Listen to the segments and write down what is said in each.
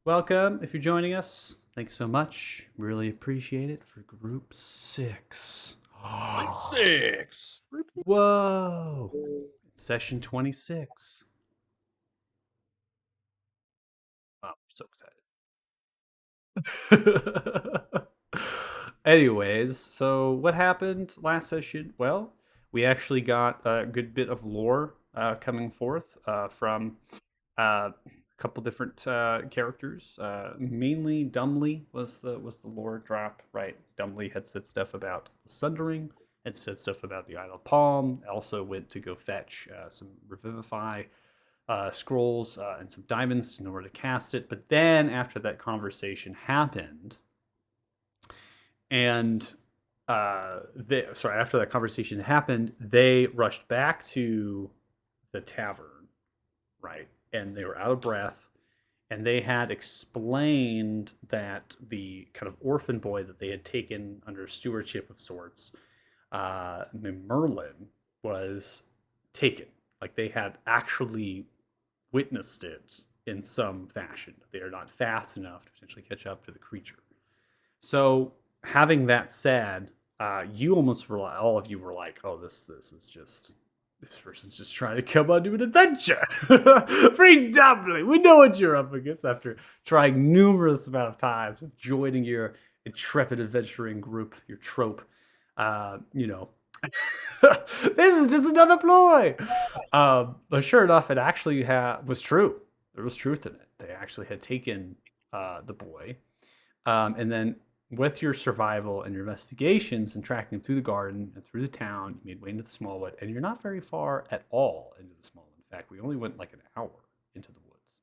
Welcome. If you're joining us, thanks so much. Really appreciate it for Group 6. Group 6. Whoa. It's session 26. Oh, I'm so excited. Anyways, so what happened last session? Well, we actually got a good bit of lore coming forth from a couple different characters. Mainly, Dumley was the lore drop, right? Dumley had said stuff about the Sundering, had said stuff about the Idle Palm. Also went to go fetch some Revivify scrolls and some diamonds in order to cast it. But then after that conversation happened, and after that conversation happened, they rushed back to the tavern, right? And they were out of breath, and they had explained that the kind of orphan boy that they had taken under stewardship of sorts, Merlin, was taken. Like they had actually witnessed it in some fashion. They are not fast enough to potentially catch up to the creature. So, having that said, you almost were like, all of you were like, "Oh, this is just this person's just trying to come onto an adventure." Freeze Dumpling, we know what you're up against after trying numerous amount of times of joining your intrepid adventuring group, your trope. You know, this is just another ploy. But sure enough, it actually was true. There was truth in it. They actually had taken the boy, and then with your survival and your investigations and tracking him through the garden and through the town, you made way into the Smallwood, and you're not very far at all into the Smallwood. In fact, we only went like an hour into the woods,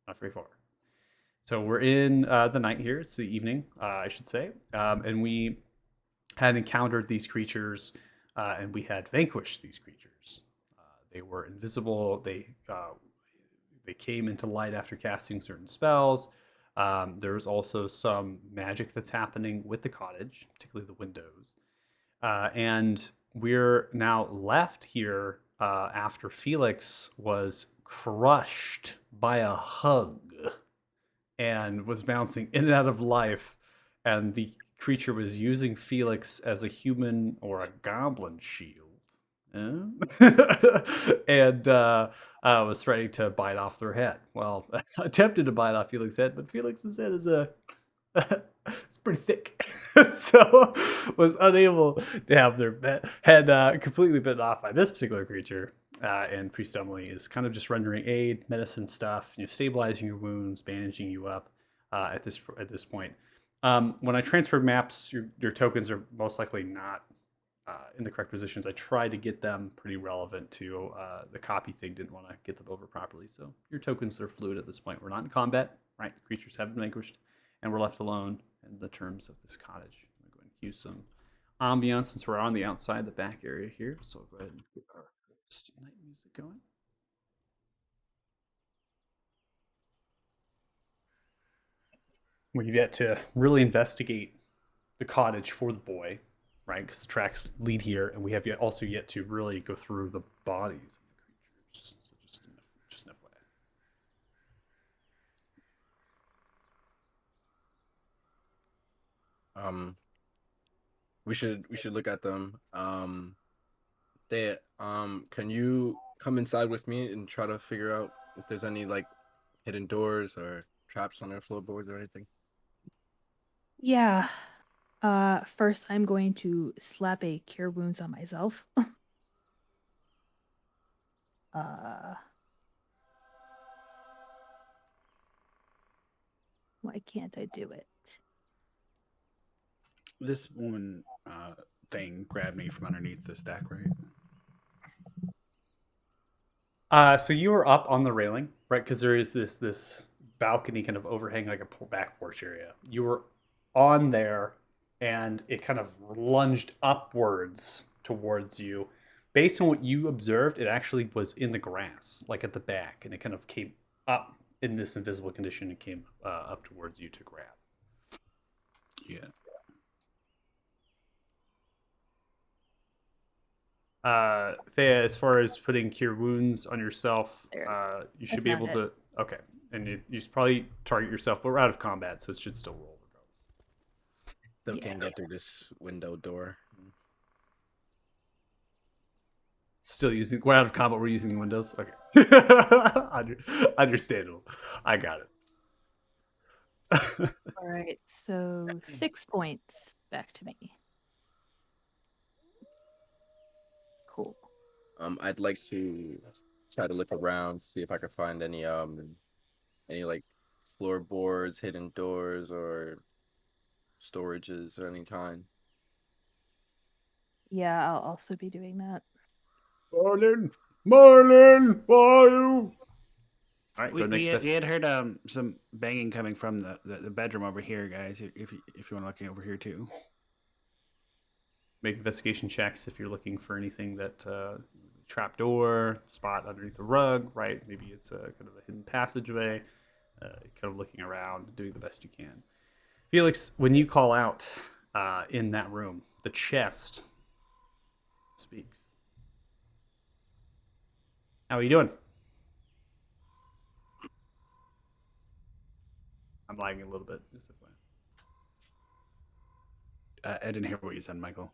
not very far. So we're in the night here. It's the evening, I should say, and we had encountered these creatures, and we had vanquished these creatures. They were invisible. They came into light after casting certain spells. There's also some magic that's happening with the cottage, particularly the windows. And we're now left here after Felix was crushed by a hug and was bouncing in and out of life. And the creature was using Felix as a human or a goblin shield. And was ready to bite off their head. Well, attempted to bite off Felix's head, but Felix's head is it's pretty thick, so was unable to have their head completely bitten off by this particular creature. And Priest Emily is kind of just rendering aid, medicine stuff, stabilizing your wounds, bandaging you up at this point. When I transfer maps, your tokens are most likely not in the correct positions. I tried to get them pretty relevant to the copy thing. Didn't want to get them over properly. So your tokens are fluid at this point. We're not in combat, right? The creatures have been vanquished, and we're left alone in the terms of this cottage. I'm going to cue some ambiance since we're on the outside, the back area here. So I'll go ahead and get our first night music going. We've yet to really investigate the cottage for the boy, right? Because the tracks lead here, and we have yet to really go through the bodies of the creatures. So just an FYI. Um, we should look at them. They can you come inside with me and try to figure out if there's any like hidden doors or traps on their floorboards or anything? Yeah. First I'm going to slap a cure wounds on myself. uh why can't I do it? This woman thing grabbed me from underneath the stack, right? So you are up on the railing, right? Because there is this balcony kind of overhang like a back porch area. You were on there, and it kind of lunged upwards towards you. Based on what you observed, it actually was in the grass, like at the back, and it kind of came up in this invisible condition and came up towards you to grab. Yeah. Thea, as far as putting cure wounds on yourself, There. you I should be found able it. to. Okay, and you should probably target yourself, but we're out of combat, so it should still roll regardless. Still Yeah. can't get through this window door. Still using. We're out of combat. We're using Windows. Okay. Understandable. I got it. All right, so 6 points back to me. Cool. I'd like to try to look around, see if I can find any like floorboards, hidden doors, or storages of any kind. Yeah, I'll also be doing that. Marlin, where are you? All right, go We, ahead and make we, a had, test. we had heard some banging coming from the bedroom over here, guys. If you want to look over here too. Make investigation checks if you're looking for anything that trapdoor, spot underneath the rug, right? Maybe it's a kind of a hidden passageway. Kind of looking around, doing the best you can. Felix, when you call out in that room, the chest speaks. How are you doing? I'm lagging a little bit. Just FYI. I didn't hear what you said, Michael.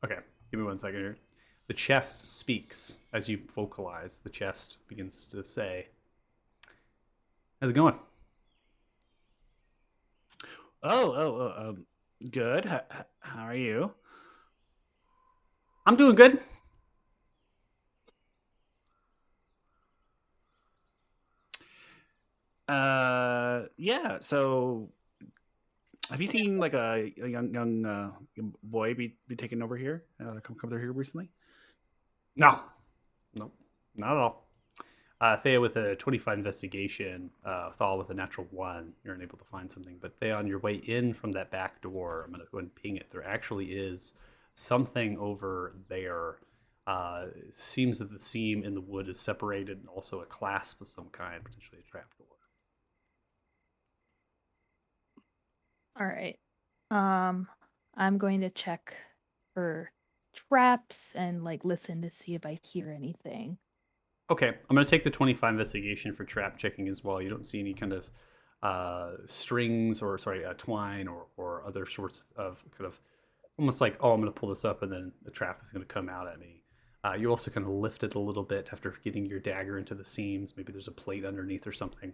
Okay, give me 1 second here. The chest speaks as you vocalize. The chest begins to say, "How's it going?" Good. How are you? I'm doing good. Yeah. So, have you seen like a young boy be taken over here? Come through here recently? No, not at all. Thea with a 25 investigation, Thal with a natural 1, you're unable to find something. But Thea, on your way in from that back door, I'm going to go ahead and ping it. There actually is something over there. Seems that the seam in the wood is separated, and also a clasp of some kind, potentially a trapdoor. All right. I'm going to check for traps and like listen to see if I hear anything. Okay, I'm going to take the 25 investigation for trap checking as well. You don't see any kind of strings or, twine or other sorts of kind of almost like, oh, I'm going to pull this up and then the trap is going to come out at me. You also kind of lift it a little bit after getting your dagger into the seams. Maybe there's a plate underneath or something.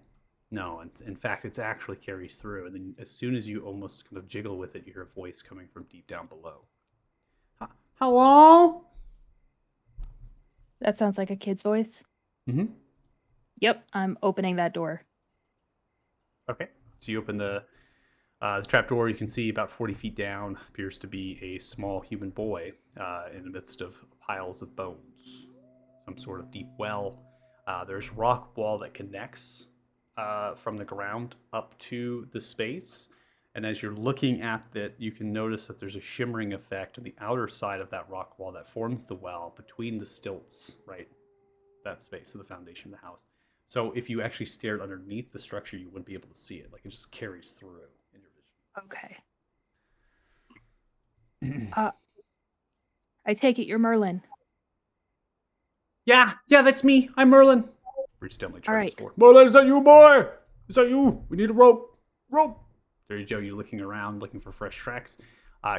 No, in fact, it actually carries through. And then as soon as you almost kind of jiggle with it, you hear a voice coming from deep down below. Hello? That sounds like a kid's voice. Mm-hmm. Yep, I'm opening that door. Okay. So you open the trap door. You can see about 40 feet down appears to be a small human boy in the midst of piles of bones. Some sort of deep well. There's rock wall that connects from the ground up to the space. And as you're looking at it, you can notice that there's a shimmering effect on the outer side of that rock wall that forms the well between the stilts, right? That space of the foundation of the house. So if you actually stared underneath the structure, you wouldn't be able to see it. Like it just carries through in your vision. Okay. I take it you're Merlin. Yeah, that's me. I'm Merlin. Reach down, like, All right. Merlin, is that you, boy? Is that you? We need a rope. Rope. There you go. You're looking around, looking for fresh tracks.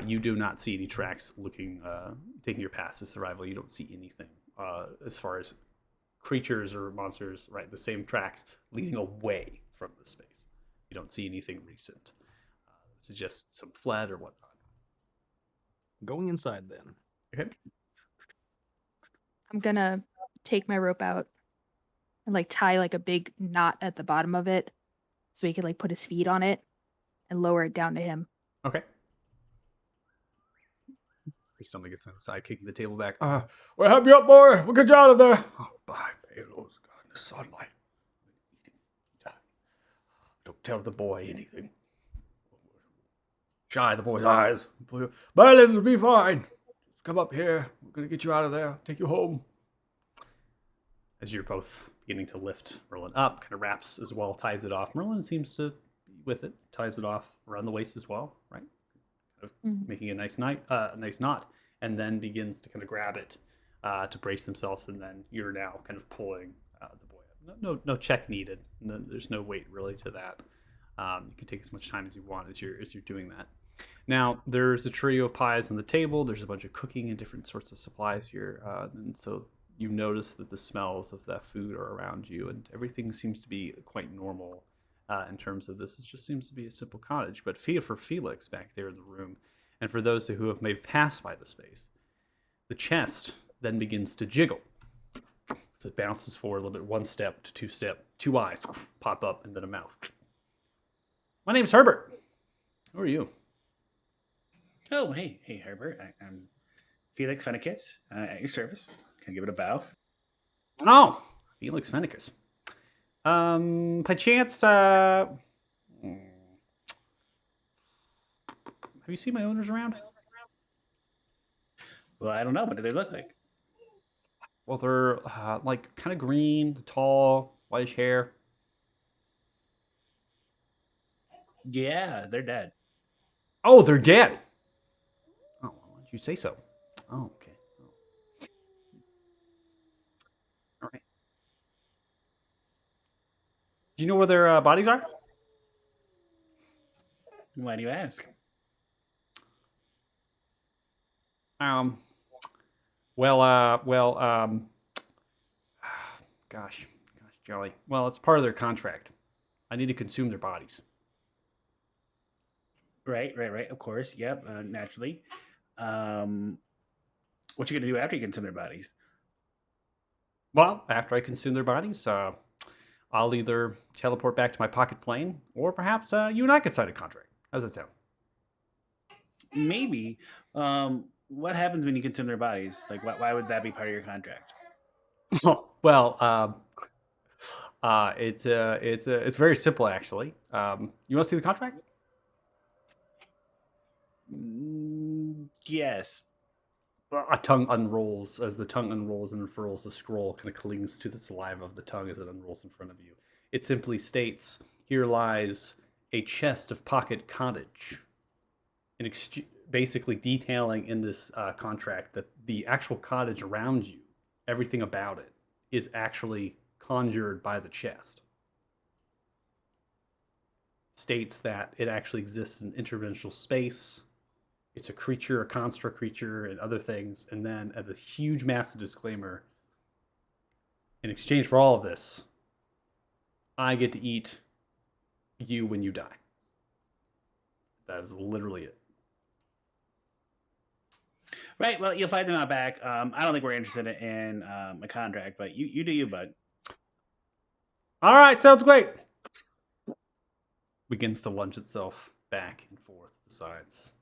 You do not see any tracks taking your path to survival. You don't see anything as far as creatures or monsters, right? The same tracks leading away from the space. You don't see anything recent. It's just some fled or whatnot. Going inside then. Okay. I'm gonna take my rope out and like tie like a big knot at the bottom of it so he can like put his feet on it and lower it down to him. Okay. Somebody gets inside, kicking the table back. We'll help you up, boy. We'll get you out of there. Oh, bye, Palos. God, in the sunlight. Don't tell the boy anything. Shy the boy's eyes. Merlin will be fine. Just come up here. We're going to get you out of there. Take you home. As you're both beginning to lift Merlin up, kind of wraps as well, ties it off. Merlin seems to be with it, ties it off around the waist as well, right? Kind of making a nice knot, and then begins to kind of grab it to brace themselves, and then you're now kind of pulling the boy up. No check needed. There's no weight really to that. You can take as much time as you want as you're doing that. Now there's a trio of pies on the table. There's a bunch of cooking and different sorts of supplies here, and so you notice that the smells of that food are around you, and everything seems to be quite normal in terms of this. It just seems to be a simple cottage. But for Felix back there in the room, and for those who have maybe passed by the space, the chest then begins to jiggle. So it bounces forward a little bit, 1 step to 2 step, 2 eyes pop up, and then a mouth. My name's Herbert. Who are you? Oh, hey, Herbert. I'm Felix Fenicus, at your service. Can I give it a bow? Oh, Felix Fenicus. By chance, have you seen my owners around? Well, I don't know. What do they look like? Well, they're like kind of green, tall, whitish hair. Yeah, they're dead. Oh, they're dead. Oh, why did you say so? Oh, okay. Oh. All right. Do you know where their bodies are? Why do you ask? Um, gosh, Joey. Well, it's part of their contract. I need to consume their bodies. Right. Of course. Yep. Naturally. What you gonna do after you consume their bodies? Well, after I consume their bodies, I'll either teleport back to my pocket plane, or perhaps you and I could sign a contract. How's that sound? Maybe. What happens when you consume their bodies? Like, why would that be part of your contract? Well, it's very simple actually. You want to see the contract? Yes. A tongue unrolls. As the tongue unrolls and unfurls, the scroll kind of clings to the saliva of the tongue as it unrolls in front of you. It simply states, "Here lies a chest of pocket cottage," basically detailing in this contract that the actual cottage around you, everything about it, is actually conjured by the chest. States that it actually exists in interdimensional space. It's a creature, a construct creature, and other things. And then at a huge, massive disclaimer, in exchange for all of this, I get to eat you when you die. That is literally it. Right. Well, you'll find them out back. I don't think we're interested in a contract, but you do you, bud. All right, sounds great. Begins to lunge itself back and forth to the sides,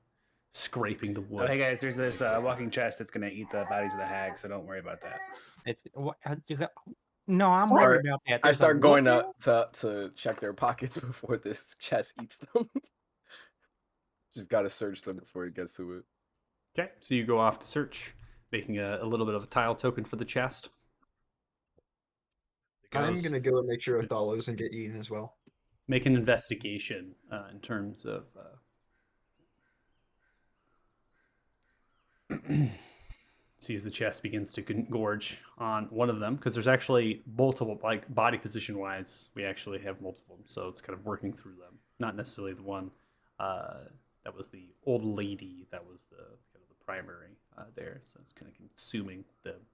scraping the wood. Oh, hey guys, there's this walking chest that's gonna eat the bodies of the hag, so don't worry about that. No, I'm Start- worried about that. I There's a start going what out to check their pockets before this chest eats them. Just gotta search them before it gets to it. Okay, so you go off to search, making a little bit of a tile token for the chest. It I'm goes- gonna go and make sure Othello doesn't get eaten as well. Make an investigation in terms of see as the chest begins to gorge on one of them, because there's actually multiple, like body position wise, we actually have multiple, so it's kind of working through them, not necessarily the one that was the old lady that was the kind of the primary there, so it's kind of consuming them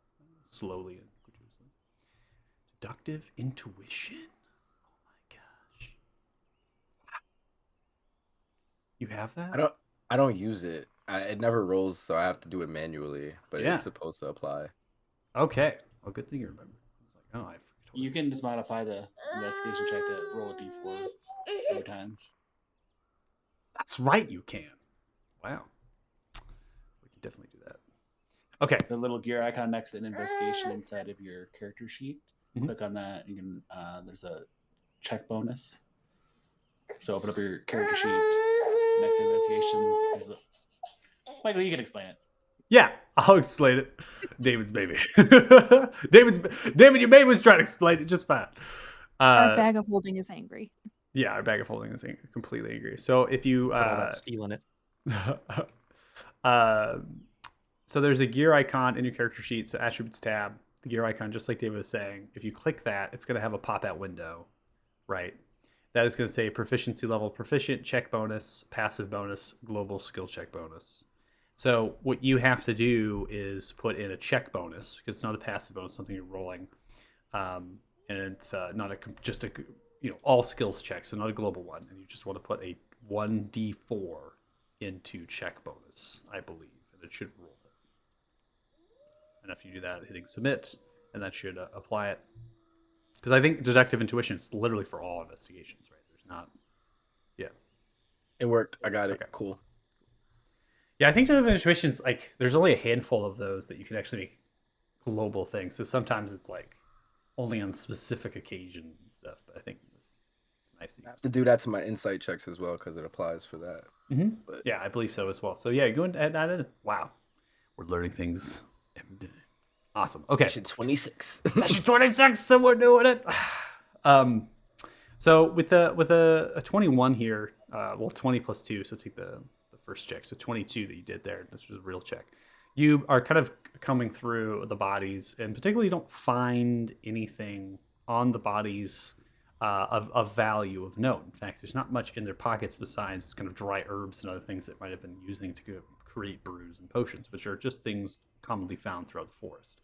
slowly and gratuitously. Deductive intuition. You have that? I don't use it. It never rolls, so I have to do it manually. But Yeah. it's supposed to apply. Okay. Well, good thing you remember. I was like, oh, I forgot. You can just modify the investigation check to roll a d4 every time. That's right, you can. Wow. We can definitely do that. Okay. The little gear icon next to an investigation inside of your character sheet. Mhm. Click on that. You can. There's a check bonus. So open up your character sheet. Next to investigation. There's the... Michael, you can explain it. Yeah, I'll explain it. David's baby. David, your baby was trying to explain it just fine. Our bag of holding is angry. Yeah, our bag of holding is completely angry. So if you Put all that stealing it. so there's a gear icon in your character sheet, so attributes tab. the gear icon, just like David was saying, if you click that, it's going to have a pop-out window, right? That is going to say proficiency level, proficient, check bonus, passive bonus, global skill check bonus. So what you have to do is put in a check bonus, because it's not a passive bonus, something you're rolling, and it's not just a all skills check, so not a global one, and you just want to put a 1d4 into check bonus, I believe, and it should roll it. And after you do that, hitting submit, and that should apply it. Because I think detective intuition is literally for all investigations, right? There's not. Yeah. It worked. I got it. Okay. Cool. Yeah, I think detective intuition is like there's only a handful of those that you can actually make global things. So sometimes it's like only on specific occasions and stuff. But I think it's nice. I have to do that to my insight checks as well because it applies for that. Mm-hmm. But Yeah, I believe so as well. So yeah, go ahead and add it. Wow, we're learning things every day. Awesome. Okay. Session 26. Session 26, so we're doing it. So with a 21 here, 20 plus 2, so take the first check. So 22 that you did there. This was a real check. You are kind of coming through the bodies, and particularly you don't find anything on the bodies of value, of note. In fact, there's not much in their pockets besides kind of dry herbs and other things that might have been using to create brews and potions, which are just things commonly found throughout the forest.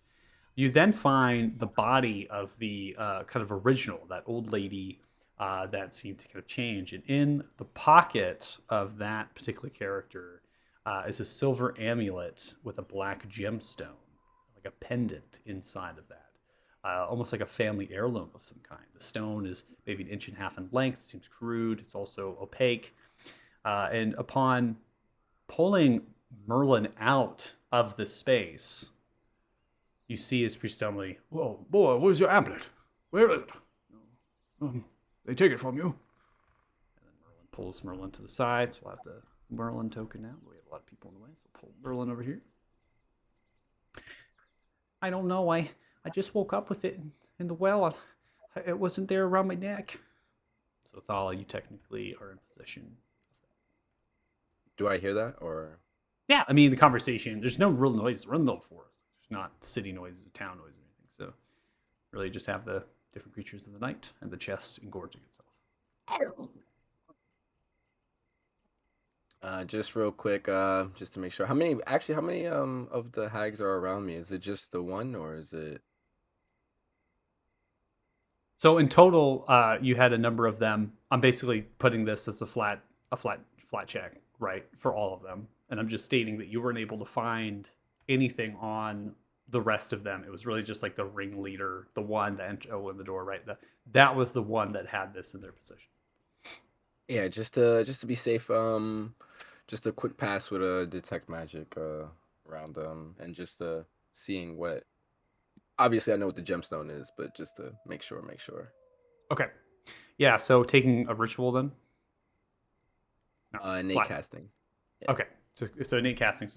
You then find the body of the kind of original, that old lady that seemed to kind of change. And in the pocket of that particular character is a silver amulet with a black gemstone, like a pendant inside of that. Almost like a family heirloom of some kind. The stone is maybe 1.5 inches in length. It seems crude. It's also opaque. And upon pulling Merlin out of the space, you see his priest stumbling. Whoa, boy, where's your amulet? Where is it? They take it from you. And then Merlin pulls Merlin to the side. So we'll have the Merlin token now. We have a lot of people in the way, so pull Merlin over here. I don't know. I just woke up with it in the well. It wasn't there around my neck. So Thala, you technically are in possession. Do I hear that or? Yeah, I mean the conversation. There's no real noise. We're in the middle of the forest. There's not city noises or town noises or anything. So really, just have the different creatures of the night and the chest engorging itself. Just real quick, just to make sure, how many of the hags are around me? Is it just the one, or is it? So in total, you had a number of them. I'm basically putting this as a flat check, right, for all of them, and I'm just stating that you weren't able to find anything on the rest of them. It was really just like the ringleader, the one that opened the door, right? That was the one that had this in their possession. Yeah, just to be safe, just a quick pass with a detect magic around them, and just seeing what. Obviously, I know what the gemstone is, but just to make sure. Okay. Yeah. So taking a ritual then. No, Innate flat. casting. Yeah. Okay. So innate casting.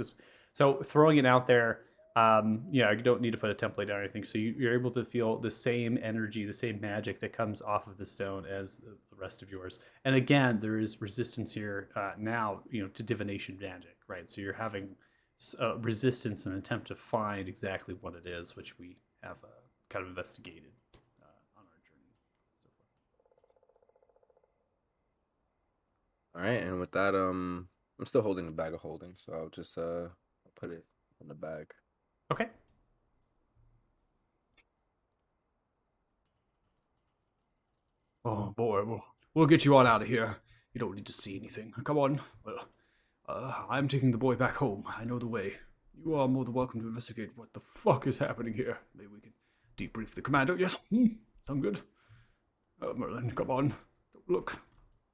So throwing it out there. You don't need to put a template or anything. So you're able to feel the same energy, the same magic that comes off of the stone as the rest of yours. And again, there is resistance here now, to divination magic, right? So you're having resistance and attempt to find exactly what it is, which we have kind of investigated on our journey so far. All right, and with that, I'm still holding the bag of holding, so I'll just put it in the bag. Okay. Oh boy, we'll get you all out of here. You don't need to see anything. Come on. Well, I'm taking the boy back home. I know the way. You are more than welcome to investigate what the fuck is happening here. Maybe we can debrief the commander. Yes, sound good. Merlin, come on. Don't look.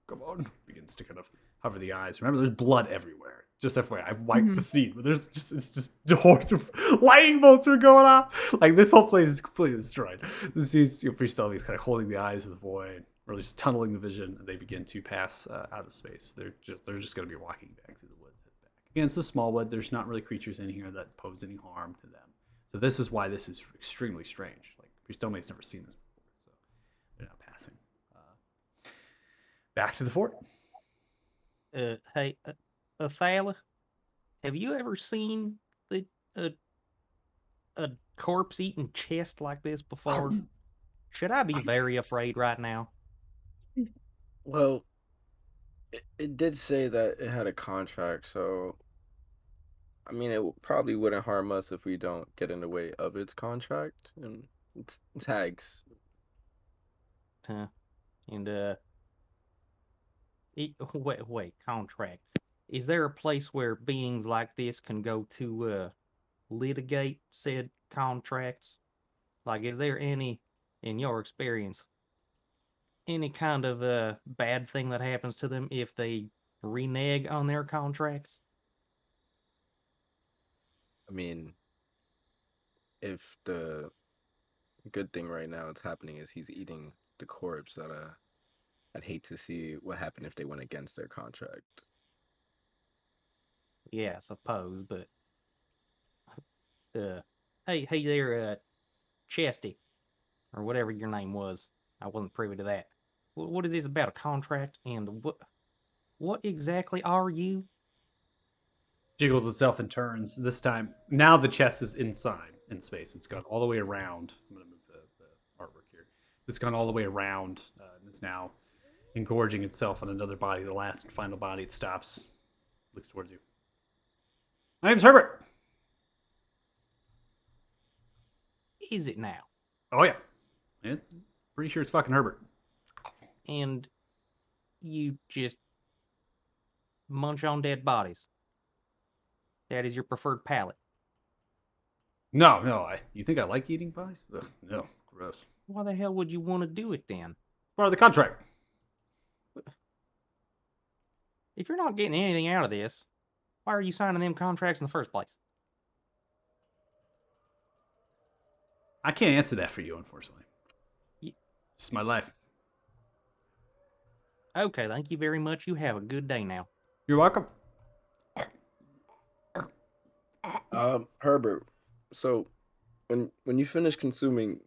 Come on. Begins to kind of hover the eyes. Remember, there's blood everywhere. Just FYI, I've wiped the scene, but it's just hordes of lightning bolts are going off. Like this whole place is completely destroyed. This is Priest Elvis kind of holding the eyes of the boy, and really just tunneling the vision, and they begin to pass out of space. They're just going to be walking back through the woods. Again, it's a small wood. There's not really creatures in here that pose any harm to them. So this is why this is extremely strange. Like Priest Elvis never seen this before, so they're not passing. Back to the fort. Hey, fella, have you ever seen a corpse-eating chest like this before? Should I be very afraid right now? Well, it did say that it had a contract, so I mean, probably wouldn't harm us if we don't get in the way of its contract. And it's hags. Huh. And wait, contract. Is there a place where beings like this can go to litigate said contracts? Like, is there any, in your experience, any kind of bad thing that happens to them if they renege on their contracts? I mean, if the good thing right now that's happening is he's eating the corpse, that I'd hate to see what happened if they went against their contract. Yeah, I suppose, but hey there, Chesty, or whatever your name was. I wasn't privy to that. What is this about a contract? And what exactly are you? Jiggles itself and turns. This time, now the chest is inside in space. It's gone all the way around. I'm going to move the artwork here. It's gone all the way around and is now engorging itself on another body. The last and final body. It stops, looks towards you. My name's Herbert. Is it now? Oh, yeah. Pretty sure it's fucking Herbert. And you just munch on dead bodies. That is your preferred palate. No. You think I like eating bodies? Ugh, no, gross. Why the hell would you want to do it then? Part of the contract. If you're not getting anything out of this, why are you signing them contracts in the first place? I can't answer that for you, unfortunately. It's my life. Okay, thank you very much. You have a good day now. You're welcome. Herbert, so when you finish consuming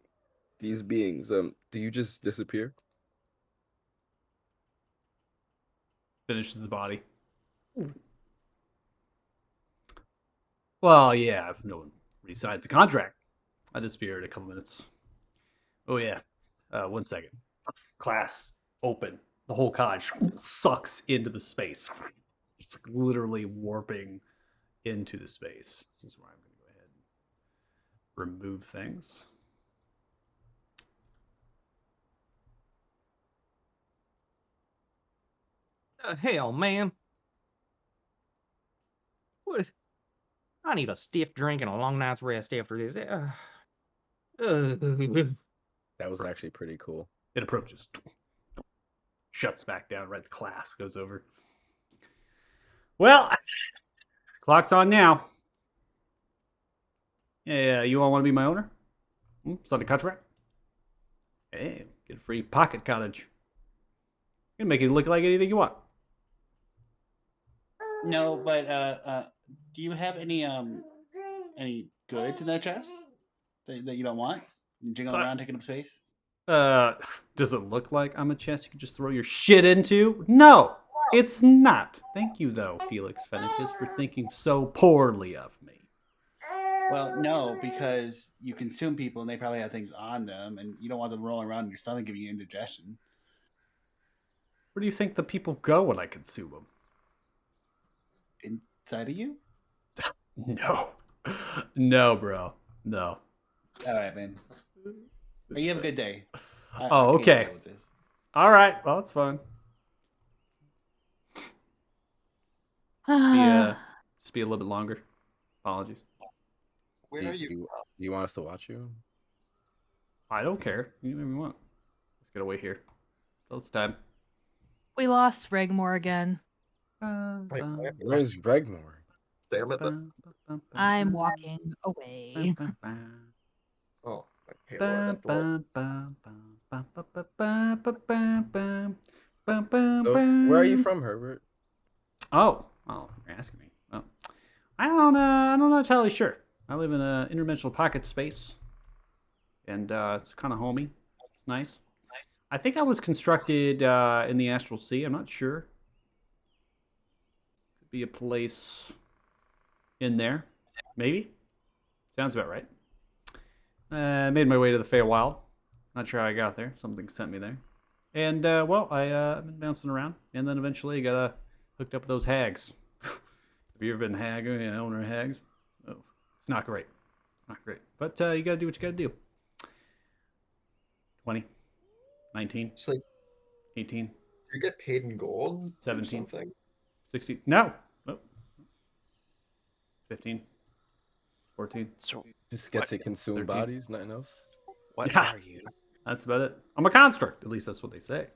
these beings, do you just disappear? Finishes the body. Well, yeah, if no one resigns the contract, I disappear in a couple minutes. Oh, yeah. 1 second. Class open. The whole cottage sucks into the space. It's like literally warping into the space. This is where I'm going to go ahead and remove things. Hell, man. What? I need a stiff drink and a long night's rest after this. That was actually pretty cool. It approaches. Shuts back down, right? The class goes over. Well, clock's on now. Yeah, you all want to be my owner? It's on the contract. Hey, get a free pocket cottage. You can make it look like anything you want. No, but do you have any goods in that chest that you don't want? You jingling around taking up space? Does it look like I'm a chest you can just throw your shit into? No, it's not. Thank you, though, Felix Fennicus, for thinking so poorly of me. Well, no, because you consume people and they probably have things on them, and you don't want them rolling around in your stomach giving you indigestion. Where do you think the people go when I consume them? Inside of you? No, bro. No. All right, man. You have a good day. I Oh, can't okay. deal with this. All right. Well, it's fine. Just be a little bit longer. Apologies. Where are you? Do you want us to watch you? I don't care. You do whatever you want. Let's get away here. So it's time. We lost Regmore again. Wait, Where's Regmore? damn it. I'm walking away. Oh, my Halo, I got So, where are you from, Herbert? Oh, you're asking me. Oh, I'm not entirely sure. I live in an interdimensional pocket space, and it's kind of homey. It's nice. I think I was constructed in the astral sea. I'm not sure. Could be a place in there, maybe. Sounds about right. Made my way to the Feywild. Not sure how I got there. Something sent me there. And, well, I've been bouncing around. And then eventually got hooked up with those hags. Have you ever been owner of hags? Oh, it's not great. It's not great. But you gotta do what you gotta do. 20, 19, It's like 18, you get paid in gold. or 17. something. 16. No! Oh. 15, 14. So Just gets to consume 13. bodies, nothing else. what Yes. are you? That's about it. I'm a construct. At least that's what they say.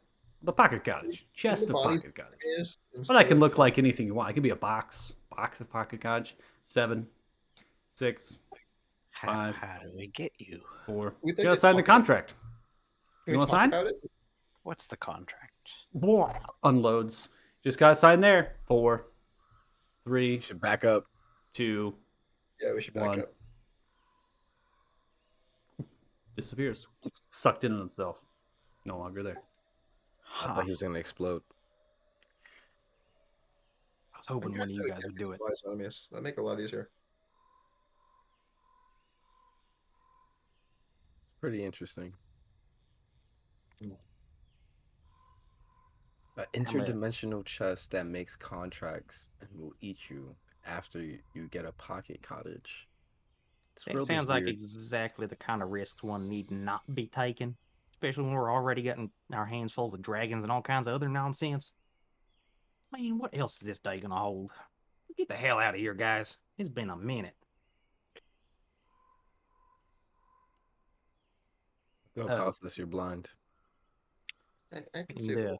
The pocket cottage. Chest of bodies- pocket cottage. Is But I can instead look of- like anything you want. I can be a box of pocket cottage. 7, 6, How, 5, how do we get you? 4. We You think gotta it's sign the possible. contract. Can You we wanna talk sign? about it? What's the contract? Blah. Unloads. Just gotta sign there. 4, 3, You should back up. 2, Yeah, we should back 1. up. Disappears. Sucked in on itself. No longer there. I thought he was gonna explode. I was hoping one of you guys would do it. That make it a lot easier. Pretty interesting. An gonna- interdimensional chest that makes contracts and will eat you after you get a pocket cottage. This It world is sounds like weird. exactly the kind of risks one need not be taking, especially when we're already getting our hands full with dragons and all kinds of other nonsense. I mean, what else is this day gonna hold? Get the hell out of here, guys. It's been a minute. It'll cost us. You're blind. I can And, see it.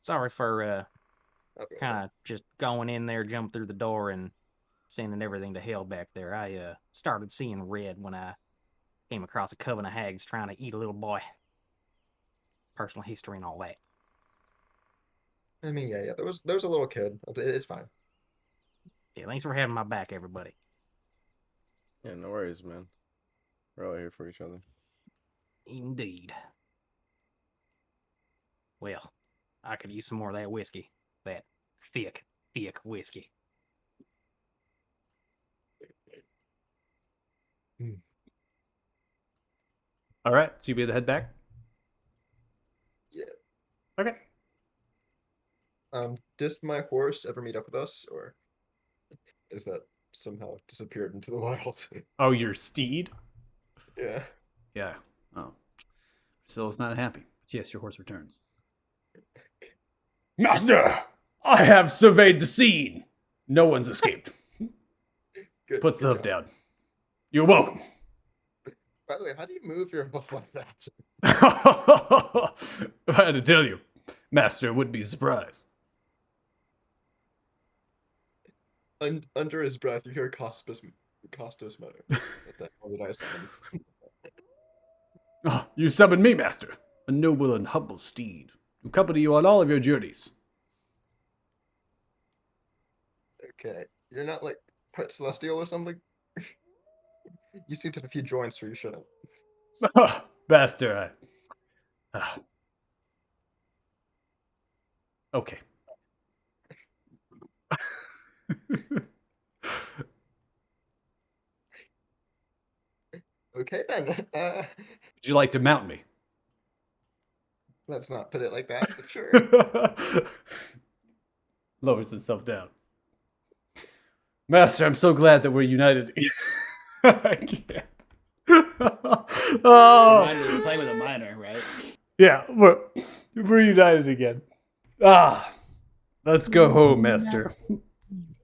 sorry for Okay. kind of just going in there, jump through the door, and sending everything to hell back there. I started seeing red when I came across a coven of hags trying to eat a little boy. Personal history and all that. I mean, yeah. There was a little kid. It's fine. Yeah, thanks for having my back, everybody. Yeah, no worries, man. We're all here for each other. Indeed. Well, I could use some more of that whiskey. That thick whiskey. All right. So you be able to head back? Yeah. Okay. Does my horse ever meet up with us, or is that somehow disappeared into the wild? Oh, your steed? Yeah. Yeah. Oh. Priscilla's not happy. But yes, your horse returns. Master, I have surveyed the scene. No one's escaped. Good. Puts the good hoof job. down. You're welcome. By the way, how do you move your hoof like that? If I had to tell you, Master would be surprised. Under his breath, you hear Costos mutter. What the hell did I summon? Ah, you summoned me, Master, a noble and humble steed, to accompany you on all of your journeys. Okay, you're not like Pet Celestial or something. You seem to have a few joints where you shouldn't. Master, okay. Okay then. Would you like to mount me? Let's not put it like that. But sure. Lowers himself down. Master, I'm so glad that we're united. I can't. Oh, Minor, playing with a minor, right? yeah, we're united again. Ah, let's go home, Master.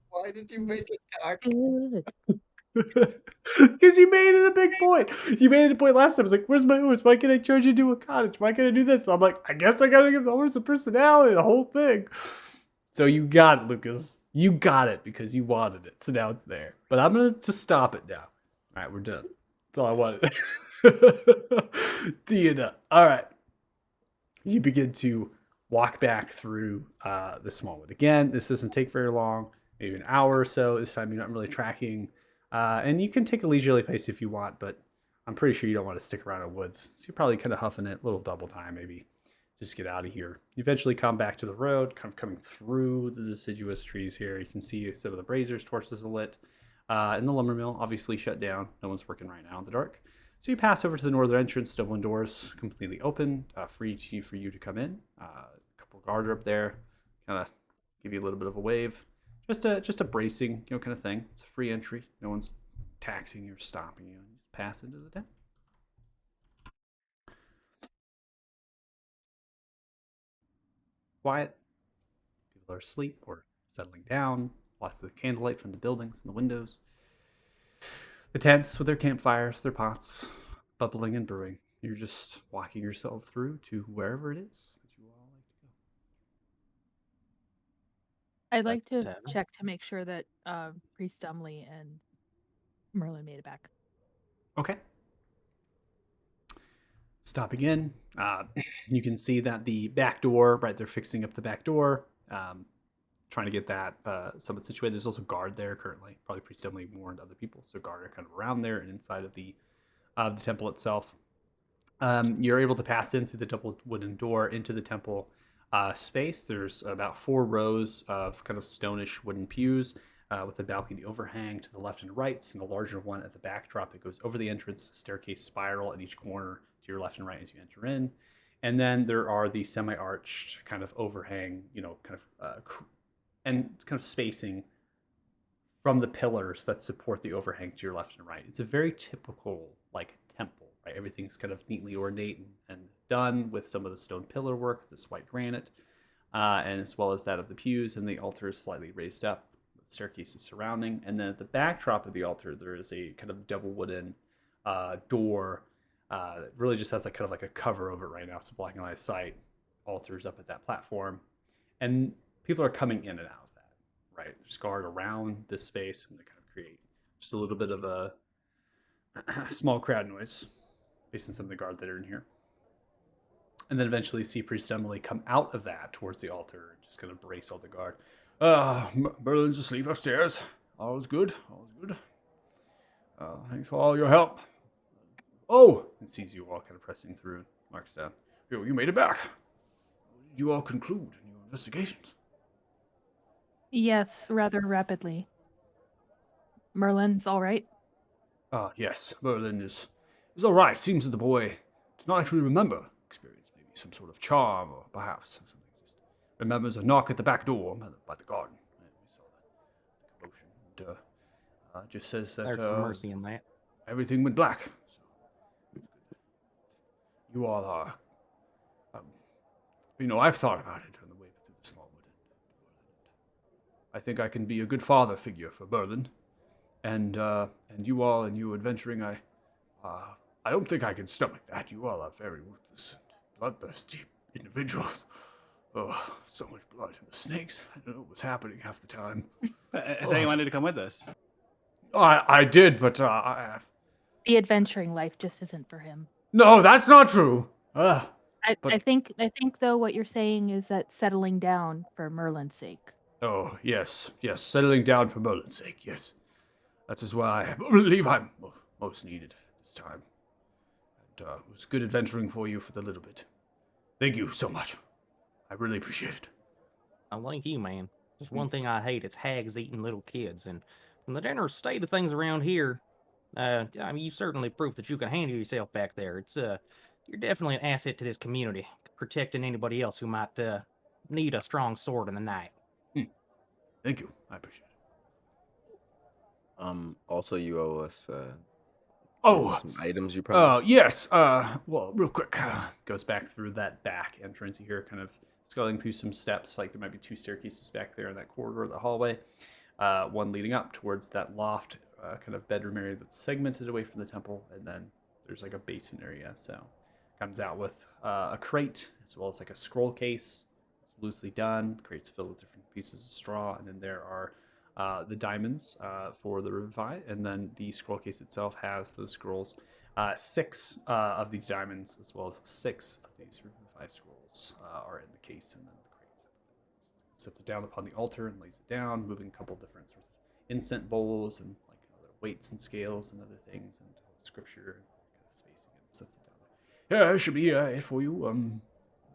Why did you make it attack? Because you made it a big point. You made it a point last time. I was like, where's my horse? Why can't I charge you to a cottage? Why can't I do this? So I'm like, I guess I gotta give the horse a personality, the whole thing. So you got it, Lucas. You got it because you wanted it. So now it's there. But I'm gonna just stop it now. All right, we're done. That's all I wanted. Tee it up. All right. You begin to walk back through the small wood. Again, this doesn't take very long, maybe an hour or so. This time you're not really tracking. And you can take a leisurely pace if you want, but I'm pretty sure you don't want to stick around in woods. So you're probably kind of huffing it, a little double time maybe. Just get out of here. You eventually come back to the road, kind of coming through the deciduous trees here. You can see some of the braziers, torches are lit. And the lumber mill obviously shut down. No one's working right now in the dark. So you pass over to the northern entrance. Double doors completely open, free for you to come in. A couple guard up there, kind of give you a little bit of a wave. Just a bracing, kind of thing. It's free entry. No one's taxing you or stopping you. You just pass into the tent. Quiet. People are asleep or settling down. Lots of the candlelight from the buildings and the windows. The tents with their campfires, their pots, bubbling and brewing. You're just walking yourself through to wherever it is that you all like to go. I'd like to But, check to make sure that Priest Dumley and Merlin made it back. Okay. Stopping in, you can see that the back door, right, they're fixing up the back door, trying to get that somewhat situated. There's also guard there currently. Probably Priest Emily warned other people, so guard are kind of around there and inside of the temple itself. You're able to pass in through the double wooden door into the temple space. There's about 4 rows of kind of stonish wooden pews with a balcony overhang to the left and right, and a larger one at the backdrop that goes over the entrance, staircase spiral at each corner to your left and right as you enter in. And then there are the semi-arched kind of overhang, and kind of spacing from the pillars that support the overhang to your left and right. It's a very typical temple, right? Everything's kind of neatly ornate and done with some of the stone pillar work, this white granite, and as well as that of the pews, and the altar is slightly raised up with staircases surrounding. And then at the backdrop of the altar, there is a kind of double wooden door that really just has kind of a cover over it right now. It's a black and white sight. Altars up at that platform, and people are coming in and out of that, right? There's guard around this space, and they kind of create just a little bit of a small crowd noise based on some of the guard that are in here. And then eventually see Priest Emily come out of that towards the altar and just kind of brace all the guard. Merlin's asleep upstairs. All is good. All is good. Thanks for all your help. Oh! And sees you all kind of pressing through and marks down. You made it back. What did you all conclude in your investigations? Yes, rather rapidly. Merlin's all right. Yes, Merlin is all right. Seems that the boy does not actually remember experience. Maybe some sort of charm, or perhaps something. Just remembers a knock at the back door by the garden. We saw the commotion. And, just says that there's some mercy in that. everything went black. So you all are. I've thought about it on the way through the small wood. I think I can be a good father figure for Merlin. And you all and you adventuring, I don't think I can stomach that. You all are very ruthless and bloodthirsty individuals. Oh, so much blood and the snakes. I don't know what was happening half the time. I thought you wanted to come with us. I did, but The adventuring life just isn't for him. no, that's not true. But- I think though what you're saying is that settling down for Merlin's sake. Oh, yes, settling down for Merlin's sake, yes. That is why I believe I'm most needed this time. And it was good adventuring for you for the little bit. Thank you so much. I really appreciate it. I thank you, man. Just one thing I hate, it's hags eating little kids. And from the general state of things around here, you certainly proved that you can handle yourself back there. It's you're definitely an asset to this community, protecting anybody else who might need a strong sword in the night. Thank you. I appreciate it. Also, you owe us some items you Oh, promised. yes. Well, real quick. Goes back through that back entrance. You hear kind of sculling through some steps. There might be 2 staircases back there in that corridor of the hallway. One leading up towards that loft, kind of bedroom area that's segmented away from the temple. And then there's a basement area. So comes out with a crate as well as a scroll case. It's loosely done. The crate's filled with different pieces of straw. And then there are the diamonds for the Revivify, and then the scroll case itself has those scrolls. 6 of these diamonds, as well as 6 of these Revivify scrolls, are in the case, and then the crate sets it down upon the altar and lays it down, moving a couple different sorts of incense bowls and other weights and scales and other things, and scripture and kind of spacing it, sets it down. Yeah, it should be it for you.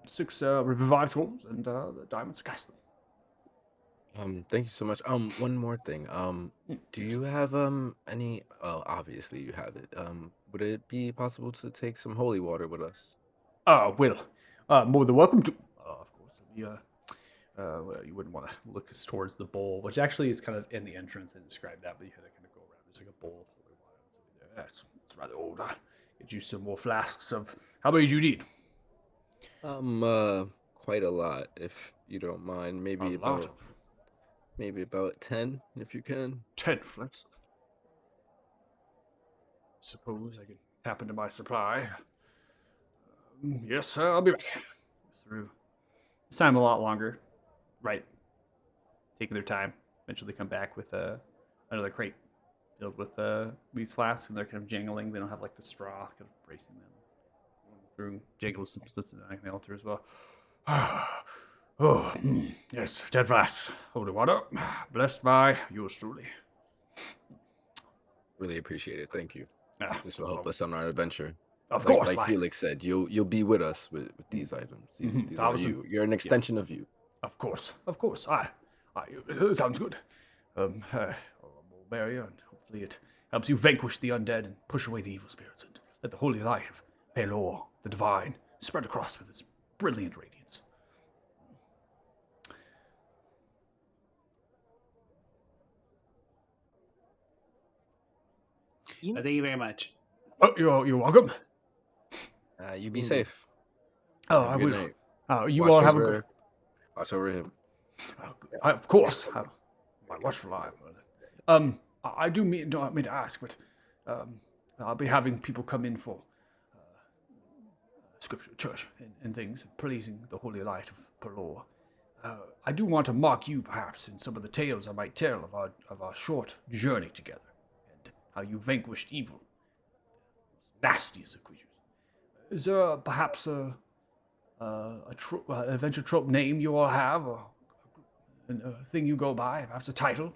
6 Revivify scrolls and the diamonds. Cast them. Thank you so much. One more thing. Do you have any? Well, obviously you have it. Would it be possible to take some holy water with us? Well, more than welcome to. Of course, well, you wouldn't want to look towards the bowl, which actually is kind of in the entrance and describe that, but you had to kind of go around. There's like a bowl of holy water. Yeah, it's rather old. Get you some more flasks of. How many do you need? Quite a lot, if you don't mind. A lot of. Maybe about 10, if you can. 10 flasks. Suppose I can tap into my supply. Yes, sir, I'll be back. Through. This time a lot longer. Right. Taking their time. Eventually come back with another crate filled with these flasks, and they're kind of jangling. They don't have like the straw kind of bracing them. Through jangles some slits in the altar as well. Yes, 10 flasks. Holy water. Blessed by yours truly. Really appreciate it. Thank you. This will help well, us on our adventure. Of Like, course. like Felix said, you'll be with us with these items. These are you. You're an extension of you. Of course. Sounds good. More barrier, and hopefully it helps you vanquish the undead and push away the evil spirits, and let the holy light of Pelor, the divine, spread across with its brilliant radiance. Thank you very much. Oh, you're welcome. You be safe. Oh, Have a I good will. night. You Watch all have a over- good. Watch over him. Of course. My watchful eye. I do mean to ask, but I'll be having people come in for scripture, church, and things, pleasing the holy light of Pelor. I do want to mark you, perhaps, in some of the tales I might tell of our short journey together, and how you vanquished evil, nastiest of creatures. Is there perhaps a adventure trope name you all have, or a thing you go by, perhaps a title?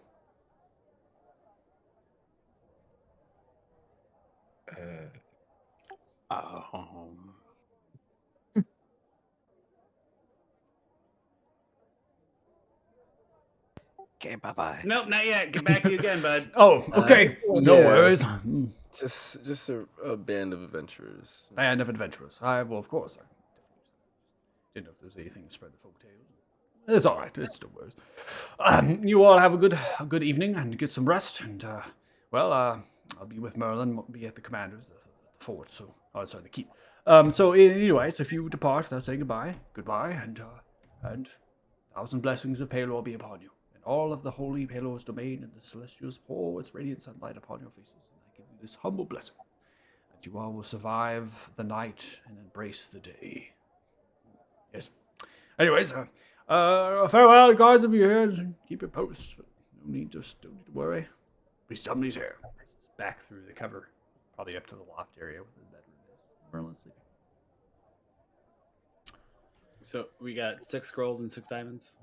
Okay, bye-bye. Nope, not yet. Get back to you again, bud. Oh, okay. No yeah. worries. Just a band of adventurers. Band of adventurers. Well, of course. I didn't know if there was anything to spread the folk tales. It's all right. It's no worries. You all have a good evening and get some rest. And I'll be with Merlin. Won't be at the commander's, the fort. So, sorry, the keep. So, anyways, if you depart without saying goodbye, and 1,000 blessings of Pelor be upon you, and all of the holy Pelor's domain and the celestials pour its radiant sunlight upon your faces. And I give you this humble blessing, that you all will survive the night and embrace the day. Yes. Anyways, farewell, guys, if you're here. Keep your posts. But don't need to worry. Please somebody's here. Back through the cover, probably up to the loft area where the bedroom is. Merlin's sleeping. So we got 6 scrolls and 6 diamonds.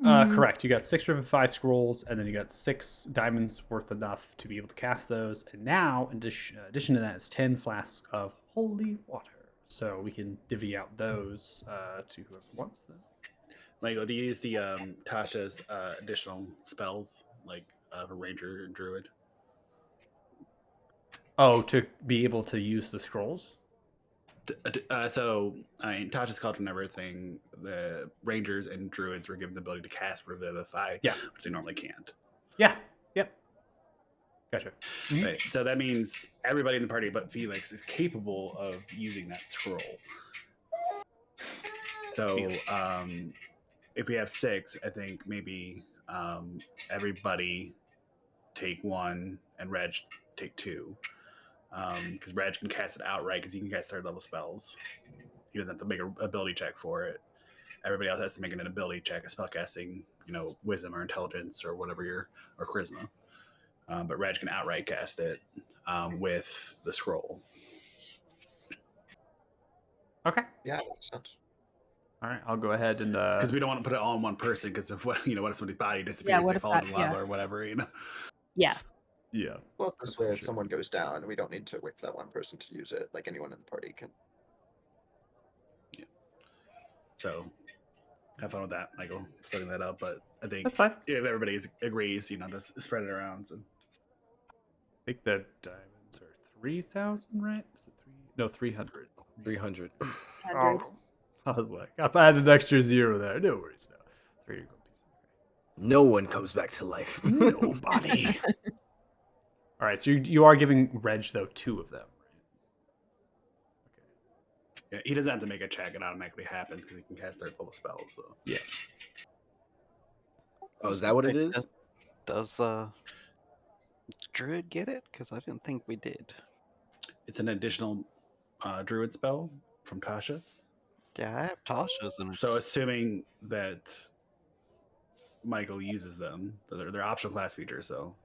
Correct. You got 6 Riven 5 scrolls, and then you got 6 diamonds worth enough to be able to cast those. And now, in addition to that, is 10 flasks of holy water. So we can divvy out those to whoever wants them. Michael, do you use the Tasha's additional spells, like a ranger and druid? Oh, to be able to use the scrolls? So, I mean, Tasha's Cauldron and everything, the rangers and druids were given the ability to cast Revivify, Yeah. which they normally can't. Yeah. Yep. Gotcha. Right. So that means everybody in the party but Felix is capable of using that scroll. So, if we have 6, I think maybe everybody take 1 and Reg take 2. Because Reg can cast it outright because he can cast 3rd level spells. He doesn't have to make an ability check for it. Everybody else has to make an ability check, a spell casting, wisdom or intelligence or whatever or charisma. But Reg can outright cast it with the scroll. Okay. Yeah, that makes sense. All right. I'll go ahead and. Because we don't want to put it all in one person because of what if somebody's body disappears, what they if fall that- into lava yeah. or whatever, Yeah. Yeah. Plus, this That's way, for if sure. someone goes down, we don't need to wait for that one person to use it. Like anyone in the party can. So have fun with that, Michael, splitting that up. But I think That's fine. if everybody agrees, to spread it around. So I think the diamonds are 3,000, right? Is it 3? No, 300. 300. 100. I was like, I had an extra zero there. No worries. No. 3 gold pieces. No one comes back to life. Nobody. All right, so you are giving Reg though 2 of them, right? yeah, he doesn't have to make a check; it automatically happens because he can cast third level spells. So Yeah. Oh, is that what it is? Does Druid get it? Because I didn't think we did. it's an additional druid spell from Tasha's. Yeah, I have Tasha's and So assuming that Michael uses them, they're optional class features. So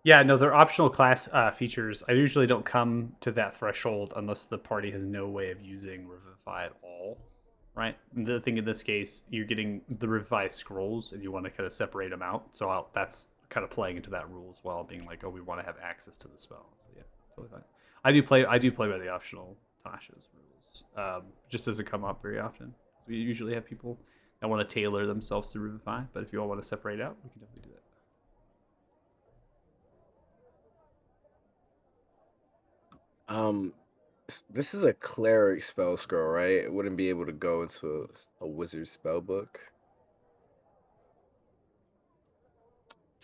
Yeah, no, they're optional class features. I usually don't come to that threshold unless the party has no way of using Revivify at all, right? And the thing in this case, you're getting the Revivify scrolls, and you want to kind of separate them out. So that's kind of playing into that rule as well, being like, oh, we want to have access to the spell. So yeah, totally fine. I do play by the optional Tasha's rules, just doesn't come up very often. We usually have people that want to tailor themselves to Revivify, but if you all want to separate out, we can definitely do that. This is a cleric spell scroll, right? It wouldn't be able to go into a wizard spell book.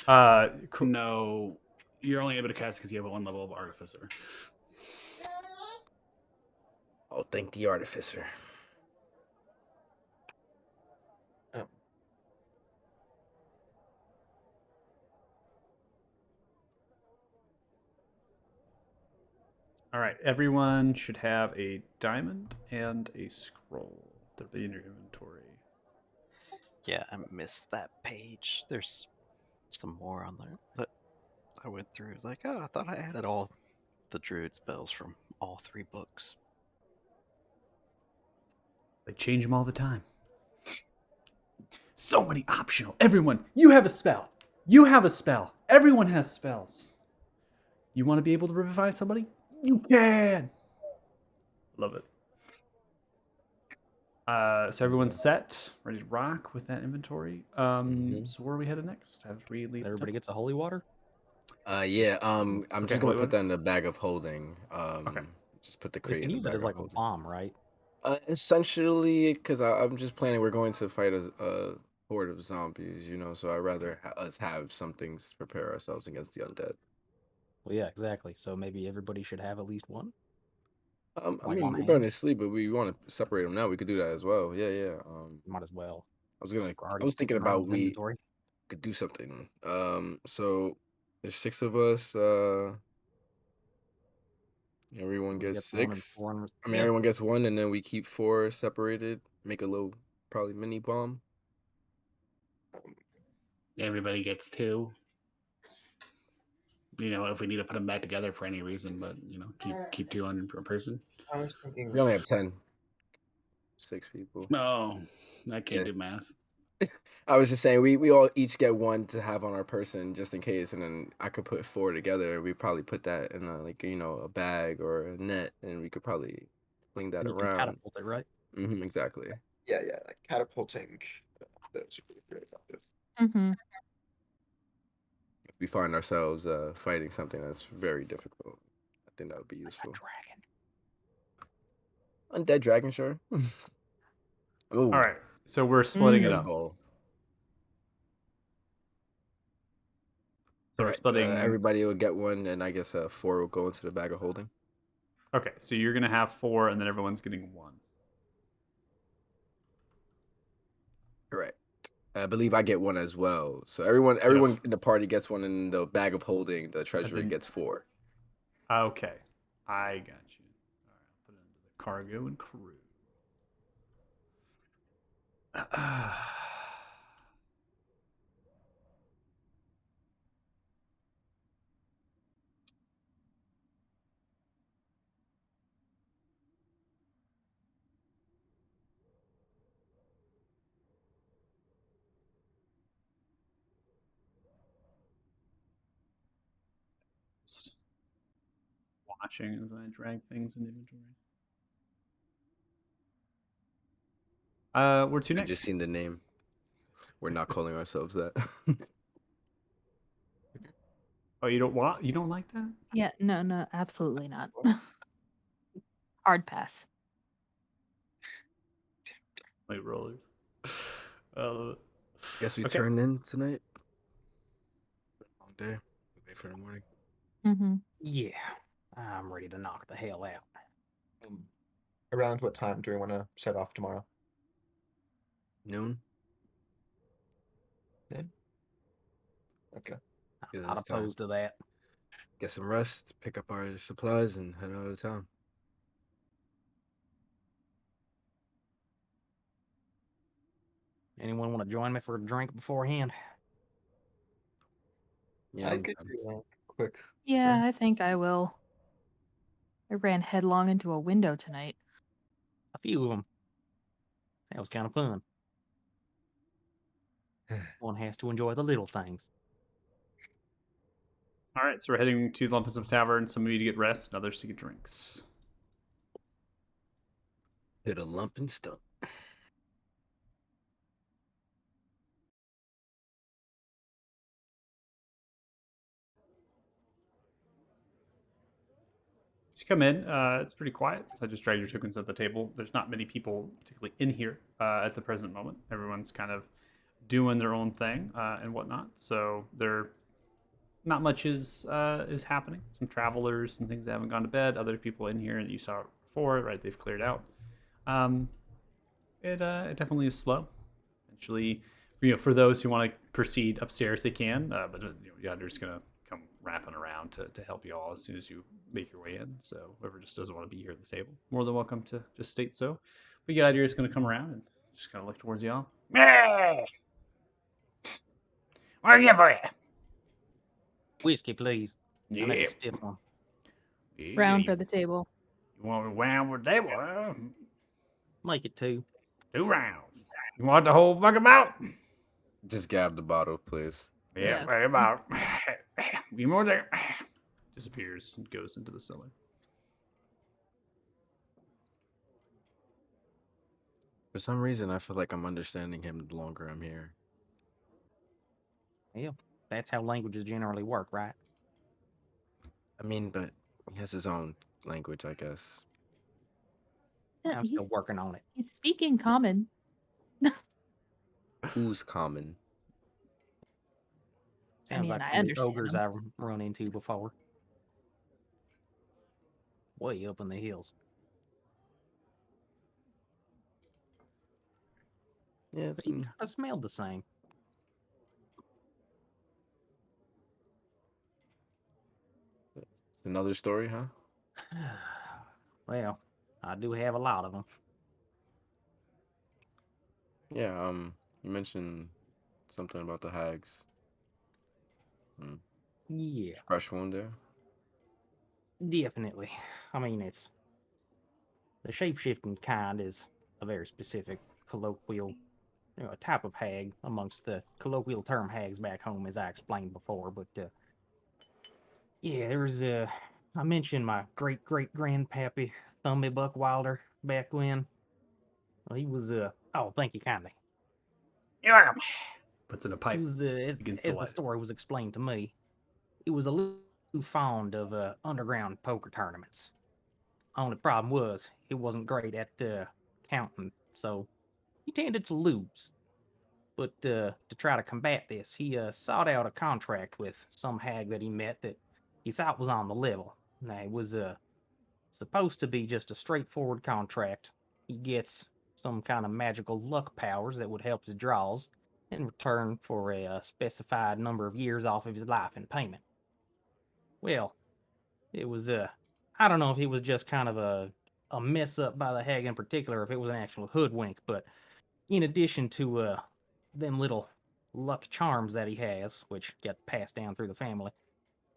no, you're only able to cast because you have 1 level of artificer. Oh, thank the artificer. All right, everyone should have a diamond and a scroll. They'll be in your inventory. yeah, I missed that page. There's some more on there that I went through. It's like, oh, I thought I added all the druid spells from all 3 books. They change them all the time. So many optional. Everyone, you have a spell. You have a spell. Everyone has spells. You want to be able to revivify somebody? You can. Love it. So everyone's set, ready to rock with that inventory. So where are we headed next? Have we leave Everybody gets a holy water. Yeah. I'm Okay, just gonna wait, put what? that in the bag of holding. Okay. Just put the We crate can in the use it bag as of like a holding. bomb, right? Essentially, because I'm just planning. We're going to fight a horde of zombies, so I'd rather us have some things to prepare ourselves against the undead. Well, yeah, exactly. So maybe everybody should have at least one. I Like mean, on we're hand? going to sleep, but we want to separate them now. We could do that as well. Yeah. Might as well. I Already was thinking keeping our own about we inventory. could do something. So there's 6 of us. Everyone We gets get one and 6. four. And, I mean, yeah, everyone gets 1, and then we keep 4 separated. Make a little, probably mini bomb. Everybody gets 2. If we need to put them back together for any reason, but keep 2 on per person. I was thinking. We only have 10. 6 people. No, I can't Yeah. do math. I was just saying we all each get 1 to have on our person just in case, and then I could put 4 together. We probably put that in a bag or a net, and we could probably fling that and you can around. catapult it, right? Exactly. Yeah, like catapulting. Those are really effective. Mm-hmm. If we find ourselves fighting something that's very difficult, I think that would be useful. Dragon. Undead dragon, sure. Ooh, All right, so we're splitting it let's up. go. So we're splitting. Everybody will get 1, and I guess 4 will go into the bag of holding. Okay, so you're gonna have 4, and then everyone's getting 1. Correct. I believe I get 1 as well. So everyone in the party gets 1, in the bag of holding, the treasury then- gets 4. Okay, I got you. All right, I'll put it into the cargo and crew. Just watching as I drag things in inventory. We're two I next. just seen the name. We're not calling ourselves that. Oh, you don't like that? Yeah, no, absolutely not. Hard pass. Wait, rollers. Uh, Guess we okay. turned in tonight. Long day. Wait for the morning. Mm-hmm. Yeah, I'm ready to knock the hell out. Around what time do we want to set off tomorrow? Noon. Okay. I'm Gives not us time. opposed to that. Get some rest, pick up our supplies, and head out of town. Anyone want to join me for a drink beforehand? Yeah, I I'm could down. do a quick. Yeah, drink. I think I will. I ran headlong into a window tonight. A few of them. That was kind of fun. One has to enjoy the little things. All right, so we're heading to the Lumpus Tavern. Some of you to get rest, and others to get drinks. Hit a lump and stump. As you come in, it's pretty quiet. So I just dragged your tokens at the table. There's not many people particularly in here at the present moment. Everyone's kind of doing their own thing and whatnot. So there, not much is happening. Some travelers and things that haven't gone to bed. Other people in here that you saw before, right? They've cleared out. It definitely is slow. Eventually, for those who want to proceed upstairs, they can. But they're just gonna come wrapping around to help you all as soon as you make your way in. So whoever just doesn't want to be here at the table, more than welcome to just state so. But Yadira is gonna come around and just kind of look towards y'all. What can I get for you? Whiskey, please. I need Yeah. a stiff one. Round You for the table. want to round with the table? Huh? Make it 2. 2 rounds. You want the whole fucking bout? Just grab the bottle, please. Yeah, Yes. right about. Be more there. Disappears and goes into the cellar. For some reason, I feel like I'm understanding him the longer I'm here. Yeah, that's how languages generally work, right? I mean, but he has his own language, I guess. Yeah, I'm still working on it. he's speaking common. Who's common? Sounds mean, like I the understand ogres him. I've run into before. Way up in the hills. Yeah, But he kind of smelled the same. it's another story, huh? Well, I do have a lot of them. Yeah, you mentioned something about the hags. Yeah, Fresh wound there. definitely. I mean, it's the shape-shifting kind is a very specific colloquial, a type of hag amongst the colloquial term hags back home, as I explained before. But yeah, there's I mentioned my great-great-grandpappy Thumby Buckwilder back when. Well, he was oh, thank you kindly. You're welcome. Puts in a He pipe. was Begins to as the light. story was explained to me, he was a little too fond of underground poker tournaments. Only problem was he wasn't great at counting, so he tended to lose. But to try to combat this, he sought out a contract with some hag that he met that he thought was on the level. Now, it was supposed to be just a straightforward contract. He gets some kind of magical luck powers that would help his draws in return for a specified number of years off of his life in payment. Well, it was I don't know if he was just kind of a mess up by the hag in particular, or if it was an actual hoodwink. But in addition to them little luck charms that he has, which get passed down through the family,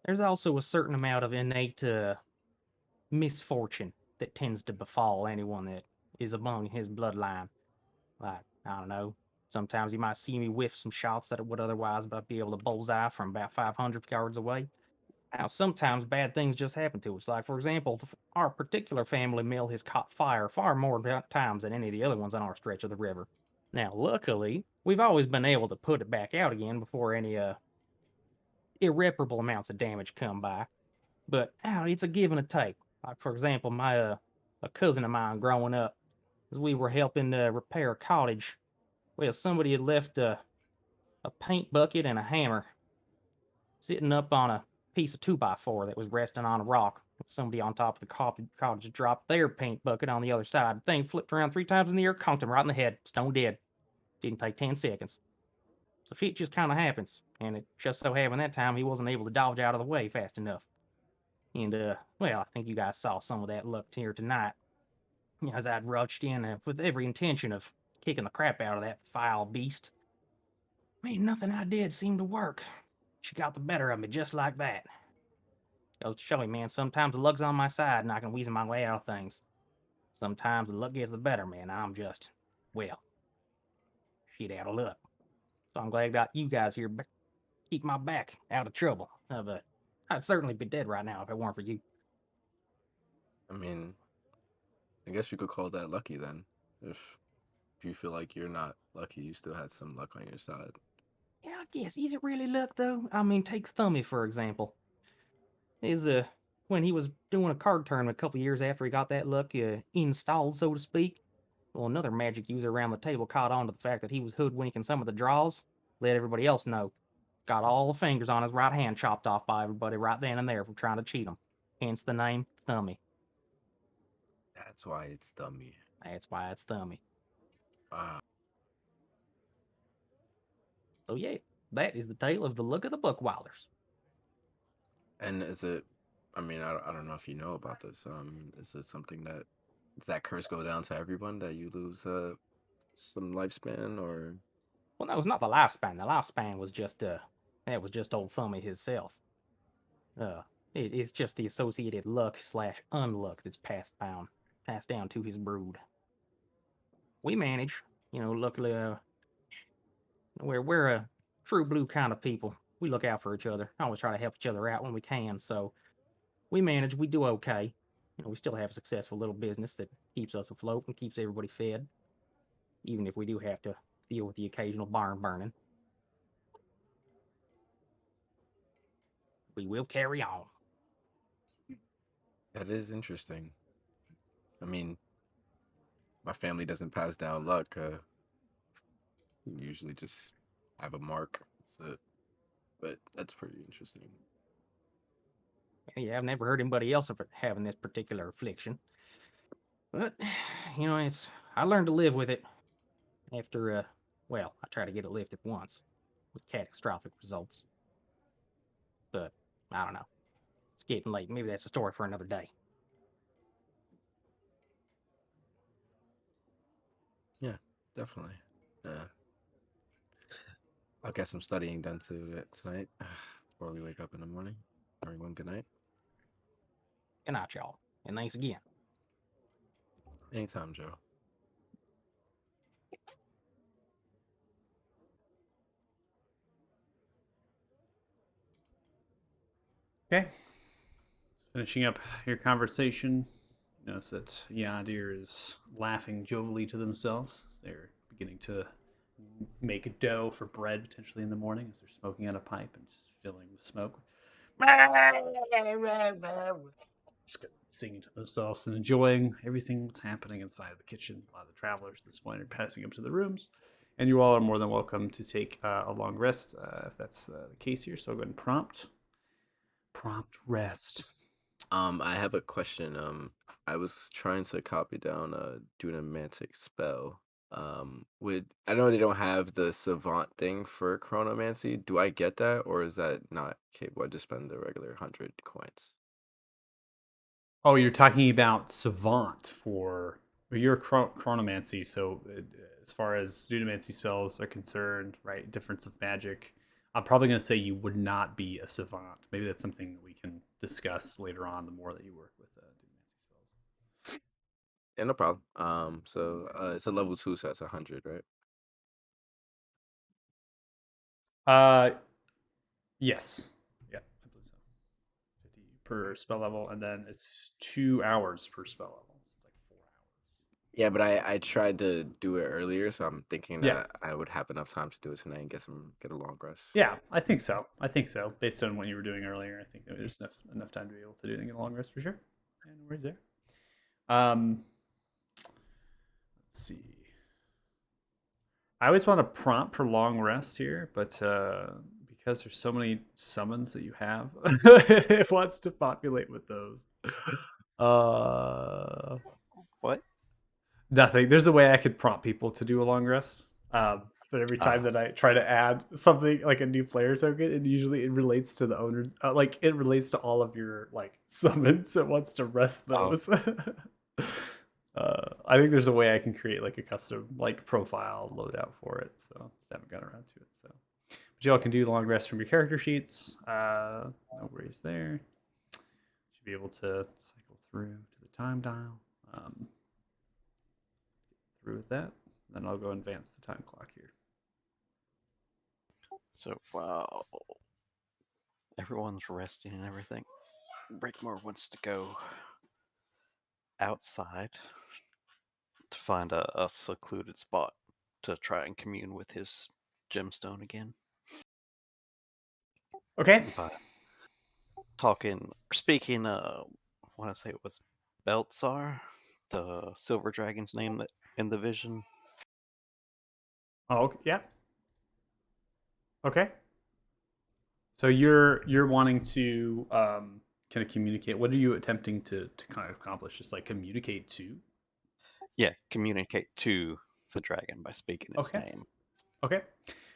there's also a certain amount of innate misfortune that tends to befall anyone that is among his bloodline. Like, I don't know, sometimes you might see me whiff some shots that would otherwise be able to bullseye from about 500 yards away. Now, sometimes bad things just happen to us. Like, for example, our particular family mill has caught fire far more times than any of the other ones on our stretch of the river. Now, luckily, we've always been able to put it back out again before any irreparable amounts of damage come by. But it's a give and a take. Like, for example, my a cousin of mine growing up, as we were helping repair a cottage, well, somebody had left a paint bucket and a hammer sitting up on a piece of 2x4 that was resting on a rock. Somebody on top of the cottage dropped their paint bucket on the other side. The thing flipped around 3 times in the air, conked him right in the head, stone dead. Didn't take 10 seconds. So shit just kind of happens, and it just so happened that time he wasn't able to dodge out of the way fast enough. And well, I think you guys saw some of that luck here tonight. As I'd rushed in with every intention of kicking the crap out of that foul beast. Man, nothing I did seemed to work. She got the better of me just like that. Goes to show you, man, sometimes the luck's on my side and I can weasel my way out of things. Sometimes the luck gets the better, man. I'm just, well, shit out of luck. So I'm glad I got you guys here to keep my back out of trouble. I'd certainly be dead right now if it weren't for you. I mean, I guess you could call that lucky then. If you feel like you're not lucky, you still had some luck on your side. Yeah, I guess. Is it really luck, though? I mean, take Thummy, for example. When he was doing a card tournament a couple years after he got that luck installed, so to speak, well, another magic user around the table caught on to the fact that he was hoodwinking some of the draws, let everybody else know. Got all the fingers on his right hand chopped off by everybody right then and there for trying to cheat him. Hence the name Thummy. That's why it's dummy. That's why it's Thummy. Wow. So yeah, that is the tale of the Luck of the Buckwilders. And is it? I mean, I don't know if you know about this. Is it something that does that curse go down to everyone that you lose some lifespan or? Well, no, it's not the lifespan. The lifespan was just that was just old Thummy himself. It's just the associated luck / unluck that's passed down to his brood. We manage, luckily, we're a true blue kind of people. We look out for each other. Always try to help each other out when we can. So we manage. We do okay. We still have a successful little business that keeps us afloat and keeps everybody fed, even if we do have to deal with the occasional barn burning. We will carry on. That is interesting. I mean, my family doesn't pass down luck. We usually just have a mark. That's it. But that's pretty interesting. Yeah, I've never heard anybody else of having this particular affliction. But, I learned to live with it after, I tried to get it lifted once with catastrophic results. But, I don't know. It's getting late. Maybe that's a story for another day. Yeah, definitely. Yeah. I'll get some studying done tonight before we wake up in the morning. Everyone, good night. Good night, y'all. And thanks again. Anytime, Joe. Okay. Finishing up your conversation, you notice that Yadir is laughing jovially to themselves. They're beginning to make a dough for bread potentially in the morning as they're smoking out a pipe and just filling with smoke. Just singing to themselves and enjoying everything that's happening inside of the kitchen. A lot of the travelers at this point are passing up to the rooms. And you all are more than welcome to take a long rest if that's the case here. So I'll go ahead and prompt rest. I have a question. I was trying to copy down a Dunamantic spell. I know they don't have the savant thing for chronomancy. Do I get that, or is that not capable? I just spend the regular 100 coins. Oh, you're talking about savant for your chronomancy. So as far as dunamancy spells are concerned, right? Difference of magic. I'm probably going to say you would not be a savant. Maybe that's something that we can discuss later on. The more that you work with dunamancy spells. Yeah, no problem. So it's a level 2, so that's 100, right? Yes. Yeah, I believe so. per spell level, and then it's 2 hours per spell level. So it's like 4 hours. Yeah, but I tried to do it earlier, so I'm thinking Yeah. that I would have enough time to do it tonight and get a long rest. Yeah, I think so. Based on what you were doing earlier, I think there's enough time to be able to do anything in a long rest for sure. Yeah, no worries there. Let's see. I always want to prompt for long rest here, but because there's so many summons that you have, it wants to populate with those. What? Nothing. There's a way I could prompt people to do a long rest. But every time that I try to add something like a new player token, it relates to the owner. Like it relates to all of your like summons. It wants to rest those. I think there's a way I can create like a custom like profile loadout for it. So just haven't gotten around to it. So, but y'all can do long rest from your character sheets. No worries there. Should be able to cycle through to the time dial. Through with that. Then I'll go advance the time clock here. So while everyone's resting and everything, Breakmore wants to go outside to find a secluded spot to try and commune with his gemstone again. Okay. But speaking, I want to say it was Beltzar, the silver dragon's name that in the vision. Oh, okay. Yeah. Okay. So you're wanting to kind of communicate. What are you attempting to kind of accomplish? Just like communicate to? Yeah, communicate to the dragon by speaking its name. Okay.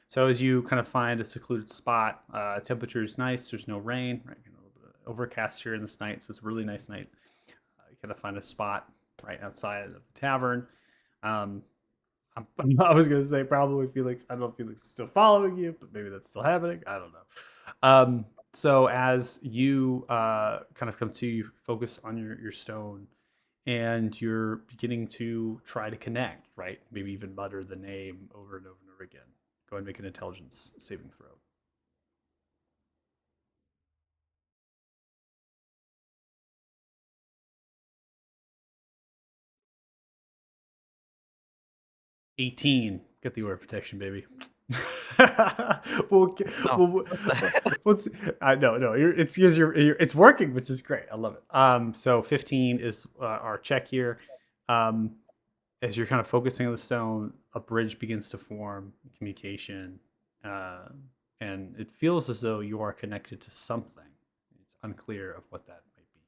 So as you kind of find a secluded spot, temperature is nice. There's no rain. Right, a little bit of overcast here in this night, so it's a really nice night. You kind of find a spot right outside of the tavern. I was gonna say probably Felix. I don't know if Felix is still following you, but maybe that's still happening. I don't know. So as you kind of come to, you focus on your stone, and you're beginning to try to connect, right? Maybe even mutter the name over and over and over again. Go and make an intelligence saving throw. $18. Get the aura protection, baby. we'll see. No, it's working, which is great. I love it. So 15 is our check here. As you're kind of focusing on the stone, a bridge begins to form, communication, and it feels as though you are connected to something. It's unclear of what that might be.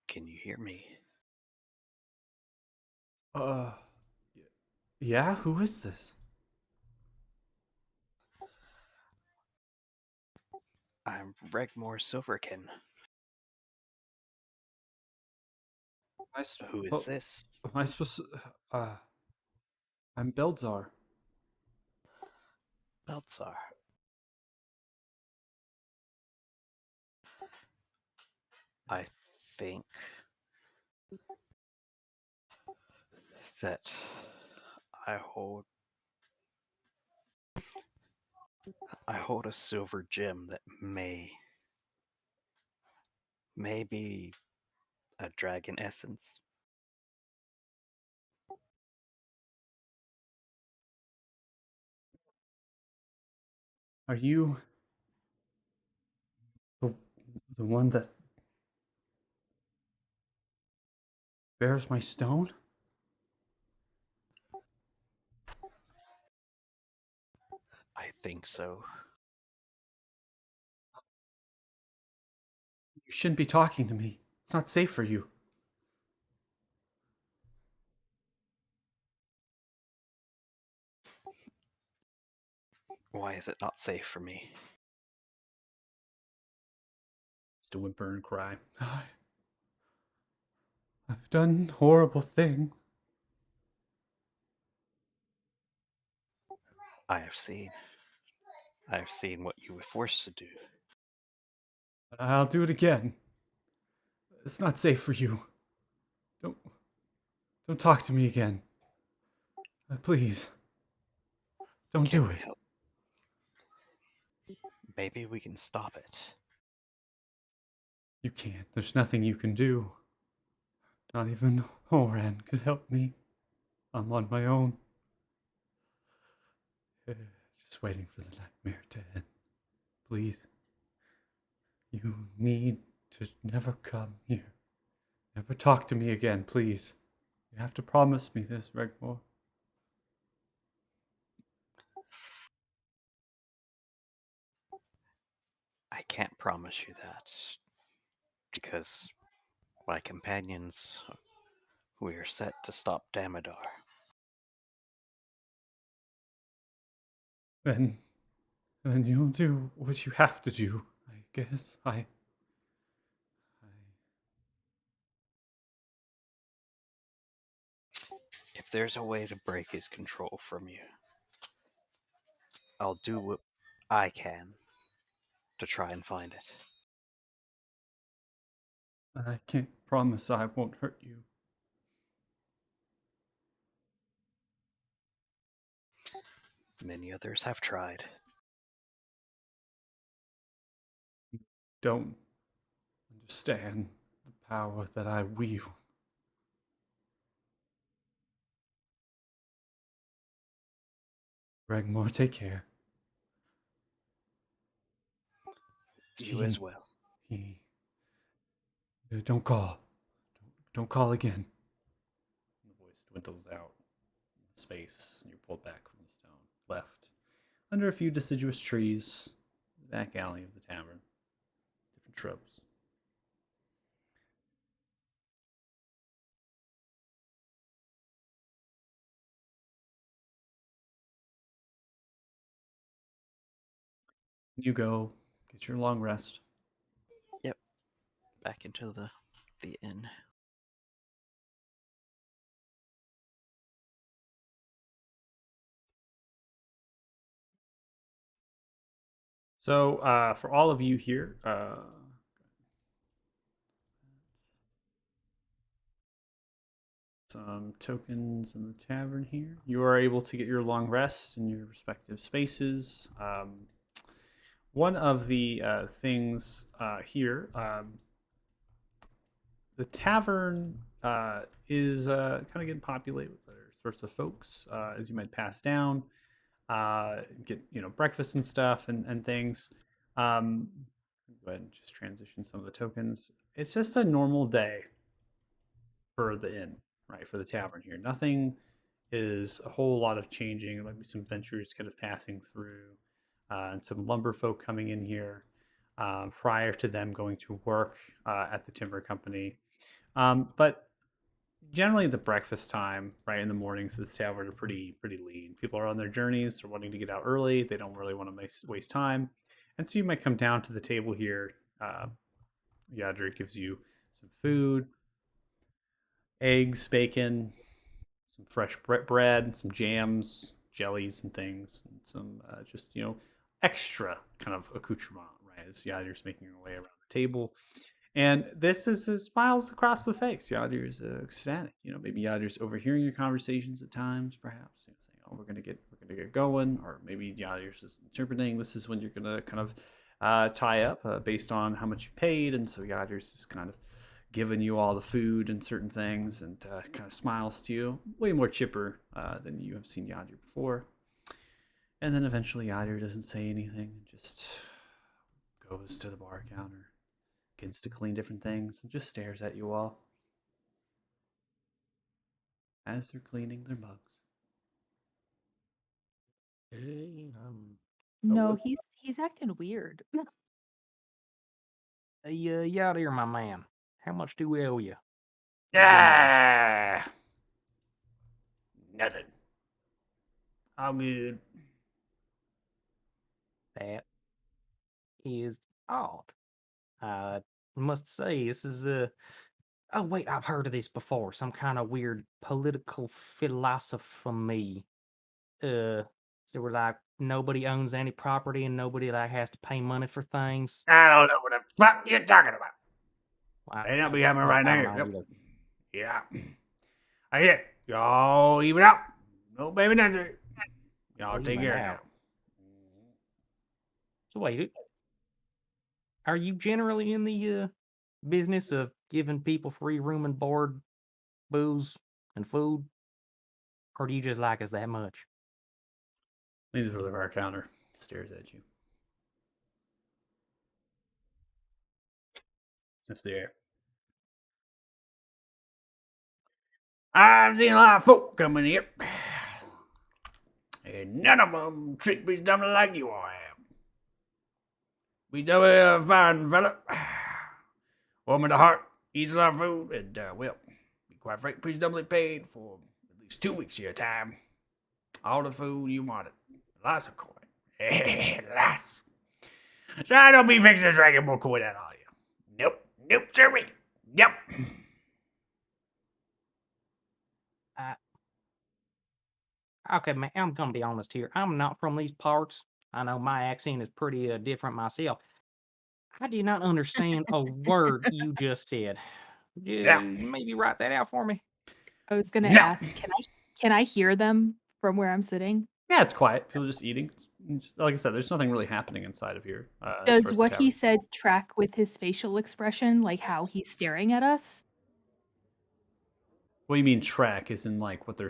Can you hear me? Yeah, who is this? I'm Regmore Silverkin. Who is this? Am I supposed to, I'm Beltzar. Beltzar. I think that I hold a silver gem that may be a dragon essence. Are you the one that bears my stone? I think so. You shouldn't be talking to me. It's not safe for you. Why is it not safe for me? It's to whimper and cry. I've done horrible things. I have seen what you were forced to do. But I'll do it again. It's not safe for you. Don't talk to me again. Please. Don't Can do we it. help? Maybe we can stop it. You can't. There's nothing you can do. Not even Horan could help me. I'm on my own. Just waiting for the nightmare to end. Please. You need to never come here. Never talk to me again, please. You have to promise me this, Regmore. I can't promise you that because my companions, we are set to stop Damodar. Then you'll do what you have to do, I guess. If there's a way to break his control from you, I'll do what I can to try and find it. I can't promise I won't hurt you. Many others have tried. Don't understand the power that I wield. Regmore, take care. You as well. He. Don't call. Don't call again. The voice dwindles out in space, and you're pulled back from the stone. Left. Under a few deciduous trees, the back alley of the tavern. Different shrubs. You go, get your long rest. Yep. Back into the inn. So, for all of you here, some tokens in the tavern here. You are able to get your long rest in your respective spaces. One of the things here, the tavern is kind of getting populated with other sorts of folks as you might pass down, get breakfast and stuff and things. Go ahead and just transition some of the tokens. It's just a normal day for the inn, right? For the tavern here. Nothing is a whole lot of changing. There might be some ventures kind of passing through, and some lumber folk coming in here prior to them going to work at the timber company. But generally, the breakfast time, right in the mornings, of this tavern are pretty lean. People are on their journeys. They're wanting to get out early. They don't really want to waste time, and so you might come down to the table here. Yadri gives you some food, eggs, bacon, some fresh bread, some jams, jellies, and things, and some just extra kind of accoutrement, right? As Yadir's making her way around the table, and this is his smiles across the face. Yadir's ecstatic. Maybe Yadir's overhearing your conversations at times, perhaps. Saying, "Oh, we're gonna get going," or maybe Yadir's just interpreting this is when you're gonna kind of tie up based on how much you paid, and so Yadir's just kind of giving you all the food and certain things, and kind of smiles to you, way more chipper than you have seen Yadir before. And then eventually Yadir doesn't say anything, and just goes to the bar counter, begins to clean different things, and just stares at you all as they're cleaning their mugs. Hey, No, what- he's acting weird. hey, you out here, my man. How much do we owe you? Ah, nothing. I'm good. That is odd. I must say, this is oh wait, I've heard of this before. Some kind of weird political philosophy. So we're like nobody owns any property and nobody like has to pay money for things. I don't know what the fuck you're talking about. Well, They don't be having right I now. don't know Yep. either. Yeah. I get y'all even out. No baby dancer. Y'all Leave take it care out. now. So wait, are you generally in the business of giving people free room and board, booze, and food, or do you just like us that much? Leans over the bar counter, stares at you, sniffs the air. I've seen a lot of folk coming here, and none of them treat me dumb like you all have. We do a fine fella, warm in the heart, eats a lot of food, and well, be quite frank, pretty dumbly paid for at least 2 weeks of your time. All the food you wanted, lots of coin, lots. So I don't be fixing to drag more coin out of you. Nope, sirree. Yep. Okay, man, I'm gonna be honest here. I'm not from these parts. I know my accent is pretty different myself. I did not understand a word you just said. Yeah. Maybe write that out for me. I was gonna No. ask, can I hear them from where I'm sitting? Yeah, it's quiet. People just eating. Like I said, there's nothing really happening inside of here. As far Does as the what he tavern. said track with his facial expression, like how he's staring at us? What do you mean track? Is in like what they're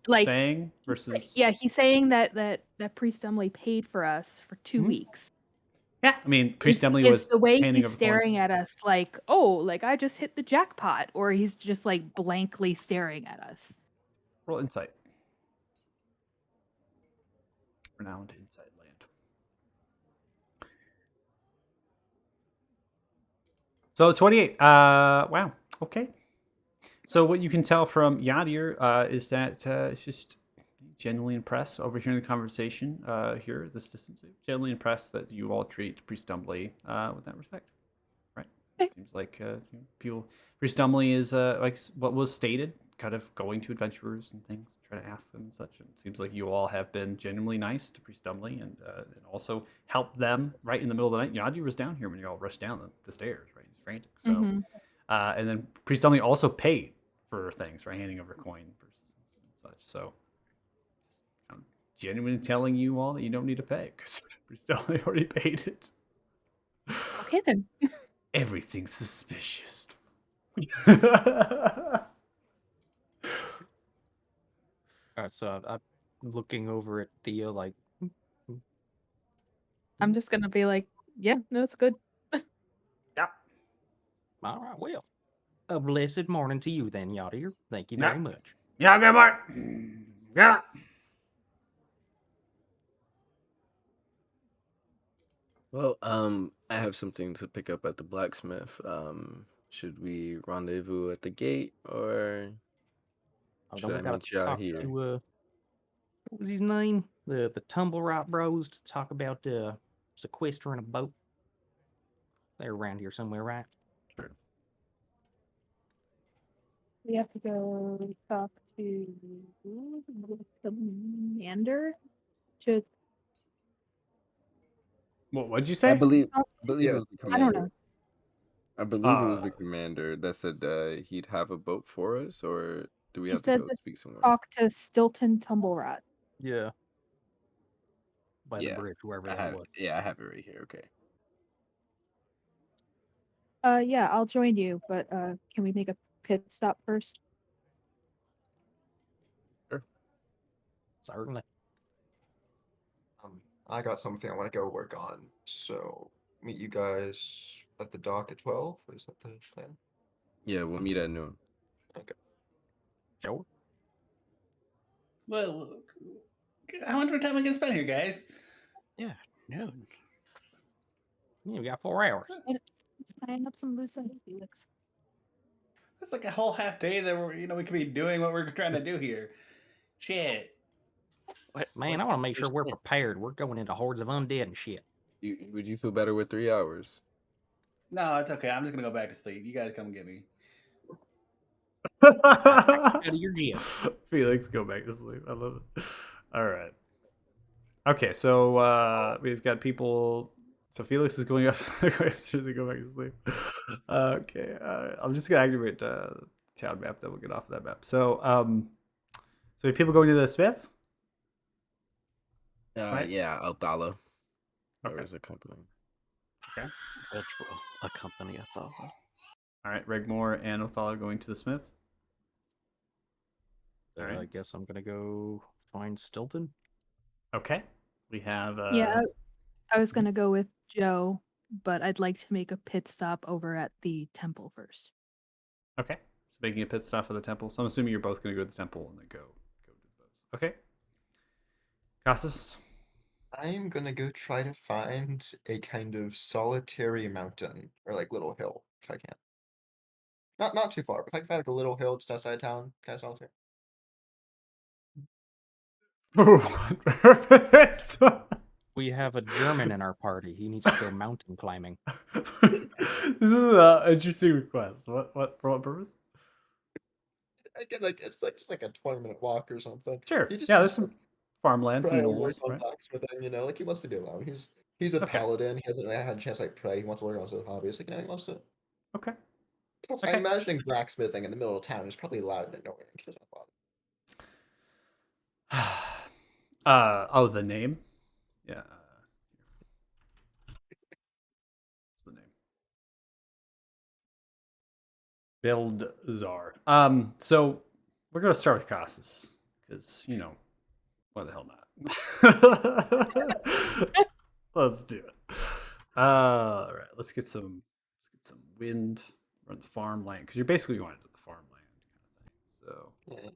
Like saying versus? yeah, he's saying that Priest Emily paid for us for 2 Mhm. weeks. Yeah, I mean, Priest Emily Is was the way handing he's over coin. staring at us like, oh, like I just hit the jackpot, or he's just like blankly staring at us. Roll insight. We're now into insight land. So 28. Wow. Okay. So what you can tell from Yadir is that it's just genuinely impressed overhearing the conversation here at this distance. Genuinely impressed that you all treat Priest Dumbly with that respect. Right. Okay. Seems like people. Priest Dumbly is like what was stated, kind of going to adventurers and things, try to ask them and such. And it seems like you all have been genuinely nice to Priest Dumbly and also helped them right in the middle of the night. Yadir was down here when you all rushed down the stairs, right? He's frantic. So, Mhm. and then Priest Dumbly also paid for things, right? Handing over coin versus and such. So, I'm genuinely telling you all that you don't need to pay because Priest Dumbly already paid it. Okay then. Everything's suspicious. So I'm looking over at Theo like, I'm just gonna be like, yeah, no, it's good. Yep. all right, well, a blessed morning to you then, Yadir. Thank you Yeah. very much. Yeah, good morning. Yeah. Well, I have something to pick up at the blacksmith. Should we rendezvous at the gate or Oh, should don't I we gotta meet y'all talk here? to what was his name? The Tumble Right Bros to talk about sequestering a boat. They're around here somewhere, right? Sure. We have to go talk to the commander to What'd you I say? believe talk. it Yeah. was the I don't commander. know. I believe it was the commander that said he'd have a boat for us, or do we He have to said go to speak somewhere? talk to Stilton Tumblerot. Yeah. By the Yeah, bridge, wherever I that have was. I have it right here. Okay. Yeah, I'll join you, but can we make a pit stop first? Certainly. I got something I want to go work on, so meet you guys at the dock at 12. Is that the plan? Yeah, we'll meet at noon. Okay. Sure. Well, how much more time we can spend here, guys? Yeah, noon. Yeah, we got 4 hours. Tying up some loose ends, Felix. That's like a whole half day that we could be doing what we're trying to do here. Shit. What? Man, I want to make sure we're prepared. We're going into hordes of undead and shit. Would you feel better with 3 hours? No, it's okay. I'm just gonna go back to sleep. You guys come get me. Out of your gym. Felix, go back to sleep. I love it. All right. Okay, so we've got people. So Felix is going upstairs to go back to sleep. Okay, I'm just gonna activate town map. Then we'll get off of that map. So, so we have people going to the smith. Right? Yeah, Aldala. Okay. There is a company. Okay. Which will accompany Othala. All right. Regmore and Othala are going to the smith. All I right. guess I'm gonna go find Stilton. Okay. We have. Yeah, I was Mhm. gonna go with Joe, but I'd like to make a pit stop over at the temple first. Okay. So making a pit stop for the temple. So I'm assuming you're both going to go to the temple and then go to those. Okay. Casas. I'm gonna go try to find a kind of solitary mountain or like little hill if I can. Not too far, but if I can find like a little hill just outside town, kind of solitary. We have a German in our party. He needs to go mountain climbing. This is an interesting request. What for what purpose? I get like it's like just like a 20-minute walk or something. Sure. He just Yeah, there's wants to some farmland, some pray, work knolls, on right? blacksmithing, like he wants to be alone. He's a Okay. paladin. He hasn't had a chance to like pray. He wants to work on his other hobbies. Like, he wants to. Okay. Plus, Okay. I'm imagining blacksmithing in the middle of town is probably loud and annoying. He doesn't bother. Oh, the name? Yeah. What's the name? Bildazar. So we're gonna start with Casas, because why the hell not? Let's do it. All right, let's get some wind on the farmland, because you're basically going into the farmland kind of thing. So Yeah.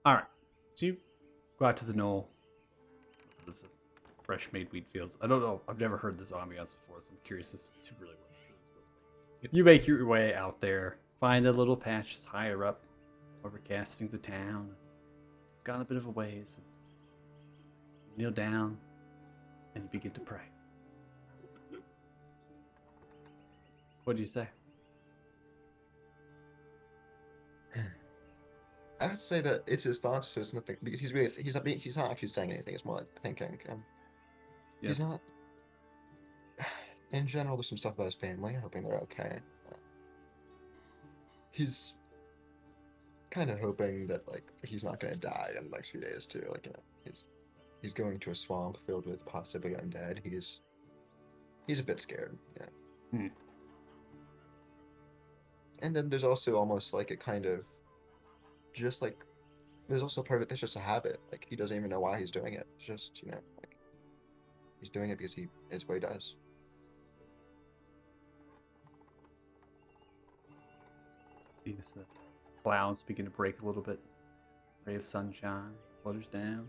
all right, so you go out to the knoll, with the fresh made wheat fields. I don't know. I've never heard this ambiance before, so I'm curious as to really what this is. But you make your way out there, find a little patch just higher up, overcasting the town. Gone a bit of a ways. You kneel down, and you begin to pray. What do you say? I would say that it's his thoughts, so it's nothing because he's not actually saying anything. It's more like thinking. Yes. He's not. In general, there's some stuff about his family. Hoping they're okay. He's kind of hoping that like he's not gonna die in the next few days too. Like he's going to a swamp filled with possibly undead. He's a bit scared. Yeah. Hmm. And then there's also almost like a kind of just like there's also part of it that's just a habit. Like he doesn't even know why he's doing it. It's just like he's doing it because it's what he does. As the clouds begin to break a little bit, ray of sunshine flutters down.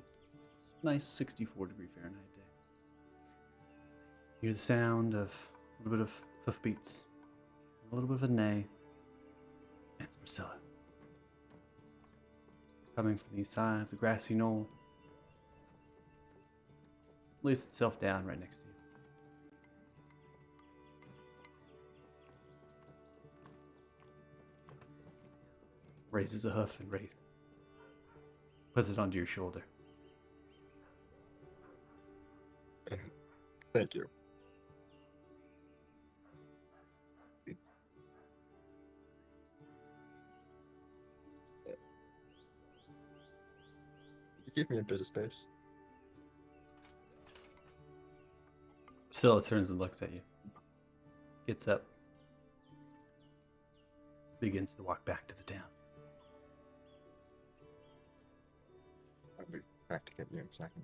It's a nice 64-degree Fahrenheit day. You hear the sound of a little bit of hoofbeats, a little bit of a neigh, and it's Priscilla. Coming from the east side of the grassy knoll, lays itself down right next to you. Raises a hoof and puts it onto your shoulder. Thank you. Give me a bit of space. Priscilla turns and looks at you. Gets up. Begins to walk back to the town. I'll be back to get you in a second.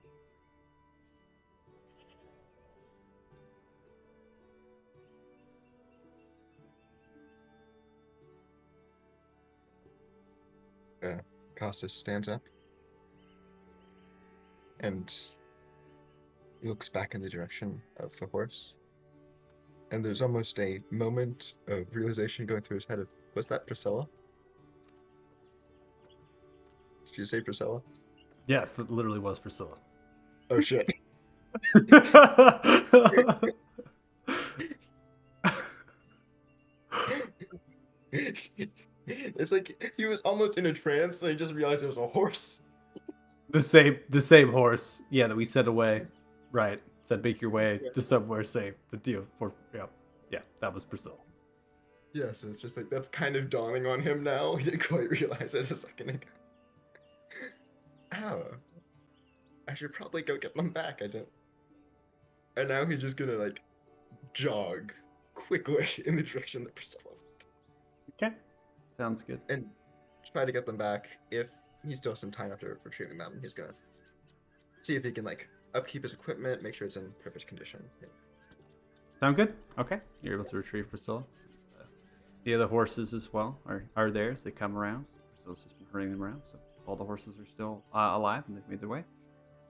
Costas stands up and looks back in the direction of the horse. And there's almost a moment of realization going through his head of, was that Priscilla? Did you say Priscilla? Yes, that literally was Priscilla. Oh shit. It's like he was almost in a trance and he just realized it was a horse. The same horse, yeah, that we sent away. Right. Said make your way to somewhere safe. The deal for yeah, that was Priscilla. Yeah, so it's just like that's kind of dawning on him now. He didn't quite realize it a second ago. Oh, I should probably go get them back. I don't. And now he's just gonna like jog quickly in the direction that Priscilla went Okay. Sounds good. and try to get them back. If he still has some time after retrieving them, he's gonna see if he can like upkeep his equipment, make sure it's in perfect condition. Yeah. Sound good? Okay. You're able to retrieve Priscilla. The other horses as well are there as they come around. Priscilla's just been herding them around, so all the horses are still alive and they've made their way.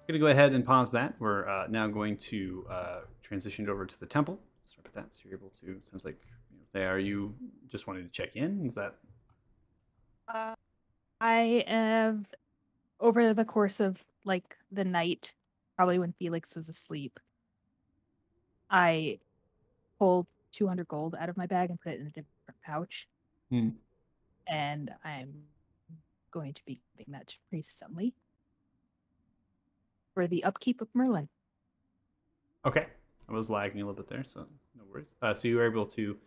Gonna go ahead and pause that. We're now going to transition over to the temple. Start with that. So you're able to. Sounds like are you just wanting to check in? Is that I have, over the course of like the night, probably when Felix was asleep, I pulled 200 gold out of my bag and put it in a different pouch. Hmm. And I'm going to be giving that to Priest Sumley for the upkeep of Merlin. okay? I was lagging a little bit there, so no worries. So you were able to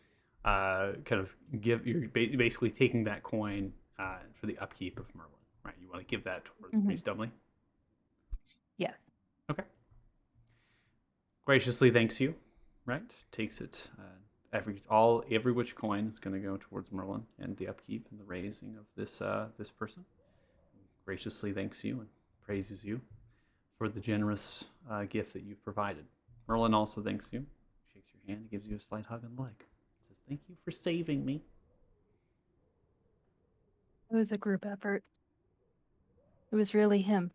kind of give. You're basically taking that coin for the upkeep of Merlin, right? You want to give that towards Priest Dumley. Yeah. Okay. Graciously thanks you, right? Takes it. Every which coin is going to go towards Merlin and the upkeep and the raising of this person. Graciously thanks you and praises you for the generous gift that you've provided. Merlin also thanks you, shakes your hand, and gives you a slight hug on the leg. Says, "Thank you for saving me." It was a group effort. It was really him.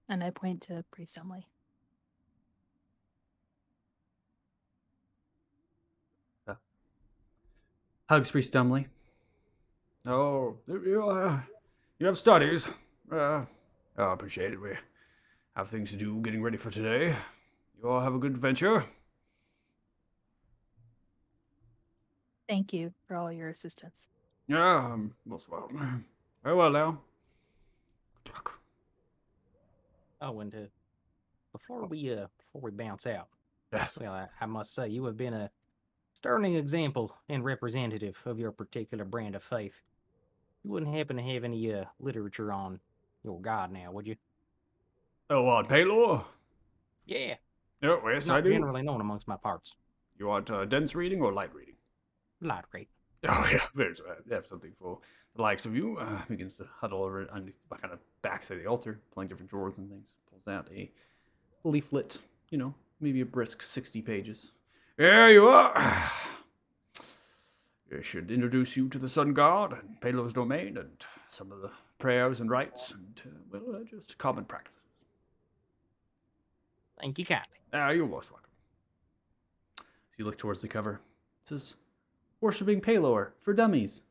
And I point to Priest Sumley. So, hugs Priest Dumley. Oh, you have studies. I appreciate it. We have things to do getting ready for today. You all have a good adventure. Thank you for all your assistance. Yeah, most welcome. Very well now. Good luck. Oh, and before we bounce out, Yes. well, I must say you have been a sterling example and representative of your particular brand of faith. You wouldn't happen to have any literature on your god now, would you? Oh, what, Paylor? Yeah, Oh, yes, I not do. generally known amongst my parts. You want dense reading or light reading? Light rate. Oh, yeah, very sorry. They have something for the likes of you. Begins to huddle over underneath the kind of backside of the altar, pulling different drawers and things. Pulls out a leaflet, maybe a brisk 60 pages. There you are. I should introduce you to the sun god and Palor's domain and some of the prayers and rites and, just common practices. Thank you kindly. You're most welcome. So you look towards the cover. It says, "Worshipping Palor for Dummies."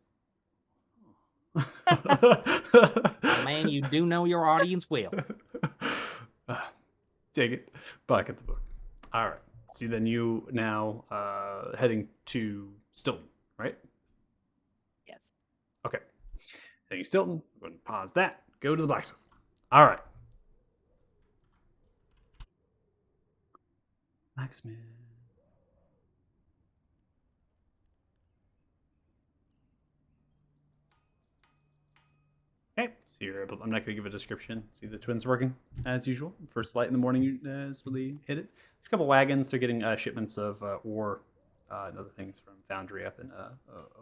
Man, you do know your audience well. Take it. Back at the book. All right. See, then you now heading to Stilton, right? Yes. Okay. Heading to Stilton. We're going to pause that. Go to the blacksmith. All right. Blacksmith. Okay, so you're able. I'm not going to give a description. See the twins working as usual. First light in the morning is really hit it. There's a couple wagons. They're getting shipments of ore and other things from foundry up in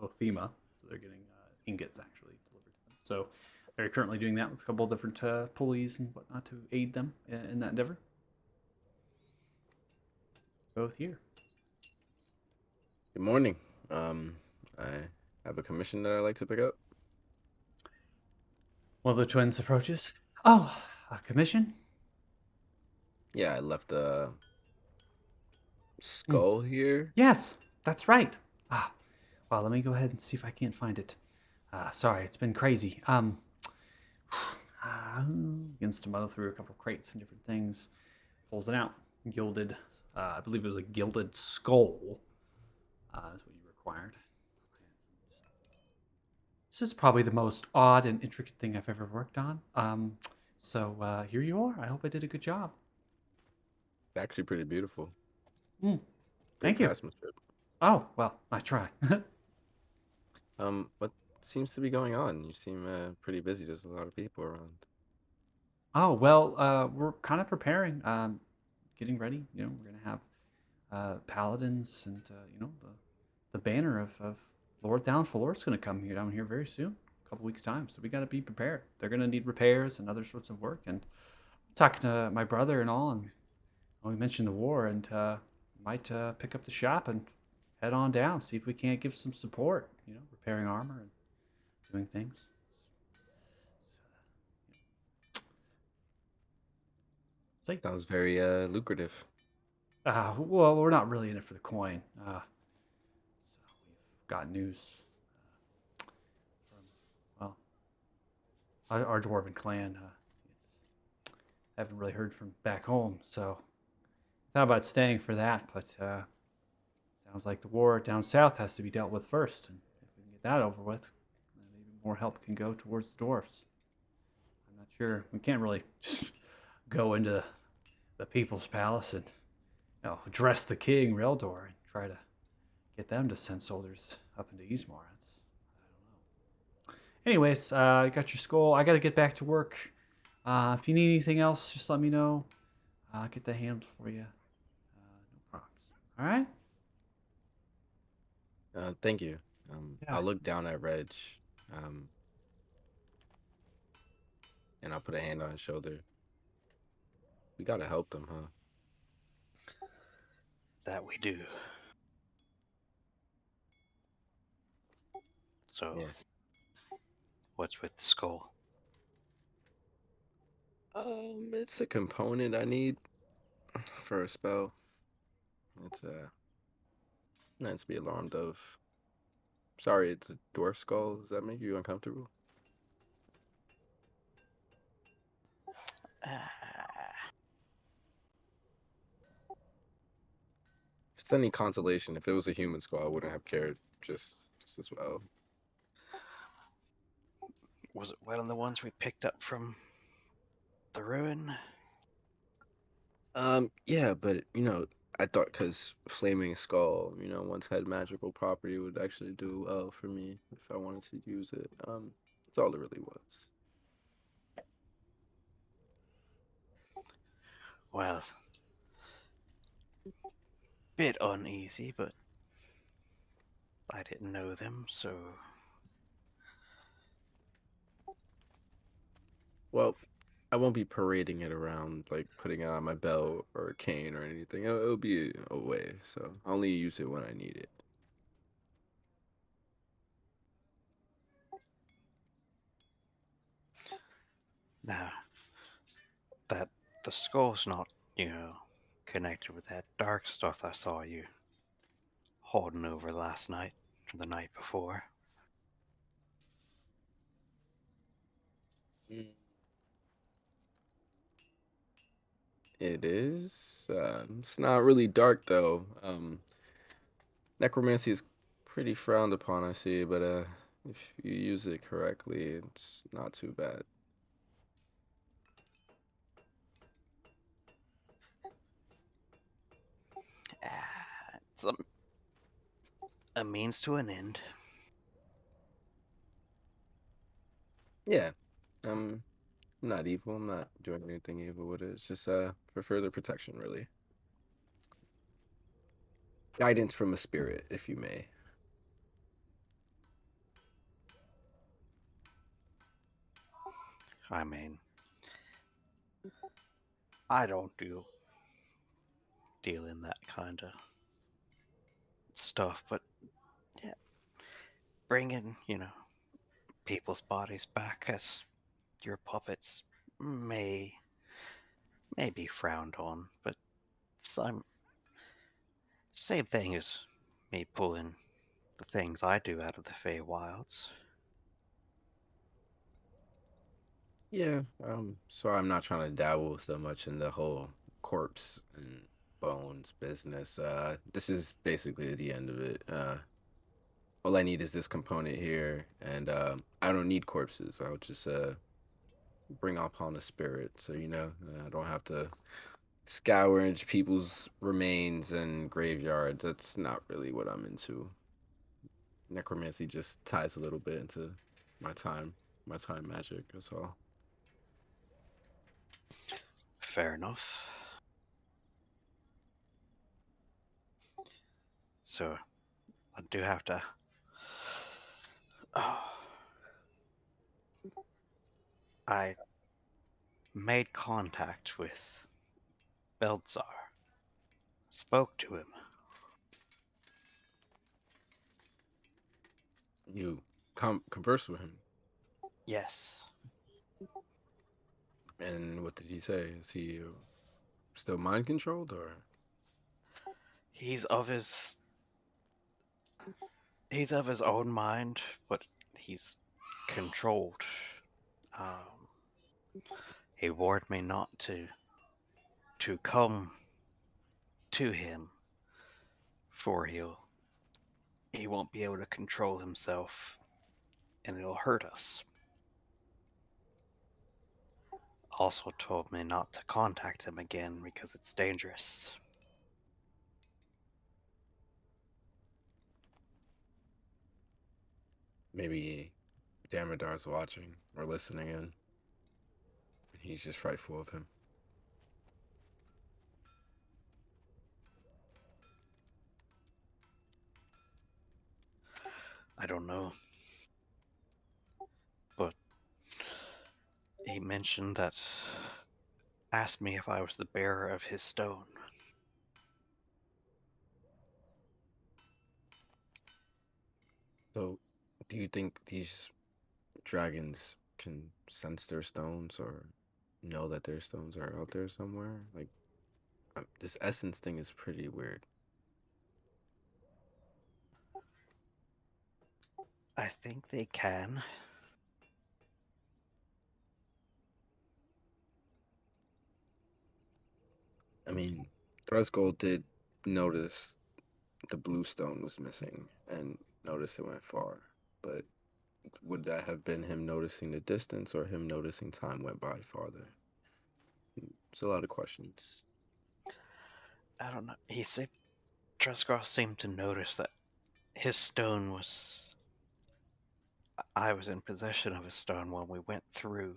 Othema. So they're getting ingots actually delivered to them. So they're currently doing that with a couple of different pulleys and whatnot to aid them in that endeavor. Both here. Good morning. I have a commission that I'd like to pick up. One of the twins approaches. Oh, a commission? Yeah, I left a skull here. Yes, that's right. Well, let me go ahead and see if I can't find it. Sorry, it's been crazy. Begins to muddle through a couple crates and different things. Pulls it out. Gilded. I believe it was a gilded skull. Is what you required. This is probably the most odd and intricate thing I've ever worked on. So here you are. I hope I did a good job. It's actually pretty beautiful. Thank Good you. craftsmanship. Oh, well, I try. What seems to be going on? You seem pretty busy. There's a lot of people around. Oh, well, we're kind of preparing, getting ready. You know, we're gonna have paladins and the banner of Lord Downfall is gonna come here down here very soon, a couple weeks time. So we gotta be prepared. They're gonna need repairs and other sorts of work. And talking to my brother and all, and we mentioned the war, and might pick up the shop and head on down, see if we can't give some support. You know, repairing armor and doing things. It's like, Sounds very lucrative. well, we're not really in it for the coin. So we've got news from, well, our dwarven clan. It's haven't really heard from back home, so thought about staying for that. But sounds like the war down south has to be dealt with first, and if we can get that over with, then maybe more help can go towards the dwarfs. I'm not sure. We can't really just go into the people's palace and address the king, Reldor, and try to get them to send soldiers up into Eastmore. I don't know. Anyways, you got your skull. I got to get back to work. If you need anything else, just let me know. I'll get that handled for you. No problems. All right? Thank you. Yeah. I'll look down at Reg, and I'll put a hand on his shoulder. We gotta help them, huh? That we do. So, Yeah. what's with the skull? It's a component I need for a spell. It's not to be alarmed of. Sorry, it's a dwarf skull. Does that make you uncomfortable? Ah, If it's any consolation, if it was a human skull, I wouldn't have cared just as well. was it one of the ones we picked up from the ruin? Yeah, but I thought because Flaming Skull, once had magical property would actually do well for me if I wanted to use it. That's all it really was. Well, bit uneasy, but I didn't know them, so Well, I won't be parading it around, like putting it on my belt or a cane or anything. It'll be away, so I only use it when I need it. now that the skull's not, connected with that dark stuff I saw you holding over last night or the night before. Mm. It is. It's not really dark though. Necromancy is pretty frowned upon, I see, but if you use it correctly, it's not too bad. It's a means to an end. Yeah. I'm not evil. I'm not doing anything evil with it. It's just for further protection, really. Guidance from a spirit, if you may. I mean, I don't deal in that kind of stuff, but yeah, bringing, people's bodies back as your puppets may be frowned on, but some same thing as me pulling the things I do out of the Feywilds. Yeah. So I'm not trying to dabble so much in the whole corpse and bones business. This is basically the end of it. All I need is this component here, and I don't need corpses. I'll just bring upon a spirit, so I don't have to scouring people's remains and graveyards. That's not really what I'm into. Necromancy just ties a little bit into my time magic as well. Fair enough. So I do have to. Oh, I made contact with Belzar. Spoke to him. You converse with him, Yes. and what did he say? Is he still mind controlled, or? He's of his own mind, but he's controlled. Um, he warned me not to come to him, for he won't be able to control himself, and it'll hurt us. Also told me not to contact him again because it's dangerous. Maybe Damodar's watching or listening in. He's just frightful of him. I don't know. But he mentioned that, asked me if I was the bearer of his stone. So, do you think these dragons can sense their stones or know that their stones are out there somewhere? Like, this essence thing is pretty weird. I think they can. I mean, Thresgold did notice the blue stone was missing and notice it went far, but would that have been him noticing the distance or him noticing time went by farther? It's a lot of questions. I don't know. He said Truscross seemed to notice that his stone was. I was in possession of his stone when we went through,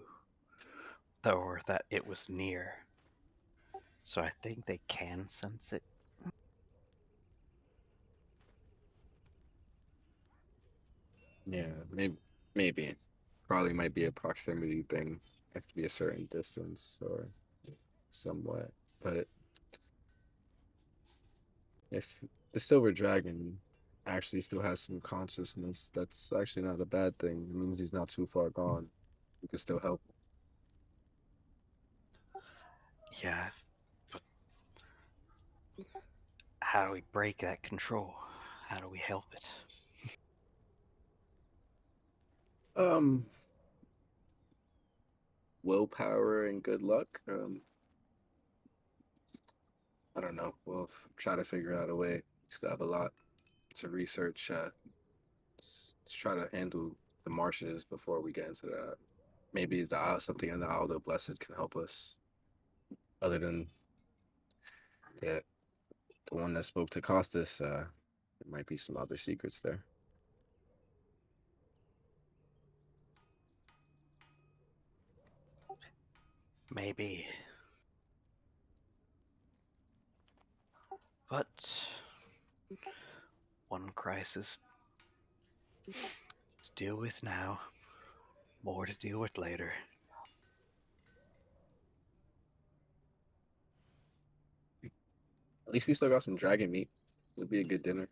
or that it was near. So I think they can sense it. Yeah, maybe. Probably might be a proximity thing. Have to be a certain distance or somewhat. But if the silver dragon actually still has some consciousness, that's actually not a bad thing. It means he's not too far gone. We can still help. Yeah, but how do we break that control? How do we help it? Um, willpower and good luck. I don't know. We'll try to figure out a way. We still have a lot to research. Let's try to handle the marshes before we get into that. Maybe something in the Isle of the Blessed can help us. Other than the one that spoke to Costas, there might be some other secrets there. Maybe. But one crisis to deal with now, more to deal with later. At least we still got some dragon meat. Would be a good dinner.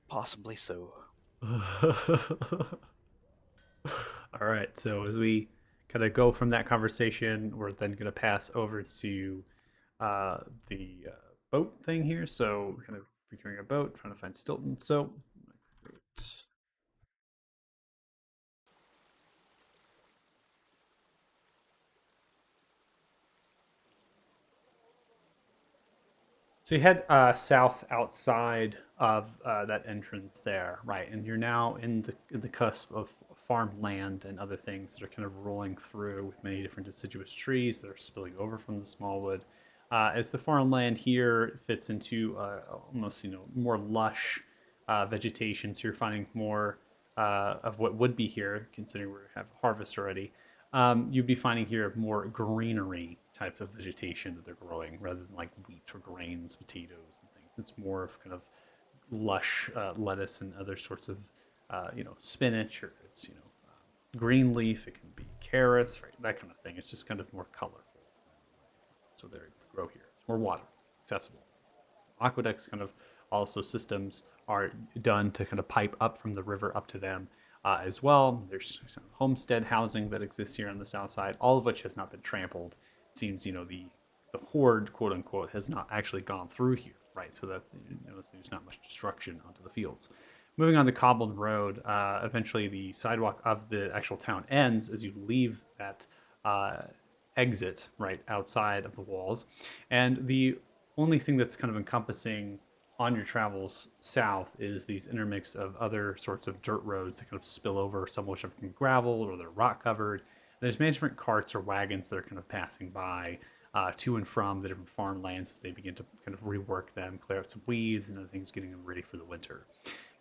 Possibly so. All right. So as we kind of go from that conversation, we're then going to pass over to the boat thing here. So we're kind of procuring a boat, trying to find Stilton. So, great. So you head south outside of that entrance there, right? And you're now in the cusp of farmland and other things that are kind of rolling through with many different deciduous trees that are spilling over from the smallwood. As the farmland here fits into almost more lush vegetation, so you're finding more of what would be here, considering we have harvest already. You'd be finding here more greenery type of vegetation that they're growing, rather than like wheat or grains, potatoes, and things. It's more of kind of lush lettuce and other sorts of spinach, or it's green leaf. It can be carrots, right? That kind of thing. It's just kind of more colorful. So they're able to grow here. It's more water accessible. Aqueducts kind of also systems are done to kind of pipe up from the river up to them as well. There's some homestead housing that exists here on the south side, all of which has not been trampled. It seems the horde, quote unquote, has not actually gone through here, right? So that there's not much destruction onto the fields. Moving on the cobbled road, eventually the sidewalk of the actual town ends as you leave that exit right outside of the walls. And the only thing that's kind of encompassing on your travels south is these intermix of other sorts of dirt roads that kind of spill over, some of which are from gravel or they're rock covered. There's many different carts or wagons that are kind of passing by to and from the different farmlands as they begin to kind of rework them, clear out some weeds and other things, getting them ready for the winter.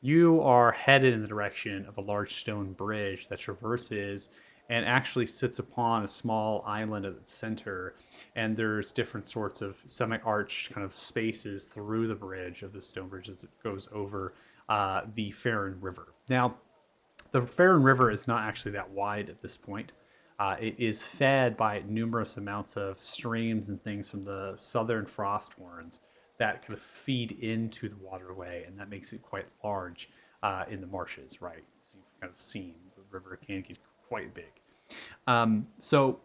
You are headed in the direction of a large stone bridge that traverses and actually sits upon a small island at its center. And there's different sorts of semi-arched kind of spaces through the bridge of the stone bridge as it goes over the Farron River. Now, the Farron River is not actually that wide at this point. It is fed by numerous amounts of streams and things from the southern frost horns that kind of feed into the waterway, and that makes it quite large in the marshes, right? As you've kind of seen, the river can get quite big. So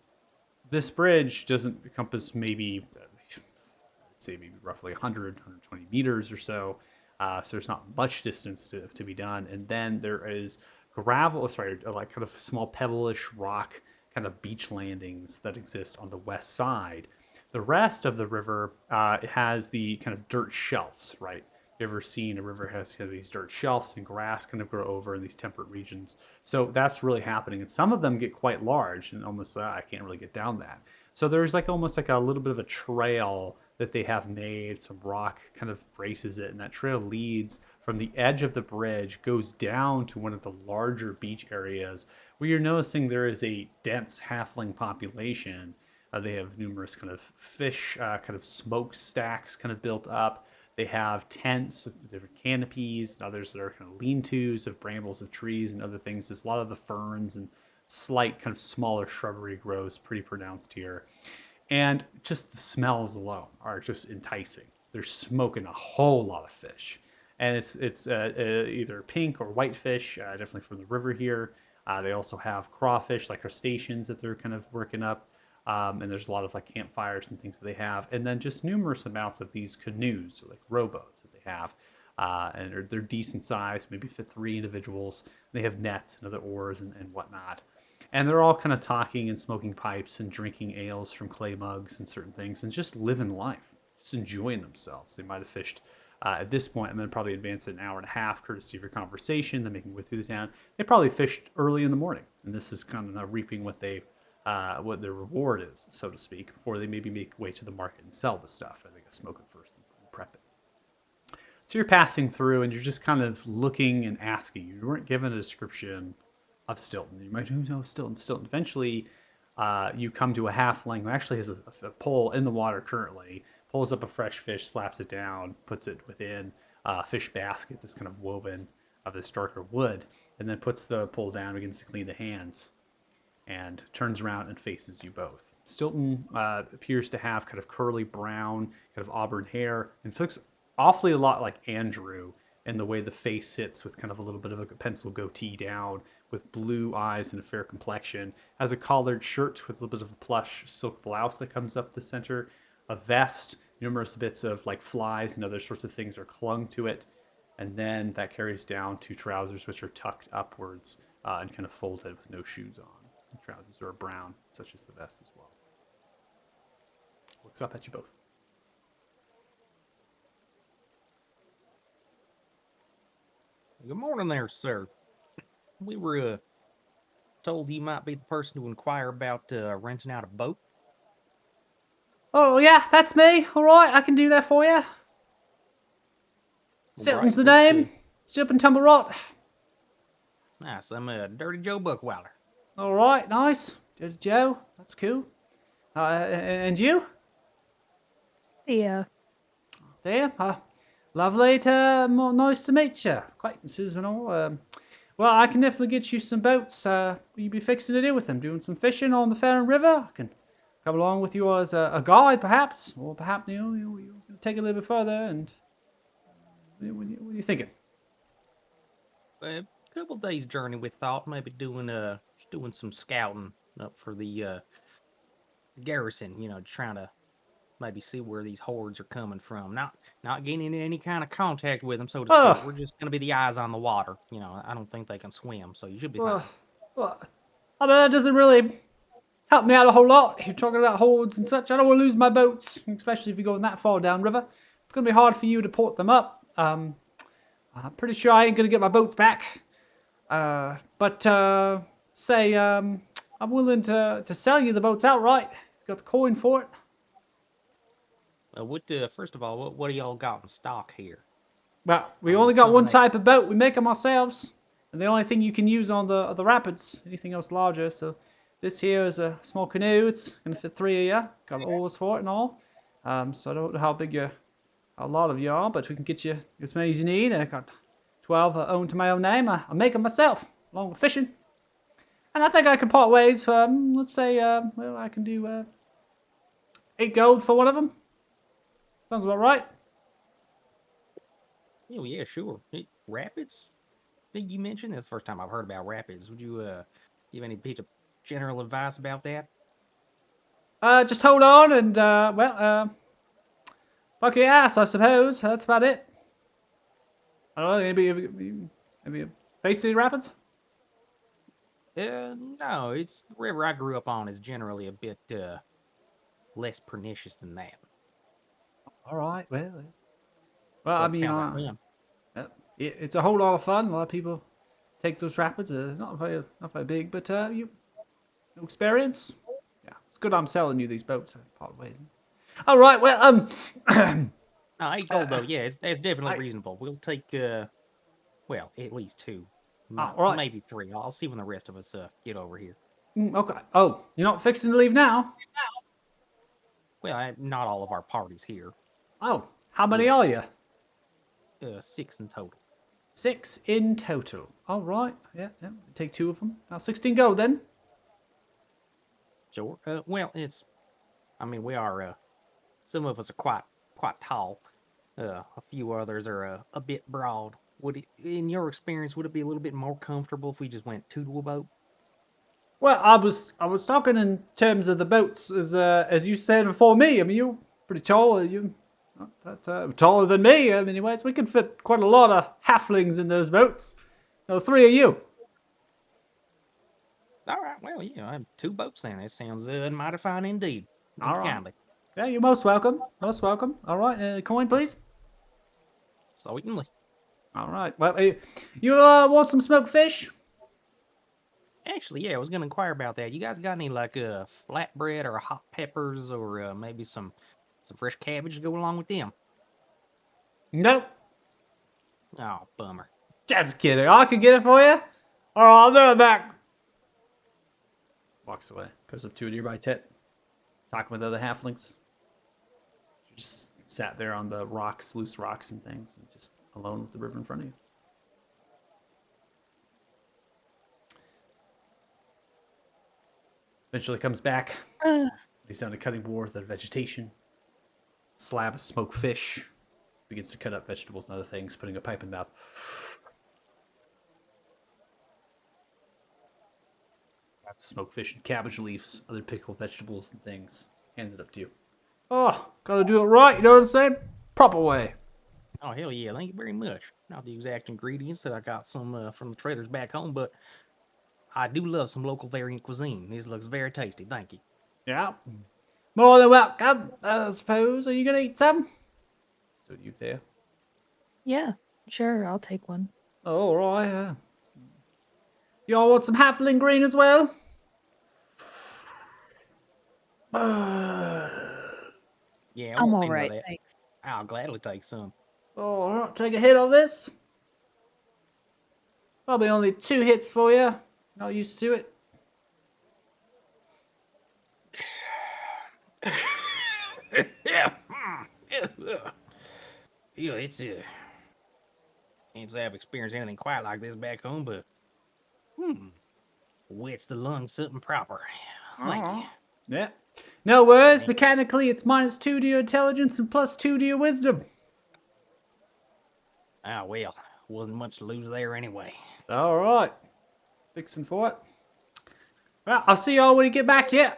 this bridge doesn't encompass maybe, I'd say maybe roughly 100, 120 meters or so. So there's not much distance to be done. And then there is gravel, like kind of small pebble-ish rock kind of beach landings that exist on the west side. The rest of the river has the kind of dirt shelves, right? You ever seen a river has kind of these dirt shelves and grass kind of grow over in these temperate regions? So that's really happening. And some of them get quite large and almost, I can't really get down that. So there's like almost like a little bit of a trail that they have made. Some rock kind of braces it. And that trail leads from the edge of the bridge, goes down to one of the larger beach areas where you're noticing there is a dense halfling population. They have numerous kind of fish, kind of smokestacks kind of built up. They have tents of different canopies and others that are kind of lean-tos of brambles of trees and other things. There's a lot of the ferns and slight kind of smaller shrubbery grows pretty pronounced here. And just the smells alone are just enticing. They're smoking a whole lot of fish. And it's either pink or white fish, definitely from the river here. They also have crawfish, like crustaceans that they're kind of working up. And there's a lot of like campfires and things that they have. And then just numerous amounts of these canoes, or like rowboats that they have. And they're decent size, maybe fit 3 individuals. They have nets and other oars and whatnot. And they're all kind of talking and smoking pipes and drinking ales from clay mugs and certain things and just living life, just enjoying themselves. They might have fished at this point, and then probably advance an hour and a half, courtesy of your conversation, then making way through the town. They probably fished early in the morning, and this is kind of reaping what what their reward is, so to speak, before they maybe make way to the market and sell the stuff. I think I smoke it first and prep it. So you're passing through, and you're just kind of looking and asking. You weren't given a description of Stilton. You might know Stilton. Eventually, you come to a halfling who actually has a pole in the water currently, pulls up a fresh fish, slaps it down, puts it within a fish basket that's kind of woven of this darker wood, and then puts the pole down, begins to clean the hands, and turns around and faces you both. Stilton appears to have kind of curly brown, kind of auburn hair, and looks awfully a lot like Andrew in the way the face sits, with kind of a little bit of a pencil goatee down, with blue eyes and a fair complexion. Has a collared shirt with a little bit of a plush silk blouse that comes up the center, a vest, numerous bits of like flies and other sorts of things are clung to it. And then that carries down to trousers, which are tucked upwards and kind of folded with no shoes on. The trousers are brown, such as the vest as well. Looks up at you both. Good morning there, sir. We were told you might be the person to inquire about renting out a boat. Oh, yeah, that's me. All right, I can do that for you. All Silton's the right, name. Stip and Tumble Rot. Nice. I'm a Dirty Joe Buckweiler. All right, nice. Dirty Joe, that's cool. And you? Yeah. There. Lovely nice to meet you. Acquaintances and all. Well, I can definitely get you some boats. Will you be fixing to do with them? Doing some fishing on the Farron River? I can come along with you as a guide, perhaps. Or perhaps, you take it a little bit further and... What are you thinking? A couple days journey we thought, maybe doing some scouting up for the garrison, trying to maybe see where these hordes are coming from. Not getting into any kind of contact with them, so to speak. Oh. We're just gonna be the eyes on the water. I don't think they can swim, so you should be fine. Well, I mean, that doesn't really help me out a whole lot. You're talking about hordes and such. I don't want to lose my boats, especially if you're going that far downriver. It's going to be hard for you to port them up. I'm pretty sure I ain't going to get my boats back. But I'm willing to sell you the boats outright. You've got the coin for it. First of all, what do y'all got in stock here? Well, we I'm only got one assuming type of boat. We make them ourselves. And the only thing you can use on the rapids, anything else larger. So this here is a small canoe. It's going to fit 3 of you. Got oars for it and all. So I don't know how big a lot of you are, but we can get you as many as you need. I got 12 owned to my own name. I make them myself, along with fishing. And I think I can part ways for, let's say, I can do 8 gold for one of them. Sounds about right. Oh yeah, sure. Rapids? I think you mentioned that's the first time I've heard about rapids. Would you give any piece of general advice about that? Just hold on and, fuck your ass, I suppose. That's about it. I don't know, maybe faced any rapids? No, it's the river I grew up on is generally a bit less pernicious than that. All right, well, But I it mean, sounds like fun. it's a whole lot of fun. A lot of people take those rapids. Not very big, but you no experience. Yeah, it's good. I'm selling you these boats. Part ways. All right, well, No, 8 gold though. Yeah, it's definitely reasonable. We'll take well, at least 2, all right. maybe 3. I'll see when the rest of us get over here. Okay. Oh, you're not fixing to leave now? Well, not all of our parties here. Oh, how many are you? 6 in total. 6 in total. All right. Yeah. Take 2 of them. Now 16 gold then. Sure. Well, we are. Some of us are quite tall. A few others are a bit broad. In your experience, would it be a little bit more comfortable if we just went 2 to a boat? Well, I was talking in terms of the boats, as you said before me. I mean, you're pretty tall. You not that taller than me. Anyways, we can fit quite a lot of halflings in those boats. No, 3 of you. All right. Well, yeah, I have 2 boats then. That sounds mighty fine indeed. All right. Kindly. Yeah, you're most welcome. Most welcome. All right, coin, please. Certainly. All right. Well, you want some smoked fish? Actually, yeah, I was gonna inquire about that. You guys got any like flatbread or hot peppers or maybe some fresh cabbage to go along with them? Nope. Oh, bummer. Just kidding. I can get it for you. All right, I'll do it back. Walks away. Goes up to a nearby tent. Talking with other halflings. Just sat there on the rocks, loose rocks and things, and just alone with the river in front of you. Eventually comes back. He's down a cutting board with the vegetation. Slab of smoked fish. Begins to cut up vegetables and other things, putting a pipe in the mouth. Smoked fish and cabbage leaves, other pickled vegetables and things. Hands it up to you. Oh, gotta do it right, you know what I'm saying? Proper way. Oh, hell yeah. Thank you very much. Not the exact ingredients that I got some from the traders back home, but I do love some local variant cuisine. This looks very tasty. Thank you. Yeah. More than welcome, I suppose. Are you gonna eat some? So you there? Yeah, sure. I'll take one. Oh, all right. You all want some halfling green as well? Yeah, I'm we'll all handle right, that. thanks. I'll gladly take some. All right, take a hit on this. Probably only 2 hits for you. Not used to it. Yeah. Yeah, it's can't say I've experienced anything quite like this back home, but wets the lungs something proper. Thank you. Yeah. No worries. Thank- Mechanically, it's -2 to your intelligence and +2 to your wisdom. Ah, well, wasn't much to lose there anyway. All right. Fixing for it. Well, I'll see y'all when you get back. Yeah.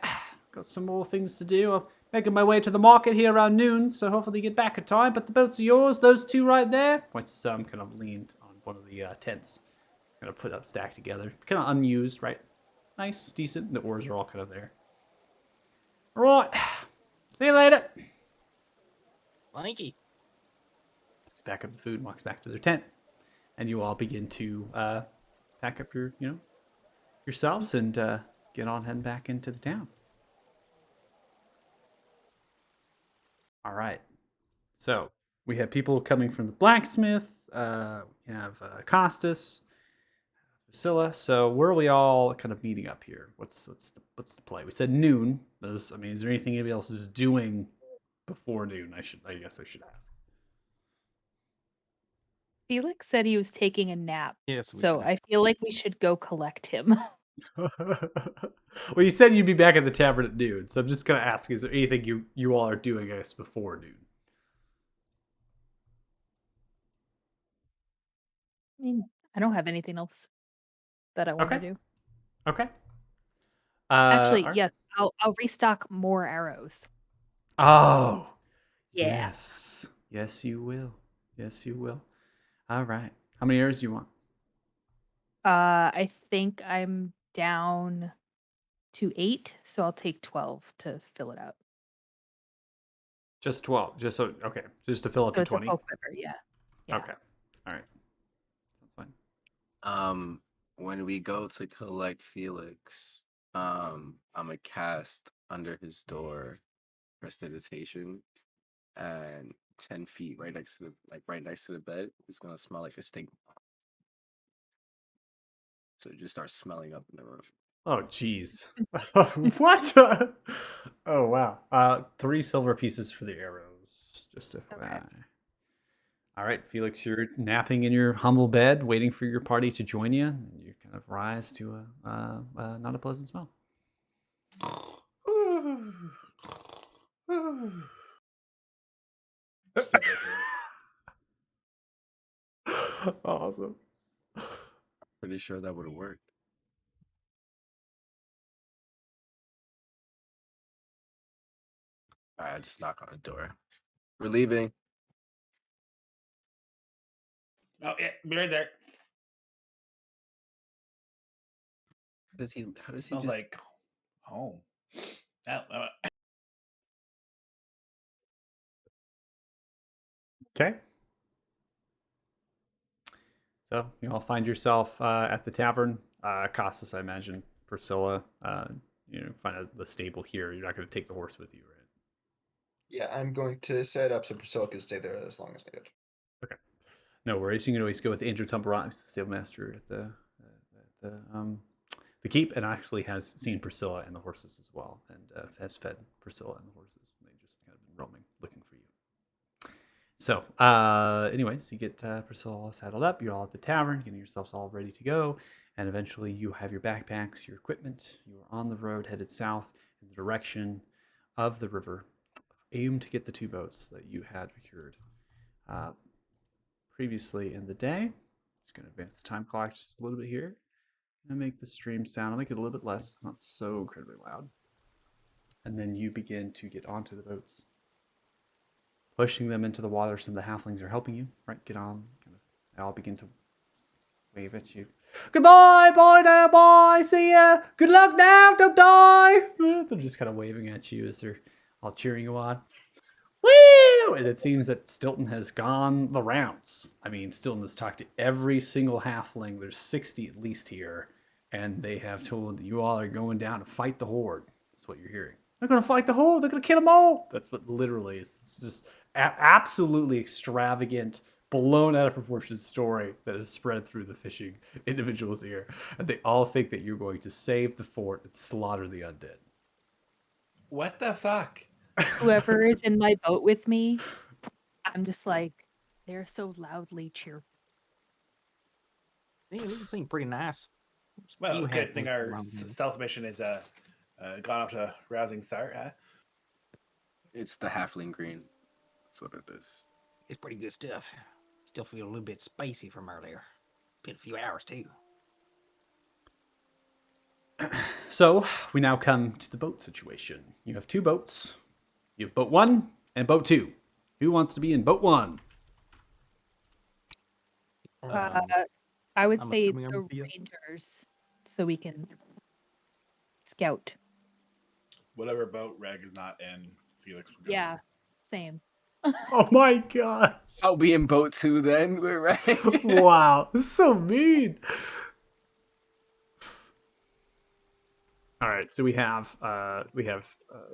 Got some more things to do. I'm making my way to the market here around noon, so hopefully get back in time. But the boats are yours. Those 2 right there. Points to some kind of leaned on one of the tents. It's going to put up stacked together. Kind of unused, right? Nice, decent. The oars are all kind of there. All right. See you later. Thank you. Let's back up the food and walks back to their tent. And you all begin to pack up your, yourselves and get on heading back into the town. All right. So we have people coming from the blacksmith. We have Costas, Priscilla. So where are we all kind of meeting up here? What's the play? We said noon. Is there anything anybody else is doing before noon? I guess I should ask. Felix said he was taking a nap, Yes. so I feel like we should go collect him. Well, you said you'd be back at the tavern at noon, so I'm just gonna ask: is there anything you all are doing, I guess, before noon? I mean, I don't have anything else that I want to Okay. do. Okay. Actually, all right. yes, I'll restock more arrows. Oh, Yeah. yes, you will. Yes, you will. All right. How many arrows do you want? I think I'm down to 8, so I'll take 12 to fill it out. Just 12. Just to fill up So to it's a 20. full quiver, yeah. Yeah. Okay. All right. That's fine. When we go to collect Felix, I'm gonna cast under his door prestidigitation, and 10 feet right next to the bed, it's gonna smell like a stink bomb. So it just starts smelling up in the room. Oh, jeez. What? Oh, wow. 3 silver pieces for the arrows. Just FYI. All right, Felix, you're napping in your humble bed, waiting for your party to join you. And you kind of rise to a not a pleasant smell. Awesome. Pretty sure that would have worked. All right, I just knock on the door. We're leaving. Oh yeah, be right there. How does Smells he just... like home. Oh, Okay. So you all find yourself at the tavern. Costas, I imagine, Priscilla, find the stable here. You're not going to take the horse with you, right? Yeah, I'm going to set up so Priscilla can stay there as long as needed. Okay. No worries. You can always go with Andrew Tumbarat, the stable master at the keep, and actually has seen Priscilla and the horses as well, and has fed Priscilla and the horses. They just kind of been roaming, looking for you. So, anyways, you get Priscilla all saddled up. You're all at the tavern, getting yourselves all ready to go, and eventually you have your backpacks, your equipment. You are on the road, headed south in the direction of the river. Aim to get the 2 boats that you had procured previously in the day. Just going to advance the time clock just a little bit here. I'm going to make the stream sound. I'll make it a little bit less. It's not so incredibly loud. And then you begin to get onto the boats, pushing them into the water. Some of the halflings are helping you, right? Get on. They all begin to wave at you. Goodbye, bye now, bye. See ya. Good luck now. Don't die. They're just kind of waving at you as they're all cheering you on. Woo! And it seems that Stilton has gone the rounds. I mean, Stilton has talked to every single halfling. There's 60 at least here. and they have told that you all are going down to fight the horde. That's what you're hearing. They're going to fight the horde. They're going to kill them all. That's what literally is. It's just absolutely extravagant, blown out of proportion story that is spread through the fishing individuals here. And they all think that you're going to save the fort and slaughter the undead. What the fuck? Whoever is in my boat with me, I'm just like, they're so loudly cheerful. Yeah, these seem pretty nice. Well, You good had thing those our around here. stealth mission is gone off to a rousing start, huh? It's the halfling green. That's what it is. It's pretty good stuff. Still feel a little bit spacey from earlier. Been a few hours too. So we now come to the boat situation. You have two boats. You have boat 1 and boat 2. Who wants to be in boat 1? I would I'm say assuming I'm the with you. Rangers, so we can scout. Whatever boat Reg is not in, Felix will go Yeah, same. Oh my god. I'll be in boat 2 then. We're right. Wow. This is so mean. All right, so we have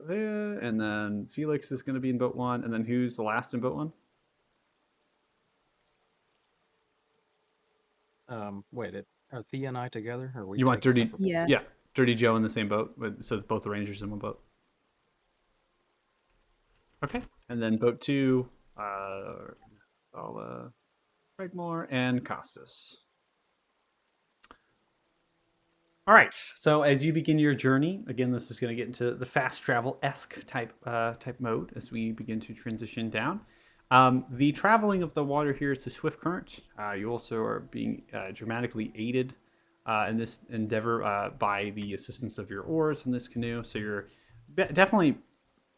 there, and then Felix is going to be in boat 1, and then who's the last in boat 1? Wait, are Thea and I together? Or are we You want taking Dirty? separate boats? Yeah. Yeah, Dirty Joe in the same boat. So both the Rangers in one boat. Okay, and then boat 2, Craigmore and Costas. All right. So as you begin your journey, again, this is going to get into the fast travel-esque type mode as we begin to transition down. The traveling of the water here is a swift current. You also are being dramatically aided in this endeavor by the assistance of your oars in this canoe. So you're definitely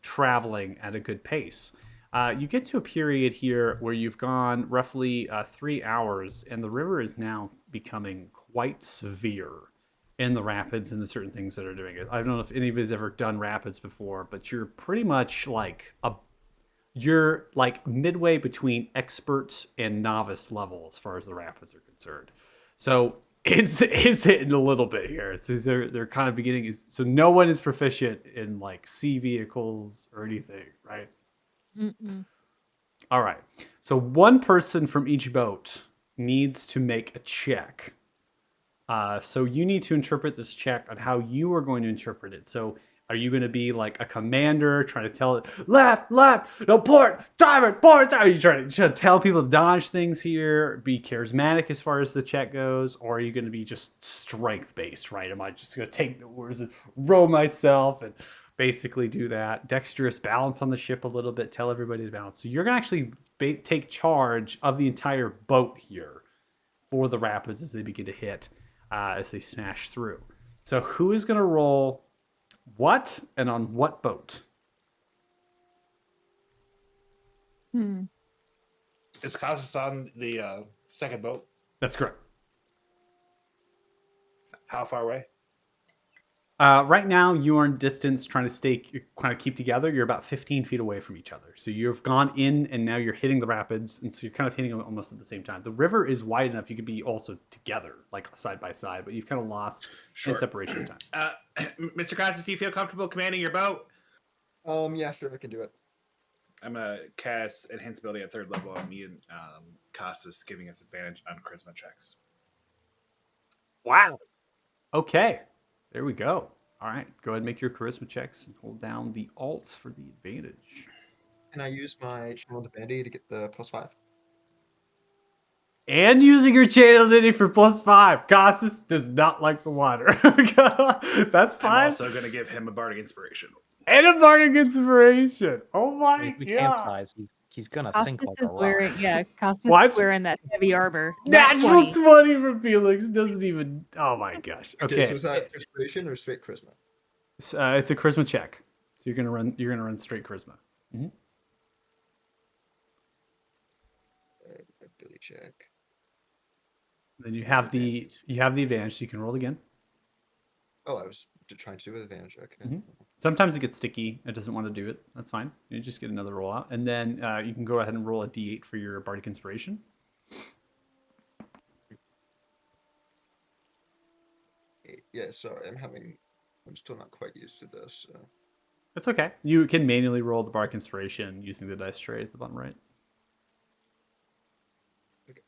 traveling at a good pace. You get to a period here where you've gone roughly 3 hours, and the river is now becoming quite severe in the rapids and the certain things that are doing it. I don't know if anybody's ever done rapids before, but you're pretty much like you're like midway between expert and novice level as far as the rapids are concerned. So it's hitting a little bit here. So they're kind of beginning. So no one is proficient in like sea vehicles or anything, right? Mm-mm. All right. So one person from each boat needs to make a check. So you need to interpret this check on how you are going to interpret it. So are you going to be like a commander trying to tell it left, no port, drive? Are you trying to tell people to dodge things here, be charismatic as far as the check goes? Or are you going to be just strength based, right? Am I just going to take the oars and row myself and basically do that? Dexterous, balance on the ship a little bit, tell everybody to balance. So you're going to actually take charge of the entire boat here for the rapids as they begin to hit, as they smash through. So who is going to roll what and on what boat? Is Costas on the second boat? That's correct. How far away? Right now, you are in distance trying to kind of keep together. You're about 15 feet away from each other. So you've gone in and now you're hitting the rapids. And so you're kind of hitting them almost at the same time. The river is wide enough you could be also together, like side by side, but you've kind of lost in separation time. Mr. Costas, do you feel comfortable commanding your boat? Yeah, sure, I can do it. I'm going to cast Enhance Ability at 3rd level on me and Costas, giving us advantage on charisma checks. Wow. Okay. There we go. All right. Go ahead and make your charisma checks and hold down the alt for the advantage. Can I use my channel divinity to get the +5? And using your channel divinity for +5. Costas does not like the water. That's fine. I'm also going to give him a Bardic Inspiration. And a bardic inspiration. Oh my If we god. capsize, he's gonna sink Costas like is a wearing, rock. Costas What? is wearing that heavy armor. Nat Natural 20. 20 for Felix doesn't even. Oh my gosh. Okay. So is that inspiration or straight charisma? It's a charisma check. So you're gonna run straight charisma. Ability check. Then you have the advantage, so you can roll again. Oh, I was trying to do with advantage. Okay. Sometimes it gets sticky. It doesn't want to do it. That's fine. You just get another roll out, and then you can go ahead and roll a d8 for your bardic inspiration. Yeah, sorry, I'm still not quite used to this. It's okay. You can manually roll the Bardic Inspiration using the dice tray at the bottom right. Okay.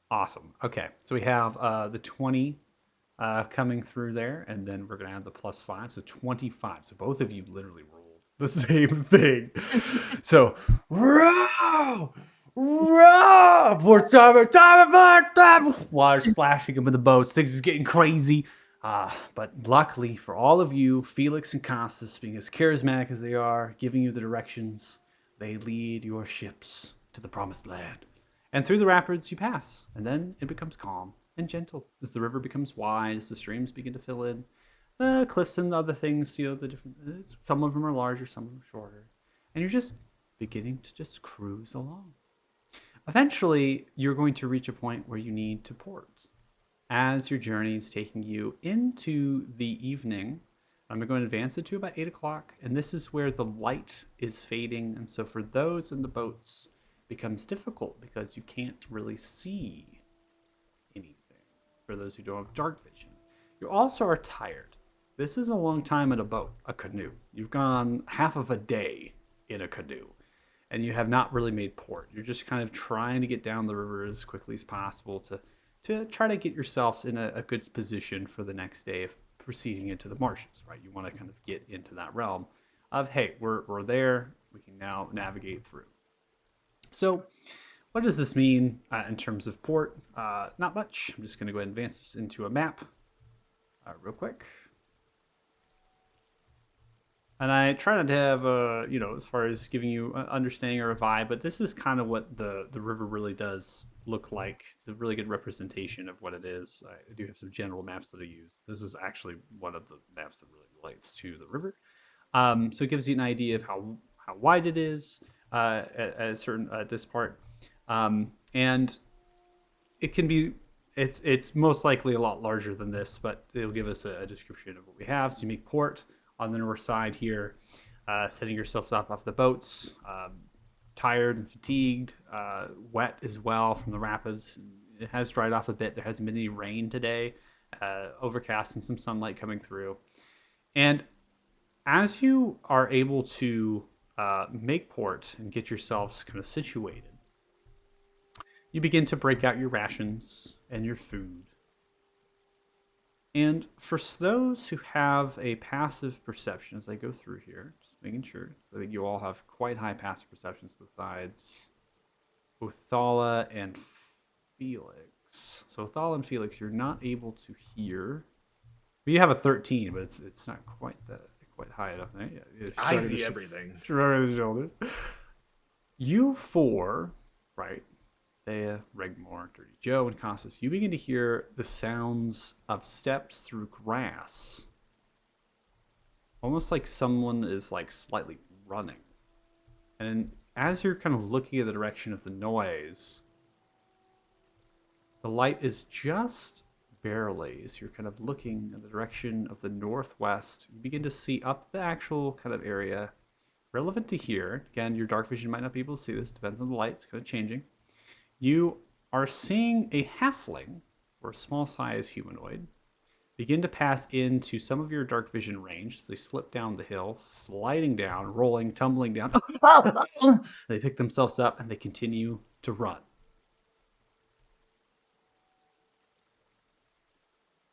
Awesome. Okay, so we have the 20 coming through there, and then we're going to add the +5, so 25. So both of you literally rolled the same thing. So, row! Row! Water splashing them in the boats. Things is getting crazy. But luckily for all of you, Felix and Costas, being as charismatic as they are, giving you the directions, they lead your ships to the promised land. And through the rapids you pass, and then it becomes calm and gentle as the river becomes wide, as the streams begin to fill in. The cliffs and the other things, the different, some of them are larger, some of them are shorter. And you're just beginning to just cruise along. Eventually, you're going to reach a point where you need to port. As your journey is taking you into the evening, I'm going to advance it to about 8 o'clock, and this is where the light is fading. And so for those in the boats, it becomes difficult because you can't really see anything. For those who don't have dark vision, you also are tired. This is a long time in a boat, a canoe. You've gone half of a day in a canoe, and you have not really made port. You're just kind of trying to get down the river as quickly as possible to try to get yourselves in a good position for the next day of proceeding into the marshes, right? You want to kind of get into that realm of, hey, we're there. We can now navigate through. So what does this mean in terms of port? Not much. I'm just going to go ahead and advance this into a map real quick. And I try not to have, as far as giving you an understanding or a vibe, but this is kind of what the river really does look like. It's a really good representation of what it is. I do have some general maps that I use. This is actually one of the maps that really relates to the river. So it gives you an idea of how wide it is at this part. And it can be, it's most likely a lot larger than this, but it'll give us a description of what we have. So you make port on the north side here, setting yourselves up off the boats, tired and fatigued, wet as well from the rapids. It has dried off a bit. There hasn't been any rain today, overcast and some sunlight coming through. And as you are able to make port and get yourselves kind of situated, you begin to break out your rations and your food. And for those who have a passive perception as I go through here, just making sure, I think you all have quite high passive perceptions besides Othala and Felix. So Othala and Felix, you're not able to hear. Well, you have a 13, but it's not quite high enough. Right? Yeah, I see everything. Shrug the shoulders. You four, right? Thea, Regmore, Dirty Joe, and Costas, you begin to hear the sounds of steps through grass. Almost like someone is like slightly running. And as you're kind of looking at the direction of the noise, the light is just barely, as you're kind of looking in the direction of the northwest, you begin to see up the actual kind of area relevant to here. Again, your dark vision might not be able to see this, depends on the light, it's kind of changing. You are seeing a halfling, or a small size humanoid, begin to pass into some of your dark vision range as they slip down the hill, sliding down, rolling, tumbling down. They pick themselves up and they continue to run.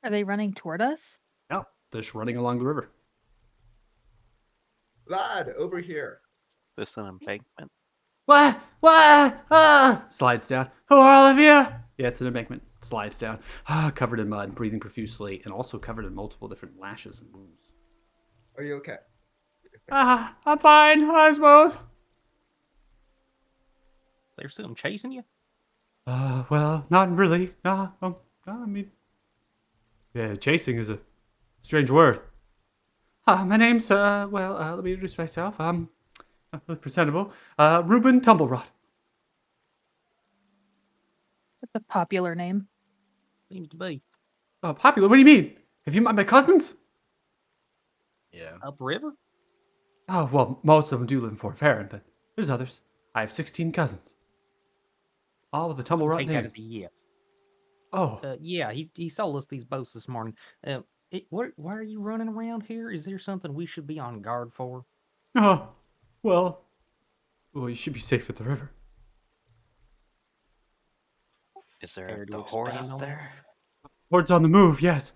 Are they running toward us? No, they're just running along the river. Lad, over here. This an embankment. What? Slides down. Who are all of you? Yeah, it's an embankment. Slides down. Covered in mud, breathing profusely, and also covered in multiple different lashes and wounds. Are you okay? I'm fine, I suppose. Is there something chasing you? Well, not really. No, I mean, yeah, chasing is a strange word. My name's, let me introduce myself. I'm not really presentable. Reuben Tumblerot. That's a popular name. Seems to be. Popular? What do you mean? Have you met my cousins? Yeah. Upriver? Oh, well, most of them do live in Fort Farron, but there's others. I have 16 cousins. All with the Tumblerot Take that name. as a yes. Oh, Yeah, he sold us these boats this morning. Why are you running around here? Is there something we should be on guard for? oh, well, you should be safe at the river. Is there Care to the horde expand up on there? Horde's on the move, yes.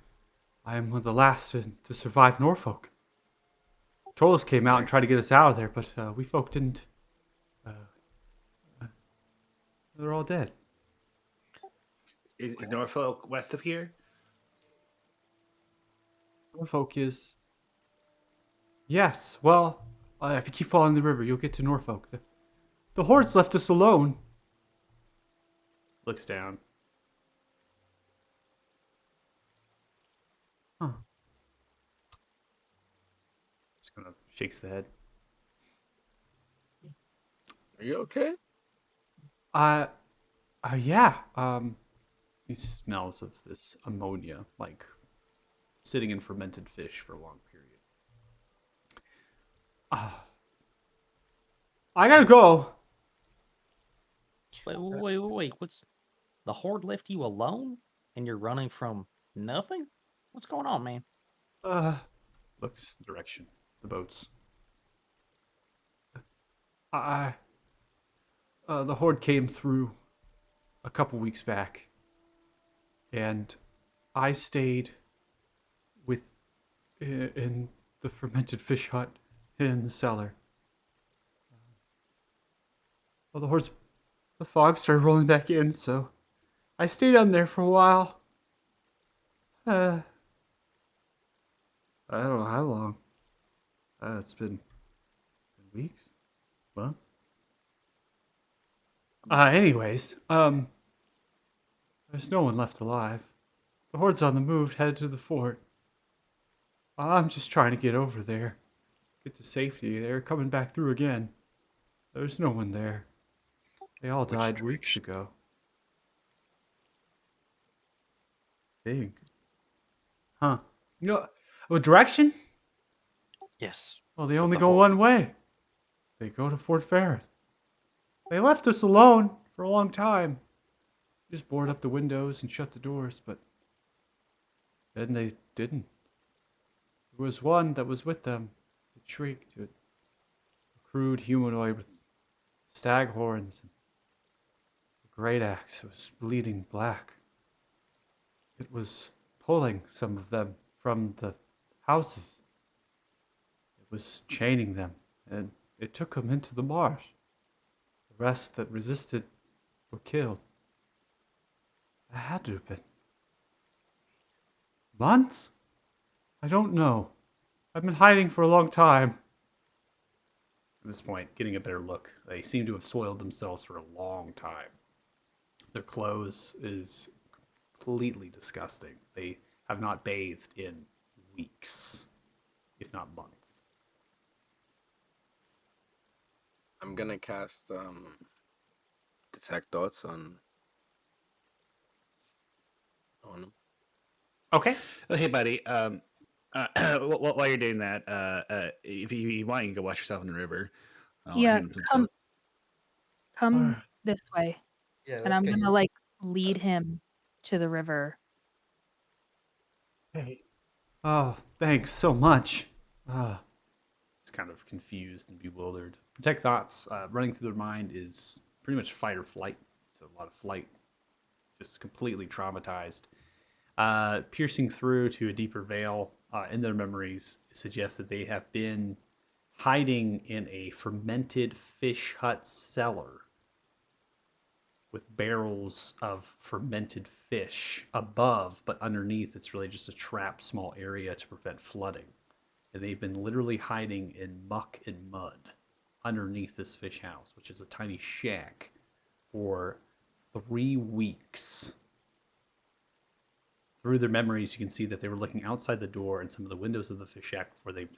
I am one of the last to survive Norfolk. Trolls came out and tried to get us out of there, but we folk didn't. They're all dead. Is Norfolk west of here? Norfolk is. Yes, well, if you keep following the river, you'll get to Norfolk. The hordes left us alone. Looks down. Huh. Just kind of shakes the head. Are you okay? Yeah. He smells of this ammonia, like sitting in fermented fish for a long period. I gotta go. Wait. What's the horde left you alone, and you're running from nothing? What's going on, man? Looks direction. The boats. The horde came through a couple weeks back, and I stayed in the fermented fish hut in the cellar. Well, the fog started rolling back in, so I stayed on there for a while. I don't know how long. It's been weeks, months. Anyways, there's no one left alive. The horde's on the move, headed to the fort. I'm just trying to get over there, get to safety. They're coming back through again. There's no one there. They all died weeks ago. Big. Huh. You know, a direction? Yes. Well, they only the go horde. one way. They go to Fort Ferret. They left us alone for a long time. Just boarded up the windows and shut the doors, but then they didn't. There was one that was with them. It shrieked. A crude humanoid with stag horns and a great axe. It was bleeding black. It was pulling some of them from the houses. It was chaining them, and it took them into the marsh. The rest that resisted were killed. It had to have been months? I don't know. I've been hiding for a long time. At this point, getting a better look, they seem to have soiled themselves for a long time. Their clothes is completely disgusting. They have not bathed in weeks, if not months. I'm gonna cast detect thoughts on him. Okay. Oh, hey, buddy. While you're doing that, if you want, you can go wash yourself in the river. I'll Yeah, hand him some come Alright. this way, Yeah, and let's I'm get gonna you. like lead him to the river. Oh, thanks so much. It's kind of confused and bewildered. Detect thoughts running through their mind is pretty much fight or flight. So a lot of flight, just completely traumatized. Piercing through to a deeper veil in their memories suggests that they have been hiding in a fermented fish hut cellar with barrels of fermented fish above, but underneath it's really just a trapped small area to prevent flooding. And they've been literally hiding in muck and mud underneath this fish house, which is a tiny shack, for 3 weeks. Through their memories, you can see that they were looking outside the door and some of the windows of the fish shack before they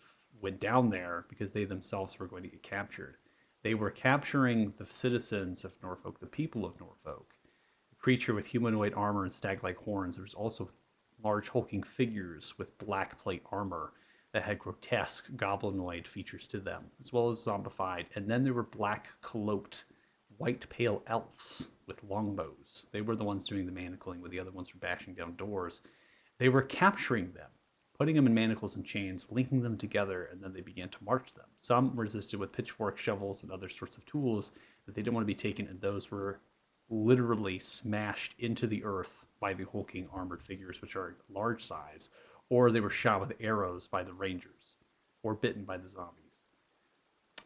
went down there because they themselves were going to get captured. They were capturing the citizens of Norfolk, the people of Norfolk. A creature with humanoid armor and stag-like horns. There was also large hulking figures with black plate armor that had grotesque goblinoid features to them, as well as zombified. And then there were black cloaked, white pale elves with longbows. They were the ones doing the manacling, where the other ones were bashing down doors. They were capturing them, putting them in manacles and chains, linking them together, and then they began to march them. Some resisted with pitchforks, shovels, and other sorts of tools that they didn't want to be taken, and those were literally smashed into the earth by the hulking armored figures, which are large size, or they were shot with arrows by the rangers, or bitten by the zombies.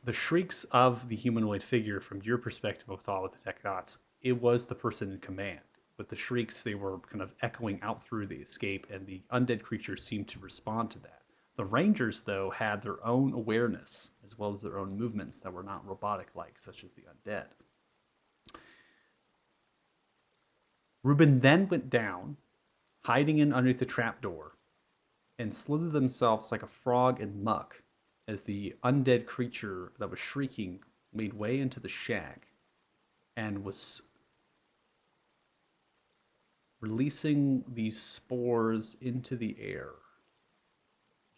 The shrieks of the humanoid figure, from your perspective, Othal, with the Technots, it was the person in command. But the shrieks, they were kind of echoing out through the escape, and the undead creatures seemed to respond to that. The rangers, though, had their own awareness, as well as their own movements that were not robotic-like, such as the undead. Reuben then went down, hiding in underneath the trapdoor, and slithered themselves like a frog in muck as the undead creature that was shrieking made way into the shack and was releasing these spores into the air,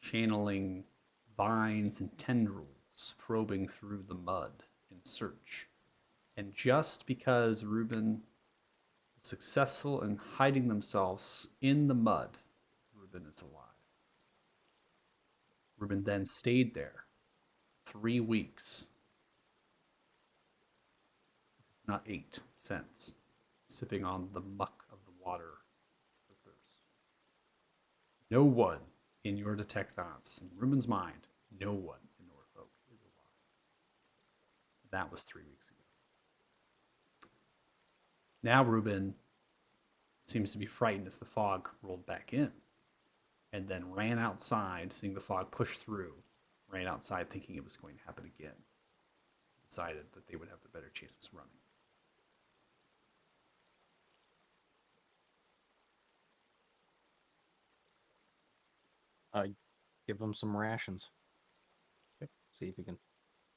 channeling vines and tendrils, probing through the mud in search. And just because Reuben was successful in hiding themselves in the mud, Reuben is alive. Reuben then stayed there 3 weeks, not 8, since, sipping on the muck of the water for thirst. No one in your detectants, in Reuben's mind, no one in Norfolk is alive. That was 3 weeks ago. Now Reuben seems to be frightened as the fog rolled back in, and then ran outside, seeing the fog push through, ran outside thinking it was going to happen again. Decided that they would have the better chances running. Give him some rations. See if he can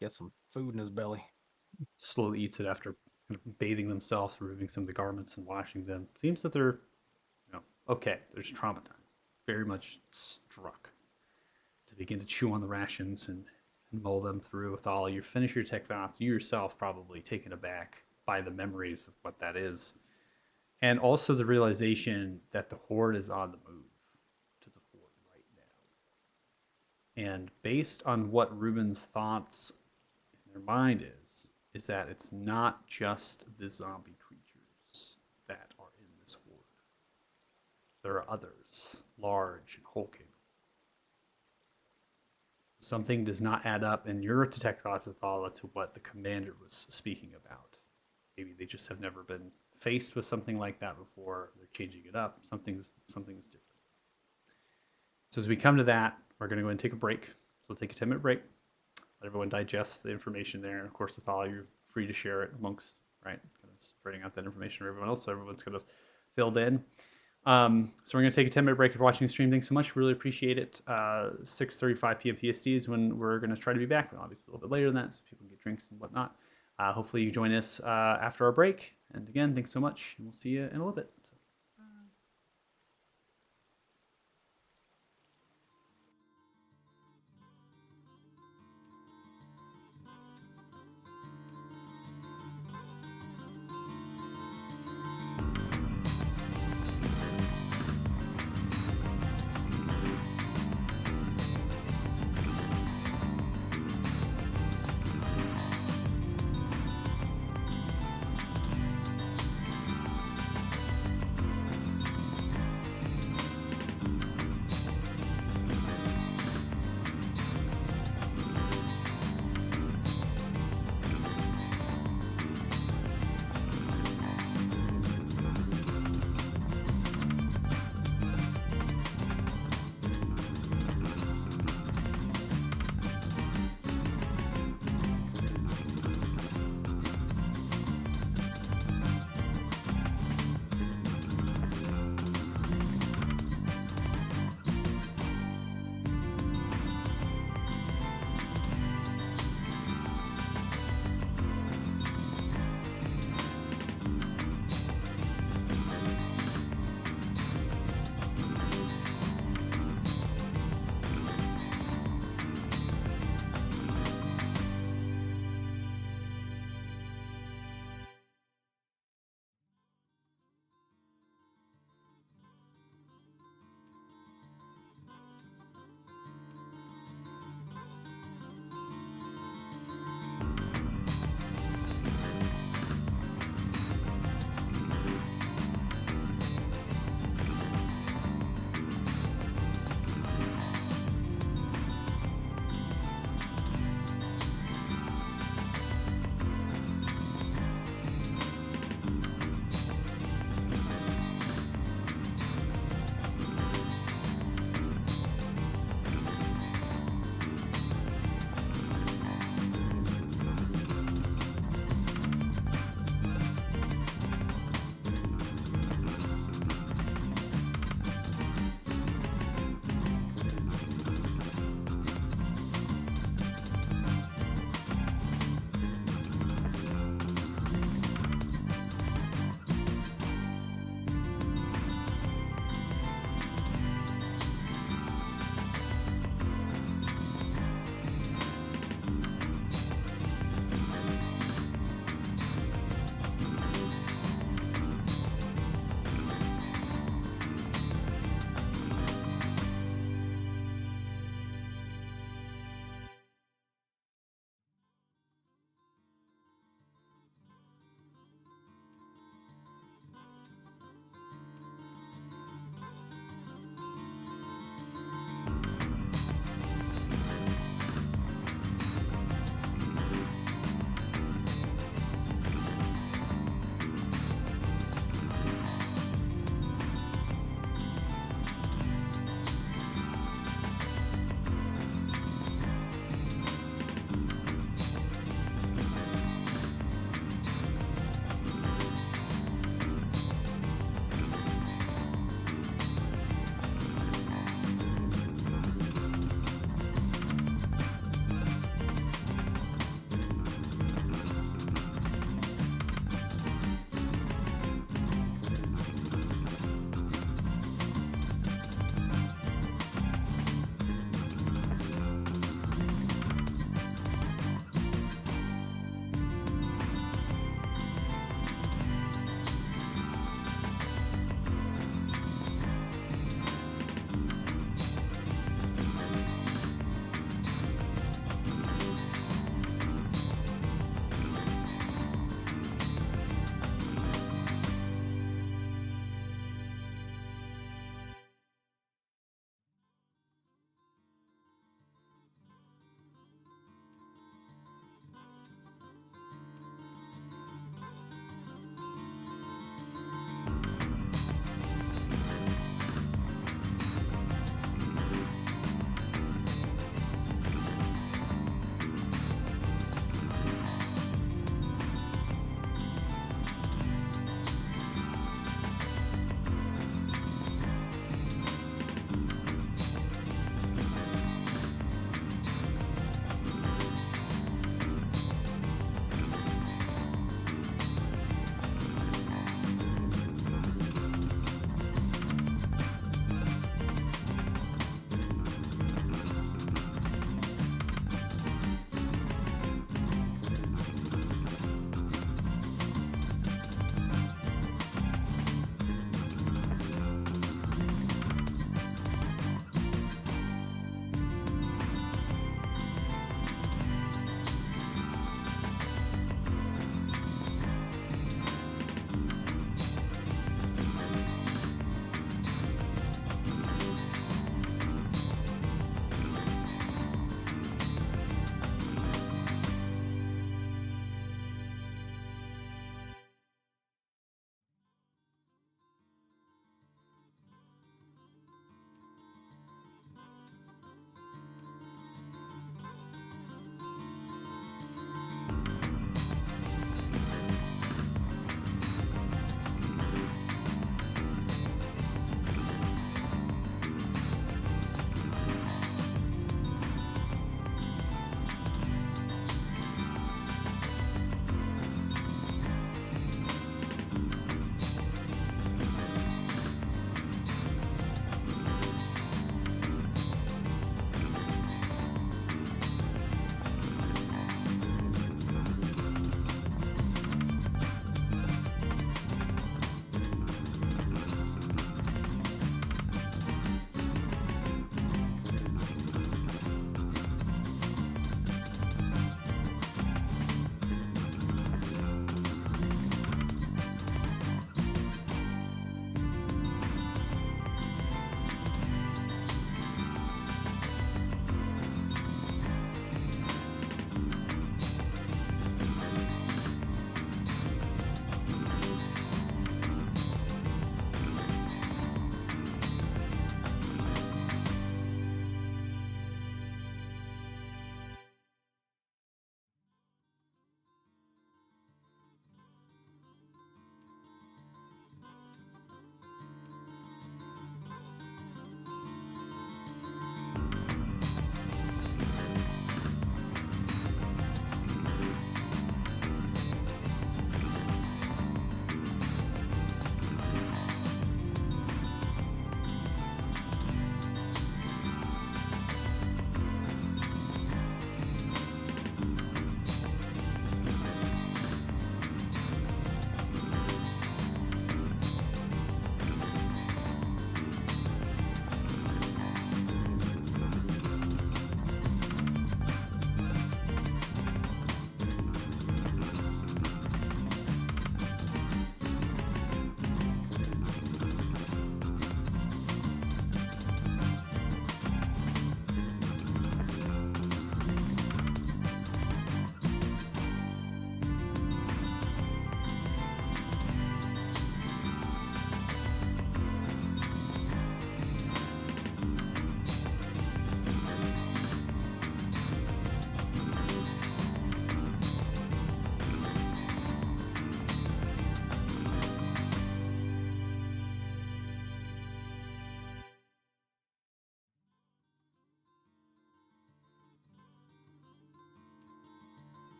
get some food in his belly. Slowly eats it after kind of bathing themselves, removing some of the garments and washing them. Seems that they're, okay. They're just traumatized, very much struck. To begin to chew on the rations and mull them through with all. You finish your tech thoughts. You yourself probably taken aback by the memories of what that is, and also the realization that the horde is on the move to the fort right now. And based on what Reuben's thoughts in their mind is that it's not just the zombie creatures that are in this horde. There are others, large and hulking. Something does not add up in your detect thoughts with Thala to what the commander was speaking about. Maybe they just have never been faced with something like that before. They're changing it up. Something's different. So as we come to that, we're going to go and take a break. So we'll take a 10-minute break. Let everyone digest the information there. And of course, with Thala, you're free to share it amongst, right? Kind of spreading out that information for everyone else, so everyone's kind of filled in. So we're going to take a 10-minute break if you're watching the stream. Thanks so much. Really appreciate it. 6:35 p.m. PST is when we're going to try to be back. Obviously, a little bit later than that, so people can get drinks and whatnot. Hopefully, you join us after our break. And again, thanks so much. And we'll see you in a little bit.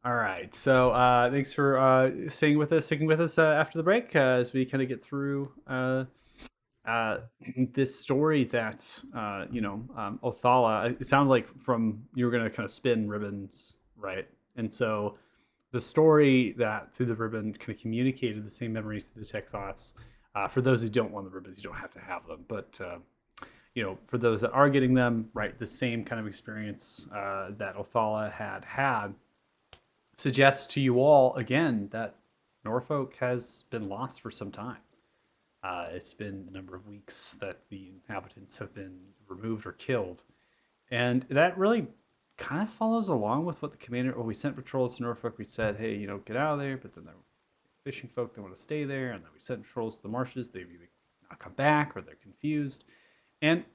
All right. So thanks for sticking with us after the break as we kind of get through this story that Othala. It sounded like from you were going to kind of spin ribbons, right? And so the story that through the ribbon kind of communicated the same memories through the tech thoughts. For those who don't want the ribbons, you don't have to have them, but for those that are getting them, right, the same kind of experience that Othala had suggests to you all again that Norfolk has been lost for some time. It's been a number of weeks that the inhabitants have been removed or killed. And that really kind of follows along with what the commander, we sent patrols to Norfolk. We said, hey, get out of there. But then there were fishing folk that want to stay there. And then we sent patrols to the marshes. They've either not come back or they're confused. And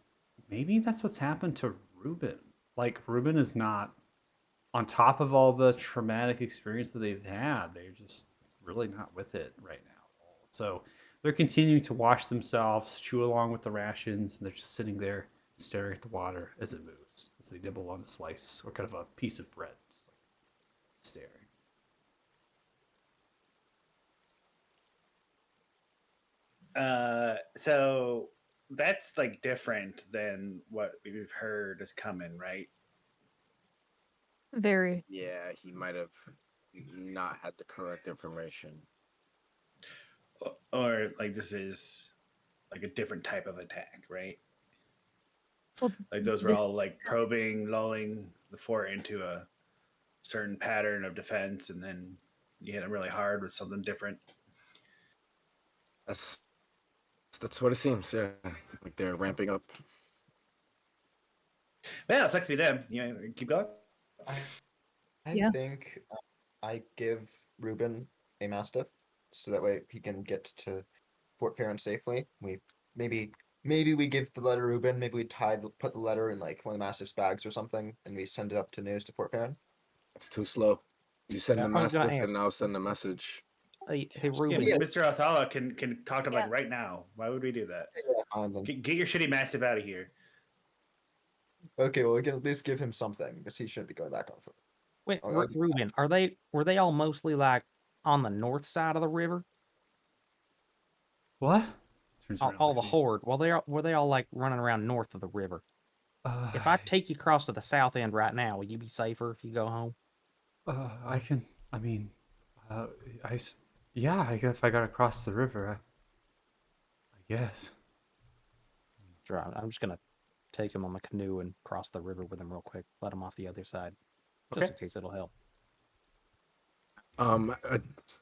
maybe that's what's happened to Ruben. Like, Ruben is not on top of all the traumatic experience that they've had. They're just really not with it right now at all. So they're continuing to wash themselves, chew along with the rations, and they're just sitting there staring at the water as it moves, as they nibble on a slice or kind of a piece of bread, just like staring. So that's like different than what we've heard is coming, right? Very. Yeah, he might have not had the correct information. Or like this is like a different type of attack, right? Well, Like those were this- all like probing, lulling the fort into a certain pattern of defense, and then you hit them really hard with something different. That's what it seems. Yeah, like they're ramping up. Well, it sucks to be them. Keep going. I Yeah. think I give Ruben a Mastiff so that way he can get to Fort Farron safely. We maybe we give the letter Ruben. Maybe we put the letter in like one of the Mastiff's bags or something, and we send it up to News to Fort Farron. It's too slow. You send Yeah, the I was gonna mastiff, ask. and I'll send a message. Hey, Yeah, Ruben. Mr. Othala can talk to him Yeah. like right now. Why would we do that? Yeah, fine then. Get your shitty massive out of here. Okay, well we can at least give him something because he shouldn't be going back on foot. Wait, I'll give you Ruben, were they all mostly like on the north side of the river? What? Turns All, around, all the Lexi. horde. Were they all like running around north of the river? If I take you across to the south end right now, will you be safer if you go home? I can. I mean, yeah. I guess if I got across the river, I guess. Sure, I'm just gonna take him on the canoe and cross the river with him real quick. Let him off the other side, just Okay. in case it'll help.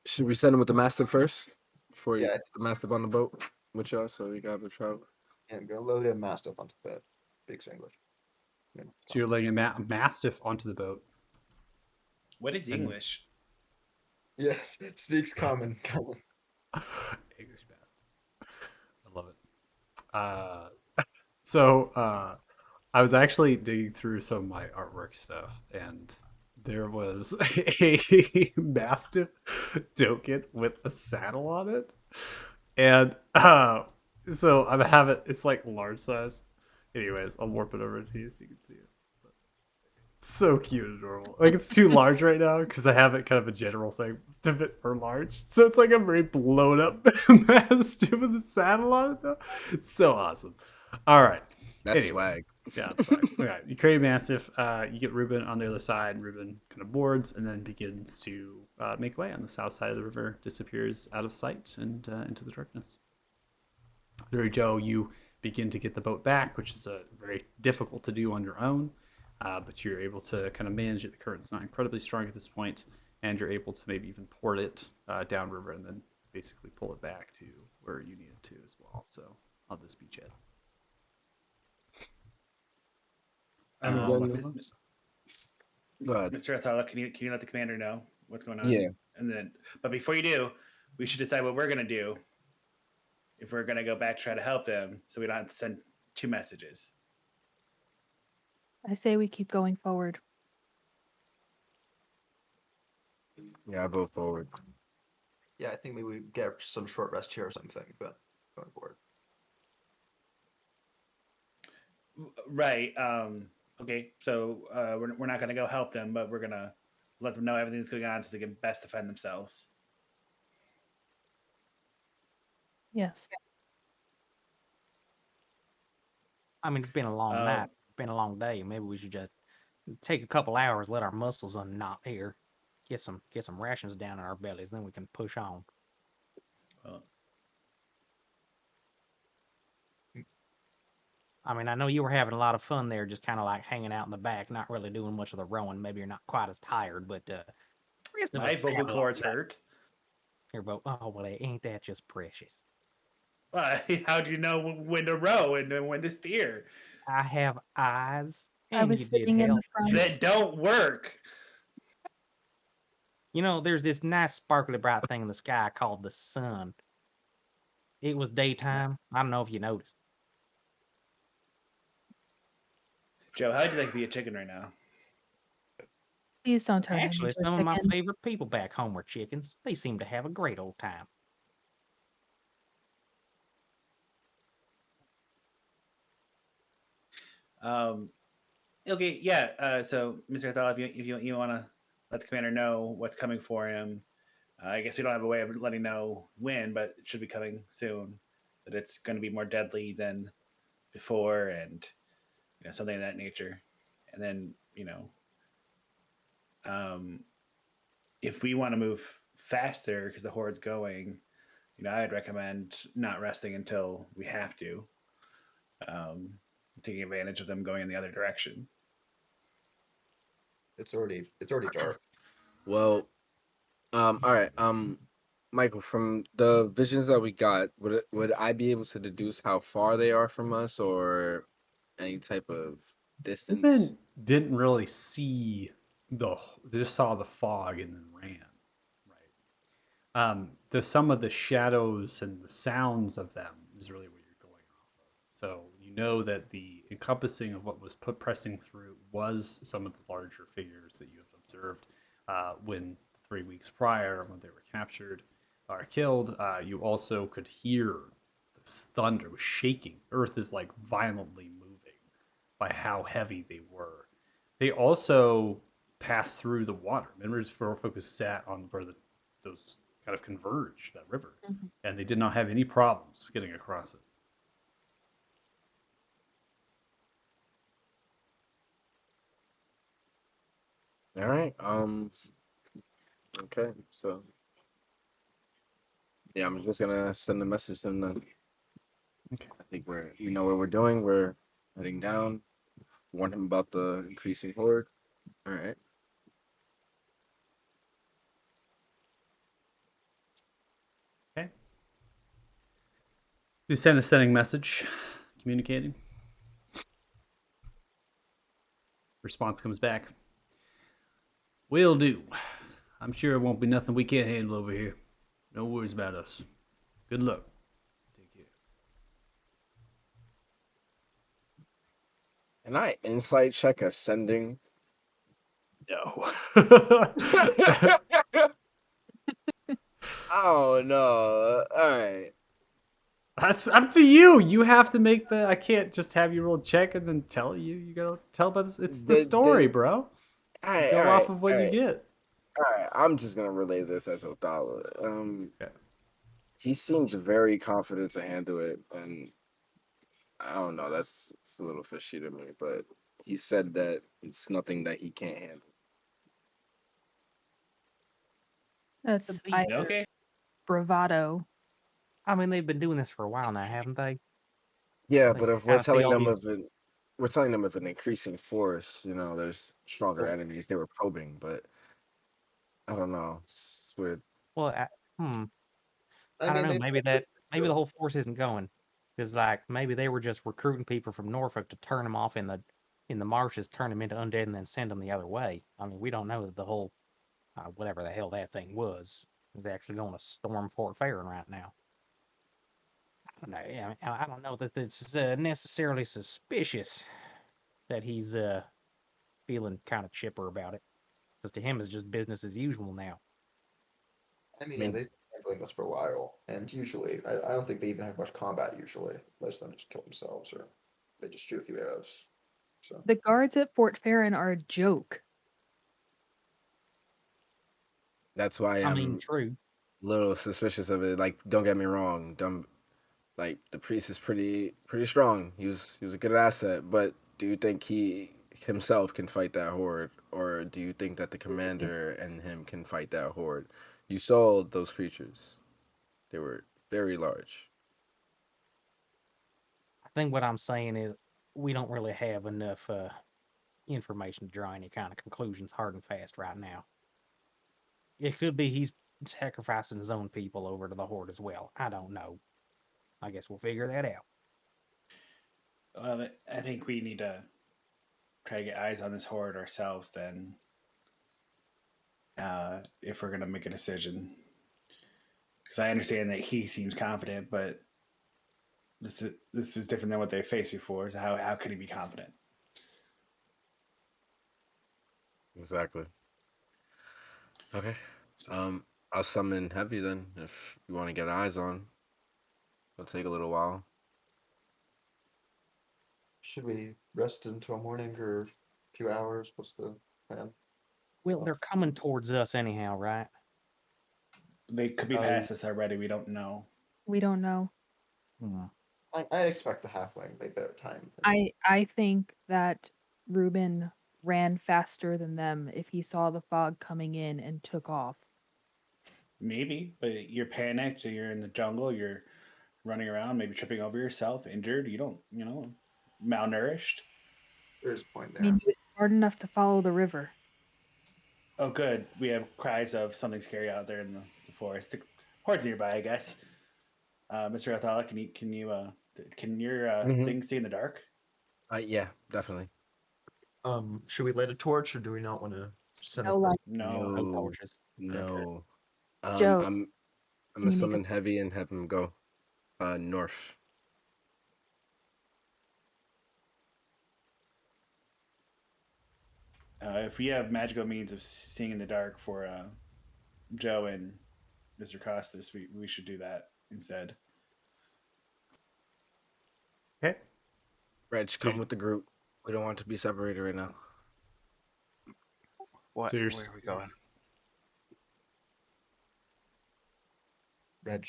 Should we send him with the mastiff first before you Yeah. put the mastiff on the boat with y'all, so we got the travel? And go load a Mastiff onto the big English. Yeah. So you're laying a mastiff onto the boat. What is English? Yes, speaks common. English mastiff. I love it. I was actually digging through some of my artwork stuff, and there was a mastiff token with a saddle on it, and so I have it. It's like large size. Anyways, I'll warp it over to you so you can see it. It's so cute and adorable. Like, it's too large right now because I have it kind of a general thing to fit for large. So it's like a very blown up mastiff with a saddle on it, though. It's so awesome. All right. That's Anyways. swag. Yeah, that's fine. Okay, you create a mastiff. You get Ruben on the other side. And Ruben kind of boards and then begins to make way on the south side of the river. Disappears out of sight and into the darkness. Dirty Joe, you begin to get the boat back, which is very difficult to do on your own. But you're able to kind of manage it. The current's not incredibly strong at this point, and you're able to maybe even port it downriver and then basically pull it back to where you need it to as well. So on this beachhead. Go ahead. Mr. Othala, can you let the commander know what's going on? Yeah. And then, but before you do, we should decide what we're gonna do. If we're gonna go back to try to help them, so we don't have to send 2 messages. I say we keep going forward. Yeah, I vote forward. Yeah, I think maybe we get some short rest here or something. Then going forward. Right. Okay. So we're not gonna go help them, but we're gonna let them know everything that's going on so they can best defend themselves. Yes. I mean, it's been a long night, been a long day. Maybe we should just take a couple hours, let our muscles unknot here, get some rations down in our bellies, then we can push on. Well, I mean, I know you were having a lot of fun there, just kind of like hanging out in the back, not really doing much of the rowing. Maybe you're not quite as tired, but rest of my us vocal have a lot cords better. hurt. Here, but oh well, ain't that just precious? How do you know when to row and when to steer? I have eyes, I and was you did sitting in the help. front. That don't work. You know, there's this nice sparkly bright thing in the sky called the sun. It was daytime. I don't know if you noticed. Joe, how'd you like to be a chicken right now? Please don't turn me Actually, into a some of my chicken. favorite people back home were chickens. They seem to have a great old time. Okay, yeah. So, Mr. Thal, if you want to let the commander know what's coming for him, I guess we don't have a way of letting know when, but it should be coming soon. That it's going to be more deadly than before, and something of that nature. And then if we want to move faster because the horde's going, I'd recommend not resting until we have to, taking advantage of them going in the other direction. It's already dark. Well, all right. Michael, from the visions that we got, would I be able to deduce how far they are from us, or any type of distance? Ruben didn't really see they just saw the fog and then ran. Right. Some of the shadows and the sounds of them is really what you're going off of. So you know that the encompassing of what was pressing through was some of the larger figures that you have observed when 3 weeks prior, when they were captured or killed. You also could hear this thunder was shaking. Earth is like violently moving by how heavy they were. They also passed through the water. Remember, focus sat on where those kind of converged, that river, and they did not have any problems getting across it. All right. Okay. So, yeah, I'm just gonna send a message to them. Then. Okay. I think we know what we're doing. We're heading down. Warn him about the increasing horde. All right. Okay. You send a sending message, communicating. Response comes back. Will do. I'm sure it won't be nothing we can't handle over here. No worries about us. Good luck. Take care. Can I insight check ascending? No. Oh no! All right. That's up to you. You have to make the. I can't just have you roll check and then tell you. You gotta tell about this. It's the story, bro. All right. Go All off right. of what all you right. get. All right. I'm just gonna relay this as Othala. Okay. He seems very confident to handle it, and I don't know. It's a little fishy to me, but he said that it's nothing that he can't handle. That's The either Okay. bravado. I mean, they've been doing this for a while now, haven't they? Yeah, They but if kinda see all these- we're telling them of an increasing force, there's stronger Well- enemies. They were probing, but I don't know. It's weird. Well, I I don't mean, know. they Maybe the whole force isn't going. Because like maybe they were just recruiting people from Norfolk to turn them off in the marshes, turn them into undead, and then send them the other way. I mean, we don't know that the whole whatever the hell that thing was actually going to storm Fort Farron right now. I don't know. Yeah, I don't know that it's necessarily suspicious that he's feeling kind of chipper about it. Because to him, it's just business as usual now. I mean, I yeah, mean- they've been handling this for a while, and usually, I don't think they even have much combat usually. Most of them just kill themselves or they just shoot a few arrows. So The guards at Fort Farron are a joke. That's why I I'm mean, true. a little suspicious of it. Like, don't get me wrong, like the priest is pretty strong. He was a good asset, but do you think he himself can fight that horde, or do you think that the commander and him can fight that horde? You saw those creatures; they were very large. I think what I'm saying is we don't really have enough information to draw any kind of conclusions hard and fast right now. It could be he's sacrificing his own people over to the horde as well. I don't know. I guess we'll figure that out. Well, I think we need to try to get eyes on this horde ourselves then, if we're going to make a decision. Because I understand that he seems confident, but this is different than what they faced before. So how can he be confident? Exactly. Okay. I'll summon heavy then if you want to get eyes on. It'll take a little while. Should we rest until morning or a few hours? What's the plan? Well, they're coming towards us anyhow, right? They could be Oh. past us already. We don't know. We don't know. Hmm. I expect the halfling may better time. Than I think that Ruben ran faster than them if he saw the fog coming in and took off. Maybe, but you're panicked. You're in the jungle. You're running around, maybe tripping over yourself, injured. You don't, malnourished. There's a point I mean, there. he was smart enough to follow the river. Oh, good. We have cries of something scary out there in the forest. The horde's nearby, I guess. Mr. Athala, can your Mhm. thing see in the dark? Yeah, definitely. Should we light a torch or do we not want to send No a light. No. No torches. No. Joe, I'm you gonna need to- summon heavy and have him go north. If we have magical means of seeing in the dark for Joe and Mr. Costas, we should do that instead. Okay. Reg, come with the group. We don't want to be separated right now. What? So you're Where are we going? Reg.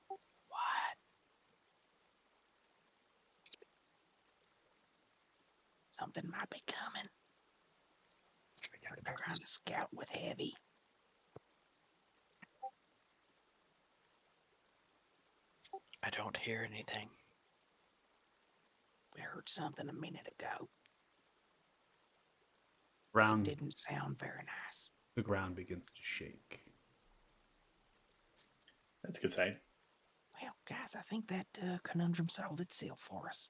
What? Something might be coming. They're trying to scout with heavy. I don't hear anything. We heard something a minute ago. Ground, Didn't sound very nice. the ground begins to shake. That's a good sign. Well, guys, I think that conundrum solved itself for us.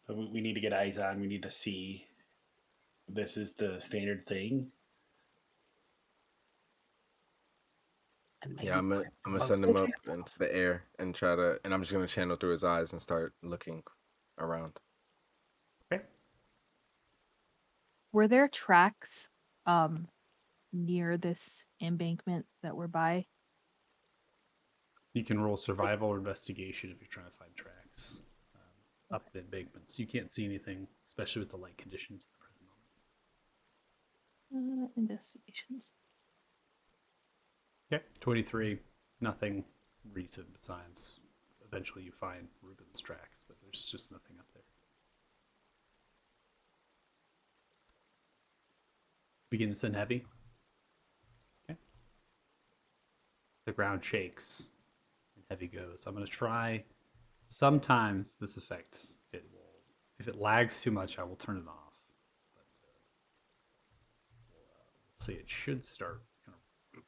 But we need to get eyes on. We need to see. This is the standard thing. And maybe Yeah, I'm gonna send him up into the air and and I'm just gonna channel through his eyes and start looking around. Okay. Were there tracks near this embankment that we're by? You can roll survival or investigation if you're trying to find tracks up the embankments. You can't see anything, especially with the light conditions at the present moment. Investigations. Okay. 23. Nothing recent besides eventually you find Ruben's tracks, but there's just nothing up there. Begin to send heavy. Okay. The ground shakes and heavy goes. I'm going to try. Sometimes this effect, it will, if it lags too much, I will turn it off. But we'll see. It should start kind of.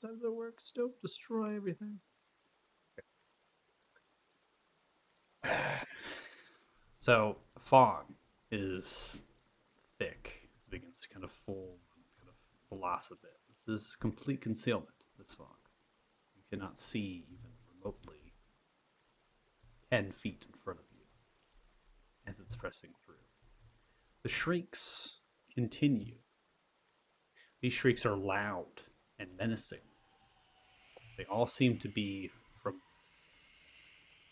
Does it work? Still destroy everything. So fog is thick. It begins to kind of fold and kind of blossom a bit. This is complete concealment. This fog. You cannot see even remotely 10 feet in front of you as it's pressing through. The shrieks continue. These shrieks are loud and menacing. They all seem to be from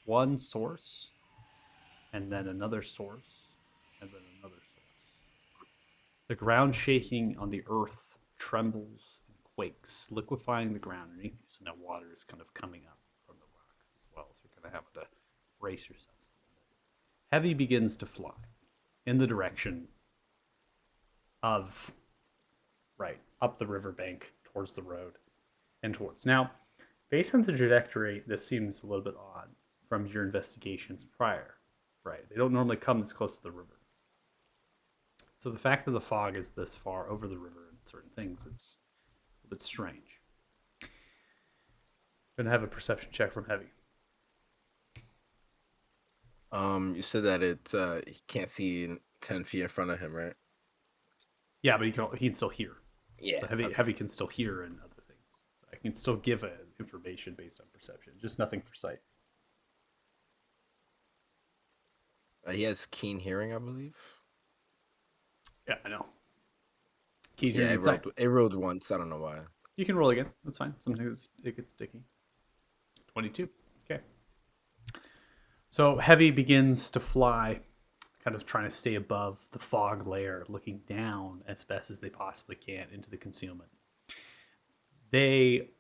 one source and then another source and then another source. The ground shaking on the earth trembles and quakes, liquefying the ground underneath you. So now water is kind of coming up from the rocks as well. So you're going to have to brace yourselves a little bit. Heavy begins to fly in the direction of, right, up the riverbank towards the road and towards. Now, based on the trajectory, this seems a little bit odd from your investigations prior, right? They don't normally come this close to the river. So the fact that the fog is this far over the river and certain things, it's a bit strange. Gonna have a perception check from Heavy. You said that he can't see 10 feet in front of him, right? Yeah, but he can still hear. Yeah. So Heavy can still hear and other things. So I can still give information based on perception, just nothing for sight. He has keen hearing, I believe. Yeah, I know. Key Yeah, hearing inside. it rolled once. I don't know why. You can roll again. That's fine. Sometimes it gets sticky. 22. Okay. So Heavy begins to fly, kind of trying to stay above the fog layer, looking down as best as they possibly can into the concealment. They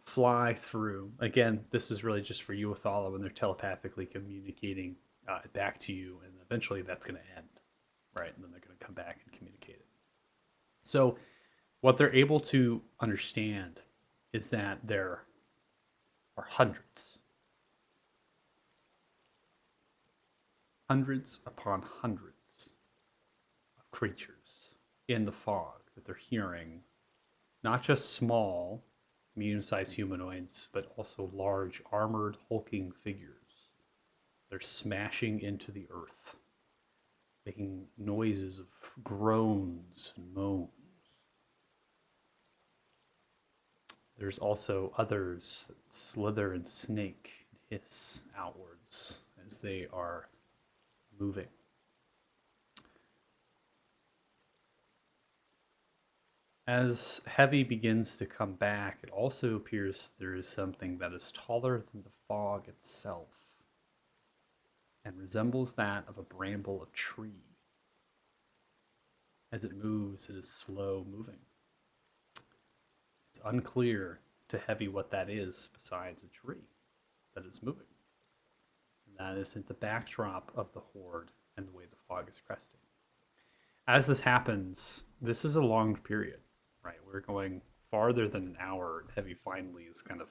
fly through. Again, this is really just for you, Athala, when they're telepathically communicating back to you, and eventually that's going to end, right? And then they're going to come back and communicate it. So what they're able to understand is that there are hundreds upon hundreds of creatures in the fog that they're hearing, not just small, medium-sized humanoids, but also large, armored, hulking figures. They're smashing into the earth, making noises of groans and moans. There's also others that slither and snake and hiss outwards as they are moving. As Heavy begins to come back, it also appears there is something that is taller than the fog itself and resembles that of a bramble of tree. As it moves, it is slow moving. It's unclear to Heavy what that is besides a tree that is moving. And that is in the backdrop of the horde and the way the fog is cresting. As this happens, this is a long period, right? We're going farther than an hour, and Heavy finally is kind of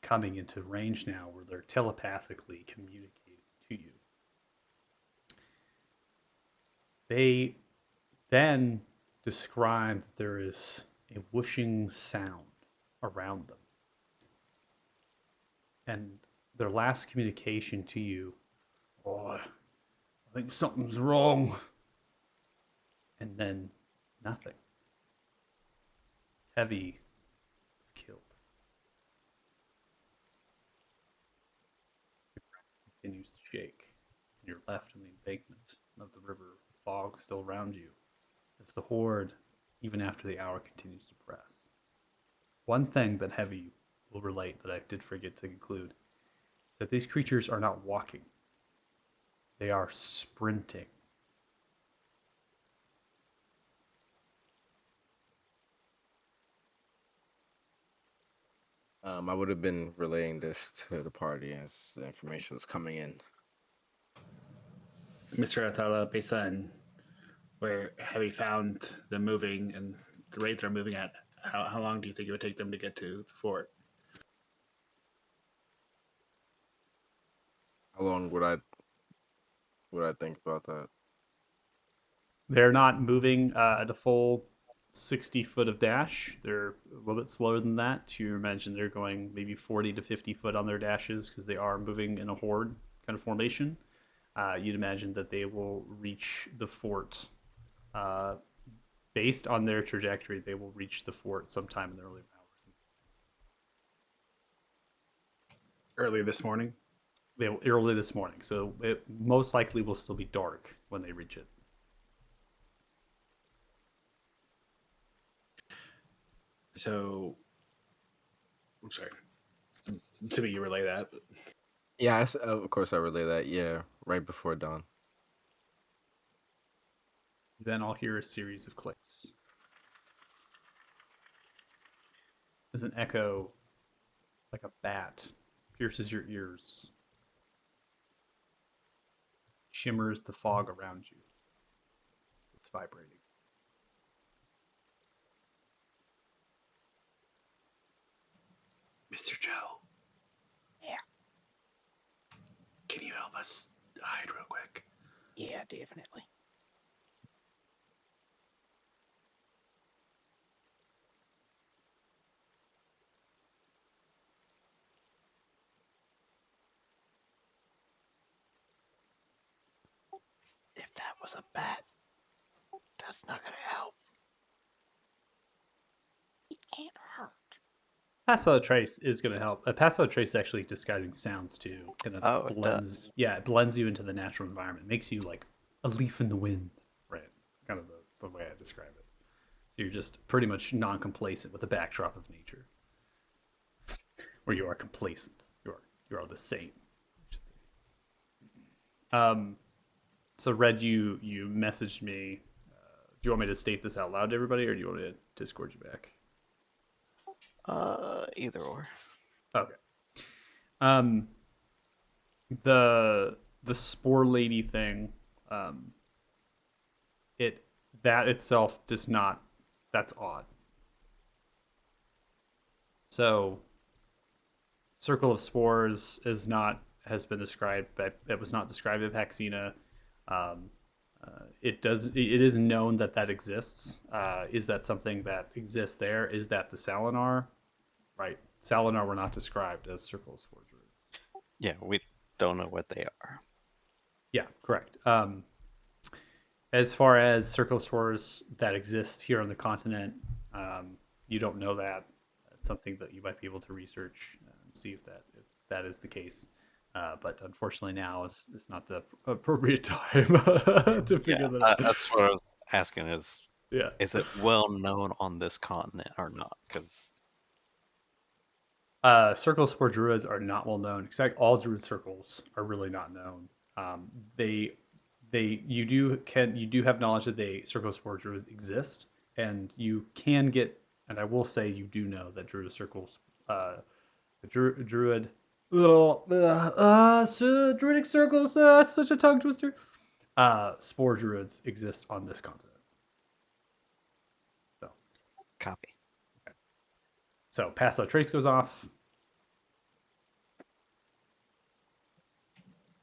coming into range now where they're telepathically communicating to you. They then describe that there is a whooshing sound around them. And their last communication to you, "Oh, I think something's wrong." And then nothing. Heavy is killed. The ground continues to shake, and you're left in the embankment of the river, with the fog still around you, as the horde, even after the hour, continues to press. One thing that Heavy will relate that I did forget to include is that these creatures are not walking. They are sprinting. I would have been relaying this to the party as the information was coming in. Mr. Atala, based on where Heavy found them moving and the rate they're moving at, how long do you think it would take them to get to the fort? How long would I think about that? They're not moving at a full 60 foot of dash. They're a little bit slower than that. You imagine they're going maybe 40 to 50 foot on their dashes because they are moving in a horde kind of formation. You'd imagine that they will reach the fort. Based on their trajectory, they will reach the fort sometime in the early hours. Early this morning? Early this morning, so it most likely will still be dark when they reach it. So, I'm sorry. To me, you relay that. Yeah, of course I relay that. Yeah, right before dawn. Then I'll hear a series of clicks. As an echo, like a bat, pierces your ears, shimmers the fog around you. It's vibrating. Mr. Joe. Yeah. Can you help us hide real quick? Yeah, definitely. If that was a bat, that's not gonna help. It can't hurt. Pass Without Trace is going to help. Pass Without Trace is actually disguising sounds too. Kind of Oh, it blends. does. Yeah, it blends you into the natural environment. Makes you like a leaf in the wind. Right. It's kind of the way I describe it. So you're just pretty much non-complacent with the backdrop of nature, where you are complacent. You are the same. I should say. So Red, you messaged me. Do you want me to state this out loud to everybody, or do you want me to Discord you back? Either or. Okay. The spore lady thing, that itself does not. That's odd. So, circle of spores has been described, but it was not described by Paxina. It is known that exists. Is that something that exists there? Is that the Salinar? Right. Salinar were not described as circle of spore druids. Yeah, we don't know what they are. Yeah, correct. As far as circle of spores that exist here on the continent, you don't know that. It's something that you might be able to research and see if that is the case. But unfortunately, now is not the appropriate time to figure that out. That's what I was asking. Is it well known on this continent or not? Because circle of spore druids are not well known. Exactly, all druid circles are really not known. You do have knowledge that circle of spore druids exist, and you can get. And I will say, you do know that druid circles, druidic circles. That's such a tongue twister. Spore druids exist on this continent. So, copy. Okay. So, Pass Without Trace goes off.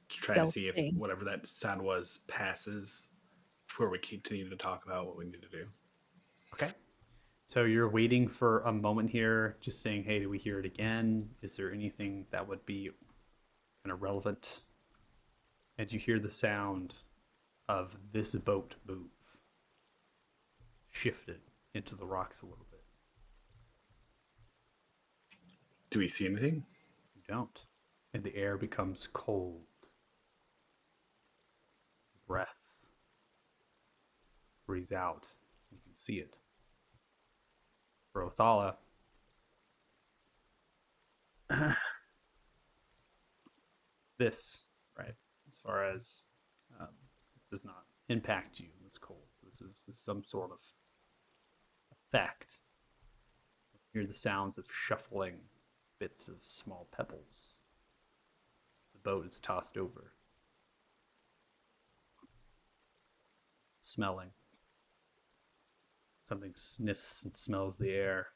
Just trying to see if Stealthing. whatever that sound was passes before we continue to talk about what we need to do. Okay. So you're waiting for a moment here, just saying, hey, do we hear it again? Is there anything that would be kind of relevant? And you hear the sound of this boat move, shifted into the rocks a little bit. Do we see anything? You don't. And the air becomes cold. Breath breathes out. You can see it. For Othala, this, right, as far as this does not impact you, this cold. This is some sort of effect. You hear the sounds of shuffling bits of small pebbles as the boat is tossed over. Smelling. Something sniffs and smells the air.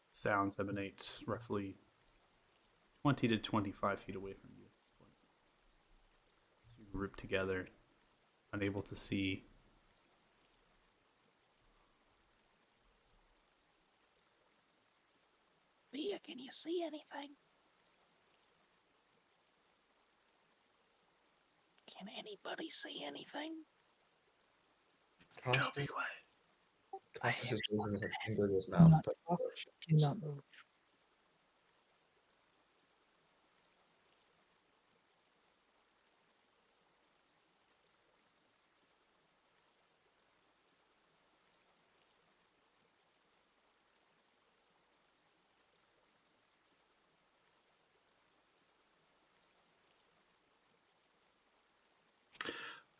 Sounds emanate roughly 20 to 25 feet away from you at this point. So you group together, unable to see. Mia, can you see anything? Can anybody see anything? Don't be Constant, quiet. Costas is raising his finger to his mouth. not to- talk. Do not move.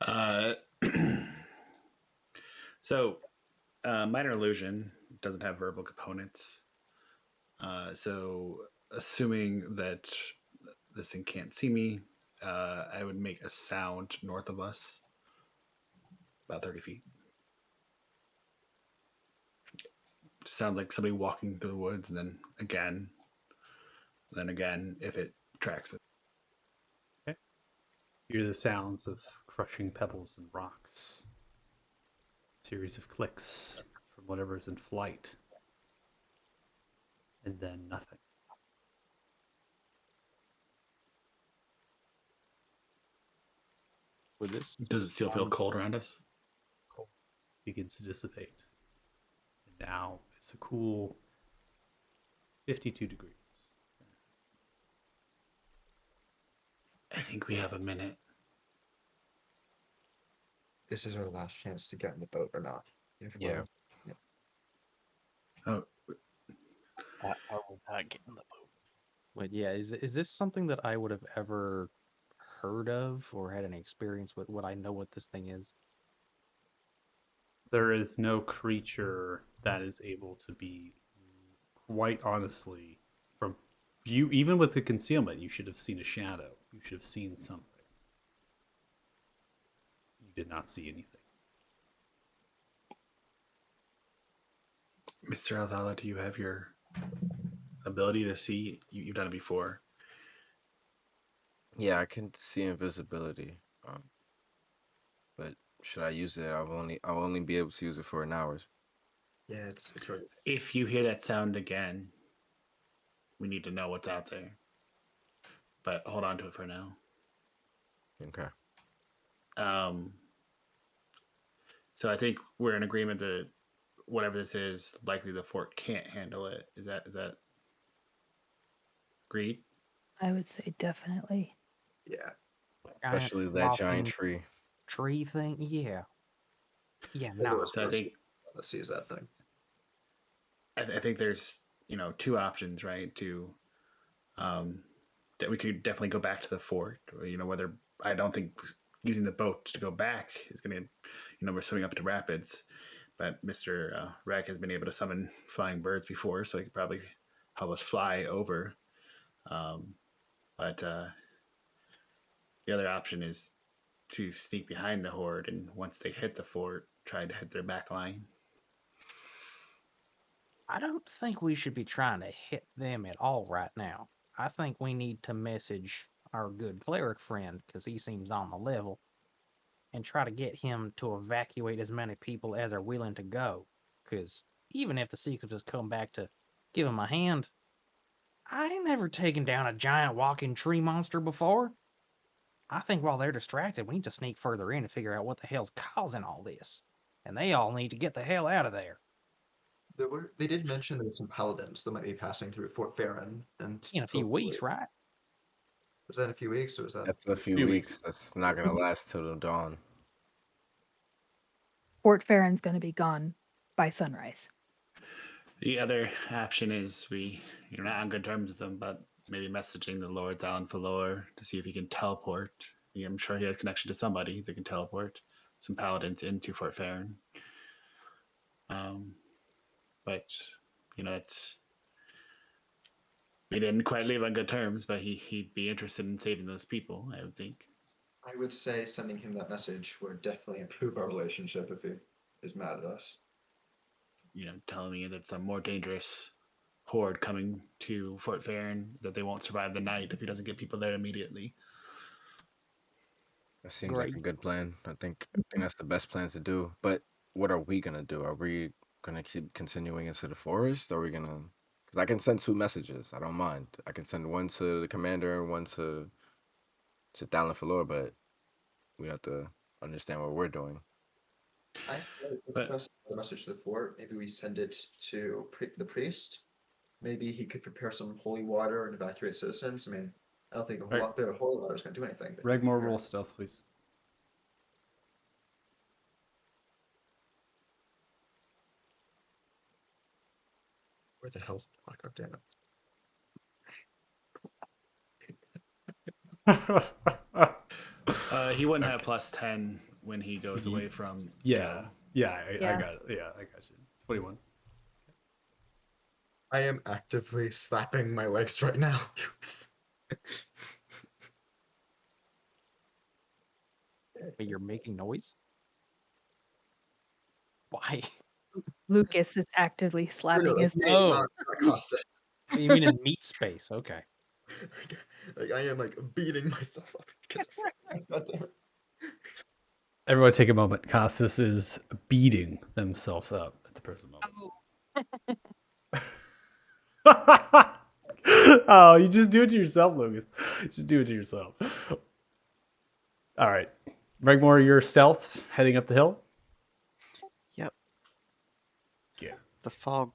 Uh, so, minor illusion doesn't have verbal components. So, assuming that this thing can't see me, I would make a sound north of us, about 30 feet. Sound like somebody walking through the woods, and then again, if it tracks it. Hear the sounds of crushing pebbles and rocks. Series of clicks from whatever's in flight. And then nothing. Would this Does it still feel cold around us? Cold begins to dissipate. And now it's a cool 52 degrees. I think we have a minute. This is our last chance to get in the boat or not. Everybody- Yeah. Oh, I will not get in the boat. But yeah, is this something that I would have ever heard of or had any experience with? Would I know what this thing is? There is no creature that is able to be, quite honestly, from you, even with the concealment, you should have seen a shadow. You should have seen something. You did not see anything. Mr. Alvala, do you have your ability to see? You've done it before. Yeah, I can see invisibility. But should I use it? I'll only be able to use it for an hour. Yeah, it's right. If you hear that sound again, we need to know what's out there. But hold on to it for now. Okay. So I think we're in agreement that whatever this is, likely the fort can't handle it. Is that agreed? I would say definitely. Yeah. Especially that rocking giant tree. tree thing. Yeah. Yeah. Although No. it's So I first think let's see is that thing. I think there's two options, right? That we could definitely go back to the fort, or, whether I don't think using the boat to go back is going to, we're swimming up to rapids, but Mr. Rack has been able to summon flying birds before, so he could probably help us fly over. But the other option is to sneak behind the horde, and once they hit the fort, try to hit their back line. I don't think we should be trying to hit them at all right now. I think we need to message our good cleric friend, because he seems on the level, and try to get him to evacuate as many people as are willing to go. Because even if the Six of us come back to give him a hand, I ain't never taken down a giant walking tree monster before. I think while they're distracted, we need to sneak further in and figure out what the hell's causing all this. And they all need to get the hell out of there. They did mention there's some paladins that might be passing through Fort Farron and In a few weeks, right? Was that in a few weeks or was that That's a few Few weeks. weeks. That's not gonna last till the dawn. Fort Farron's going to be gone by sunrise. The other option is you're not on good terms with them, but maybe messaging the Lord Thalen Falor to see if he can teleport. I'm sure he has connection to somebody that can teleport some paladins into Fort Farron. But we didn't quite leave on good terms, but he'd be interested in saving those people, I would think. I would say sending him that message would definitely improve our relationship if he is mad at us. Telling me that it's a more dangerous horde coming to Fort Farron, that they won't survive the night if he doesn't get people there immediately. That seems like a good plan. I think that's the best plan to do. But what are we gonna do? Are we gonna keep continuing into the forest? Or are we gonna? Because I can send 2 messages. I don't mind. I can send one to the commander and one to Thalen Falor, but we have to understand what we're doing. I say if But- we send the message to the fort, maybe we send it to the priest. Maybe he could prepare some holy water and evacuate citizens. I mean, I don't think a whole Right. lot bit of holy water is going to do anything. but he could Regmore, prepare- roll stealth, please. Where the hell? Oh, God damn it. He wouldn't have +10 when he goes Ye- away from Yeah. Joe. Yeah, I Yeah. got it. Yeah, I got you. 21. I am actively slapping my legs right now. But you're making noise. Why? Lucas is actively slapping his me, Oh. not Costas. You mean in meat space? Okay. Like, I am like beating myself up because God damn it. Everyone take a moment. Costas is beating themselves up at the present moment. Oh, you just do it to yourself, Lucas. Just do it to yourself. All right. Regmore, you're stealth heading up the hill? Yep. Yeah. The fog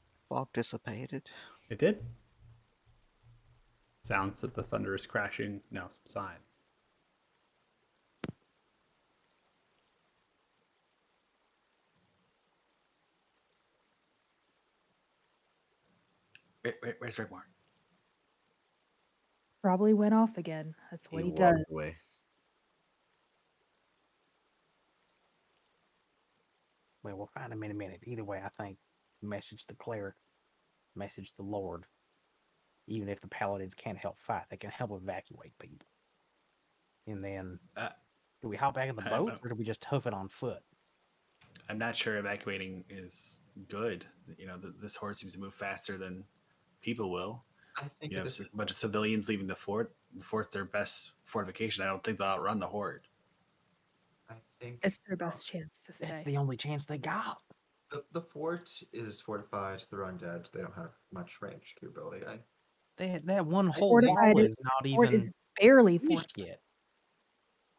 dissipated. It did. Sounds of the thunderous crashing now subsides. Where's Redmore? Probably went off again. That's what he walked does. away. Well, we'll find him in a minute. Either way, I think message the cleric, message the Lord. Even if the paladins can't help fight, they can help evacuate people. And then, Uh, do we hop back in the I'm- boat, or do we just hoof it on foot? I'm not sure evacuating is good. You know, this horde seems to move faster than people will. I think You at have this a bunch of civilians leaving the fort. The fort's their best fortification. I don't think they'll outrun the horde. I think It's their best chance to That's stay. the only chance they got. the fort is fortified. They're undead. They don't have much range capability. That one whole Fortified wall is- is not Fort even is barely finished fortified. yet.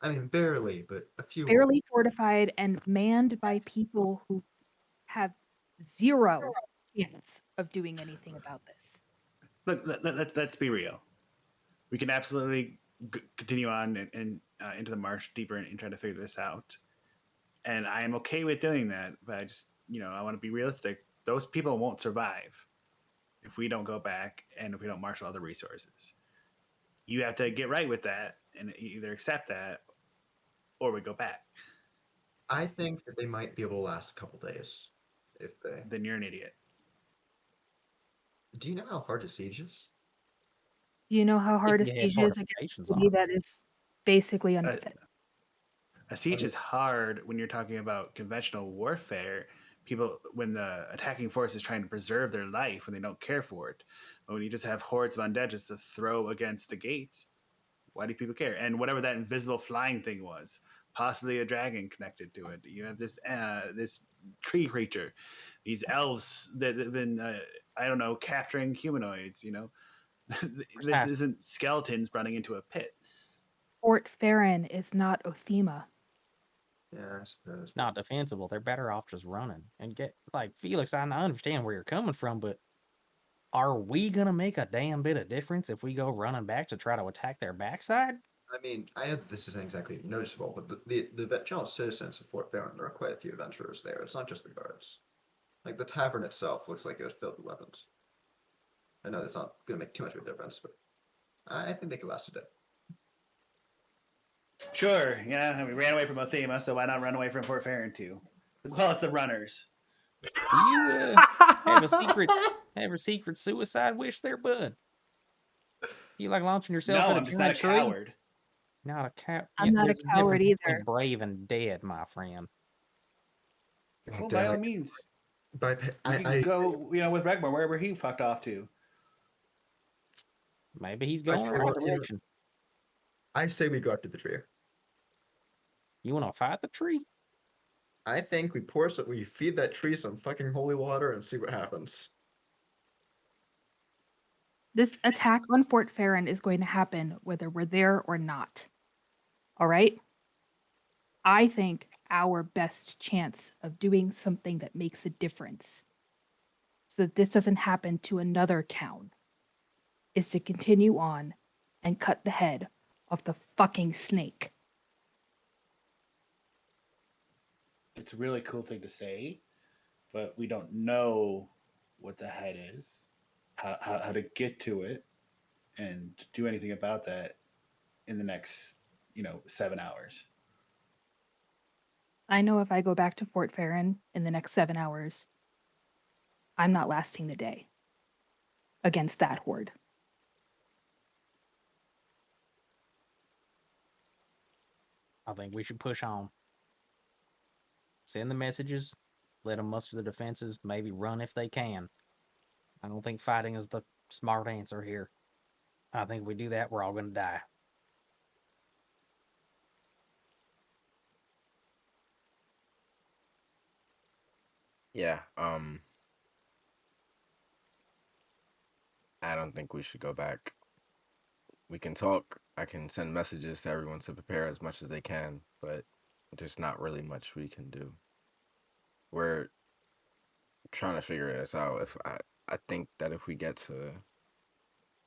I mean, barely, but a few. Barely walls. fortified and manned by people who have zero chance of doing anything about this. Look, let's be real. We can absolutely continue on and into the marsh deeper and try to figure this out. And I am okay with doing that, but I just, I want to be realistic. Those people won't survive if we don't go back and if we don't marshal other resources. You have to get right with that and either accept that or we go back. I think that they might be able to last a couple days if they. Then you're an idiot. Do you know how hard a siege is? Do you know how hard a If you had siege is against fortifications a on city it. that is basically unfit? A siege is hard when you're talking about conventional warfare. People, when the attacking force is trying to preserve their life, when they don't care for it, but when you just have hordes of undead just to throw against the gates, why do people care? And whatever that invisible flying thing was, possibly a dragon connected to it. You have this this tree creature, these elves that have been I don't know, capturing humanoids. This Precisely. isn't skeletons running into a pit. Fort Farron is not Othema. Yeah, I suppose. It's not defensible. They're better off just running. And get like Felix, I understand where you're coming from, but are we gonna make a damn bit of difference if we go running back to try to attack their backside? I mean, I know that this isn't exactly noticeable, but the general citizens of Fort Farron, there are quite a few adventurers there. It's not just the guards. Like the tavern itself looks like it was filled with weapons. I know that's not going to make too much of a difference, but I think they could last a day. Sure, we ran away from Othema, so why not run away from Fort Farron too? Call us the runners. Do you have a secret suicide wish there, bud? You like launching yourself No, at I'm just not a tree? coward. Not a coward. I'm not a coward either. Brave and dead, my friend. Well, Damn by all it. means, By, we can go, with Regmore wherever he fucked off to. Maybe he's going the Okay, right well, direction. I say we go after the tree. You want to fight the tree? I think we feed that tree some fucking holy water and see what happens. This attack on Fort Farron is going to happen whether we're there or not. All right? I think our best chance of doing something that makes a difference so that this doesn't happen to another town is to continue on and cut the head off the fucking snake. It's a really cool thing to say, but we don't know what the head is, how to get to it, and do anything about that in the next, 7 hours. I know if I go back to Fort Farron in the next 7 hours, I'm not lasting the day against that horde. I think we should push on. Send the messages, let them muster the defenses, maybe run if they can. I don't think fighting is the smart answer here. I think if we do that, we're all going to die. Yeah. I don't think we should go back. We can talk. I can send messages to everyone to prepare as much as they can, but there's not really much we can do. We're trying to figure this out. I think that if we get to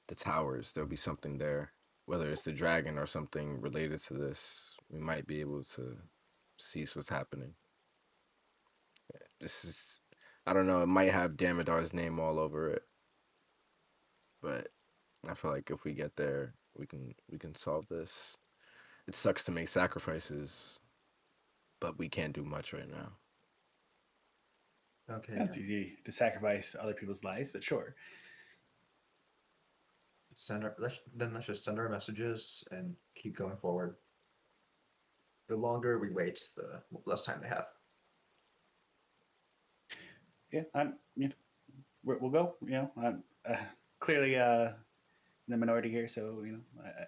the towers, there'll be something there. Whether it's the dragon or something related to this, we might be able to cease what's happening. This is, I don't know, it might have Damodar's name all over it, but I feel like if we get there, we can solve this. It sucks to make sacrifices, but we can't do much right now. Okay. Yeah, it's easy to sacrifice other people's lives, but sure. Let's just send our messages and keep going forward. The longer we wait, the less time they have. Yeah, we'll go. You know, I'm clearly in the minority here, so you know, I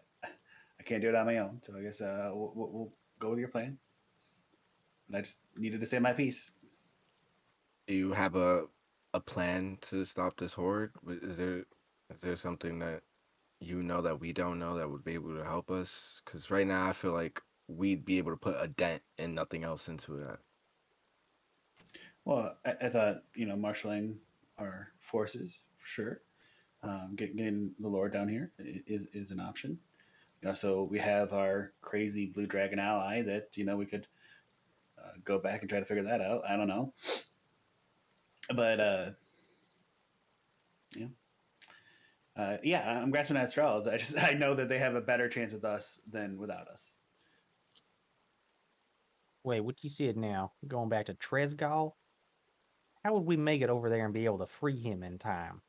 can't do it on my own. So I guess we'll go with your plan. And I just needed to say my piece. Do you have a plan to stop this horde? Is there something that you know that we don't know that would be able to help us? Because right now I feel like we'd be able to put a dent and nothing else into that. Well, I thought marshaling our forces for sure. Getting the Lord down here is an option. So we have our crazy blue dragon ally that we could go back and try to figure that out. I don't know, but yeah, I'm grasping at straws. I know that they have a better chance with us than without us. Wait, what you said now? Going back to Tresgal? How would we make it over there and be able to free him in time?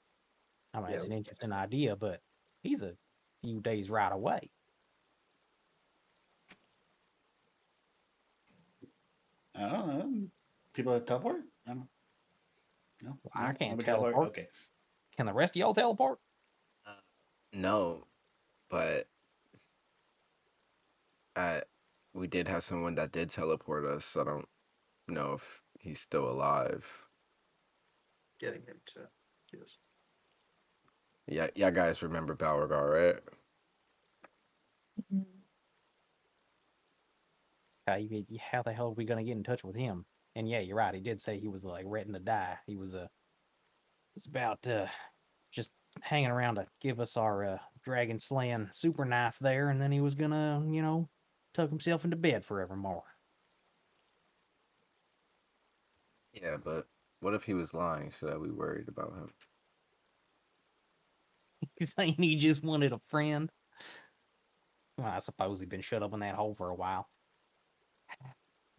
I mean, it's an interesting idea, but he's a few days right away. I don't know. People that teleport? I don't know. No, Well, I can't nobody teleport. Okay. Can the rest of y'all teleport? No, but we did have someone that did teleport us. I don't know if he's still alive. Getting him to yes. Yeah, y'all guys remember Balrog, right? How the hell are we gonna get in touch with him? And yeah, you're right. He did say he was like ready to die. He was about just hanging around to give us our dragon slaying super knife there, and then he was gonna tuck himself into bed forevermore. Yeah, but what if he was lying? Should I be worried about him? He's saying he just wanted a friend. Well, I suppose he'd been shut up in that hole for a while.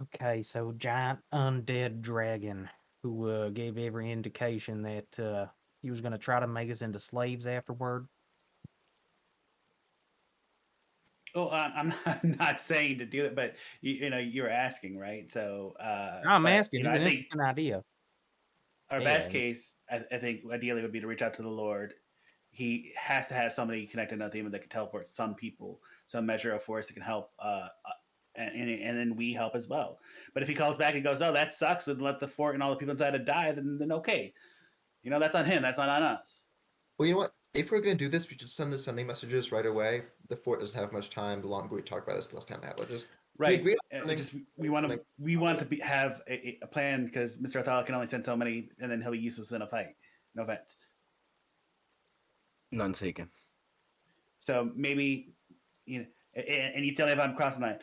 Okay, so giant undead dragon who gave every indication that he was going to try to make us into slaves afterward. Oh, I'm not saying to do it, but you were asking, right? So I'm asking. You know, It's I an think interesting idea. our Yeah, best case, I think, ideally would be to reach out to the Lord. He has to have somebody connected to him that can teleport some people, some measure of force that can help, and then we help as well. But if he calls back and goes, "Oh, that sucks," and let the fort and all the people inside it die, then okay, that's on him. That's not on us. Well, you know what? If we're gonna do this, we should send the sending messages right away. The fort doesn't have much time. The longer we talk about this, the less time they have. Just Right. agree on sending- Just we want to have a plan because Mr. Athala can only send so many, and then he'll be useless in a fight. No offense. None taken. So maybe, and you tell me if I'm crossing the line.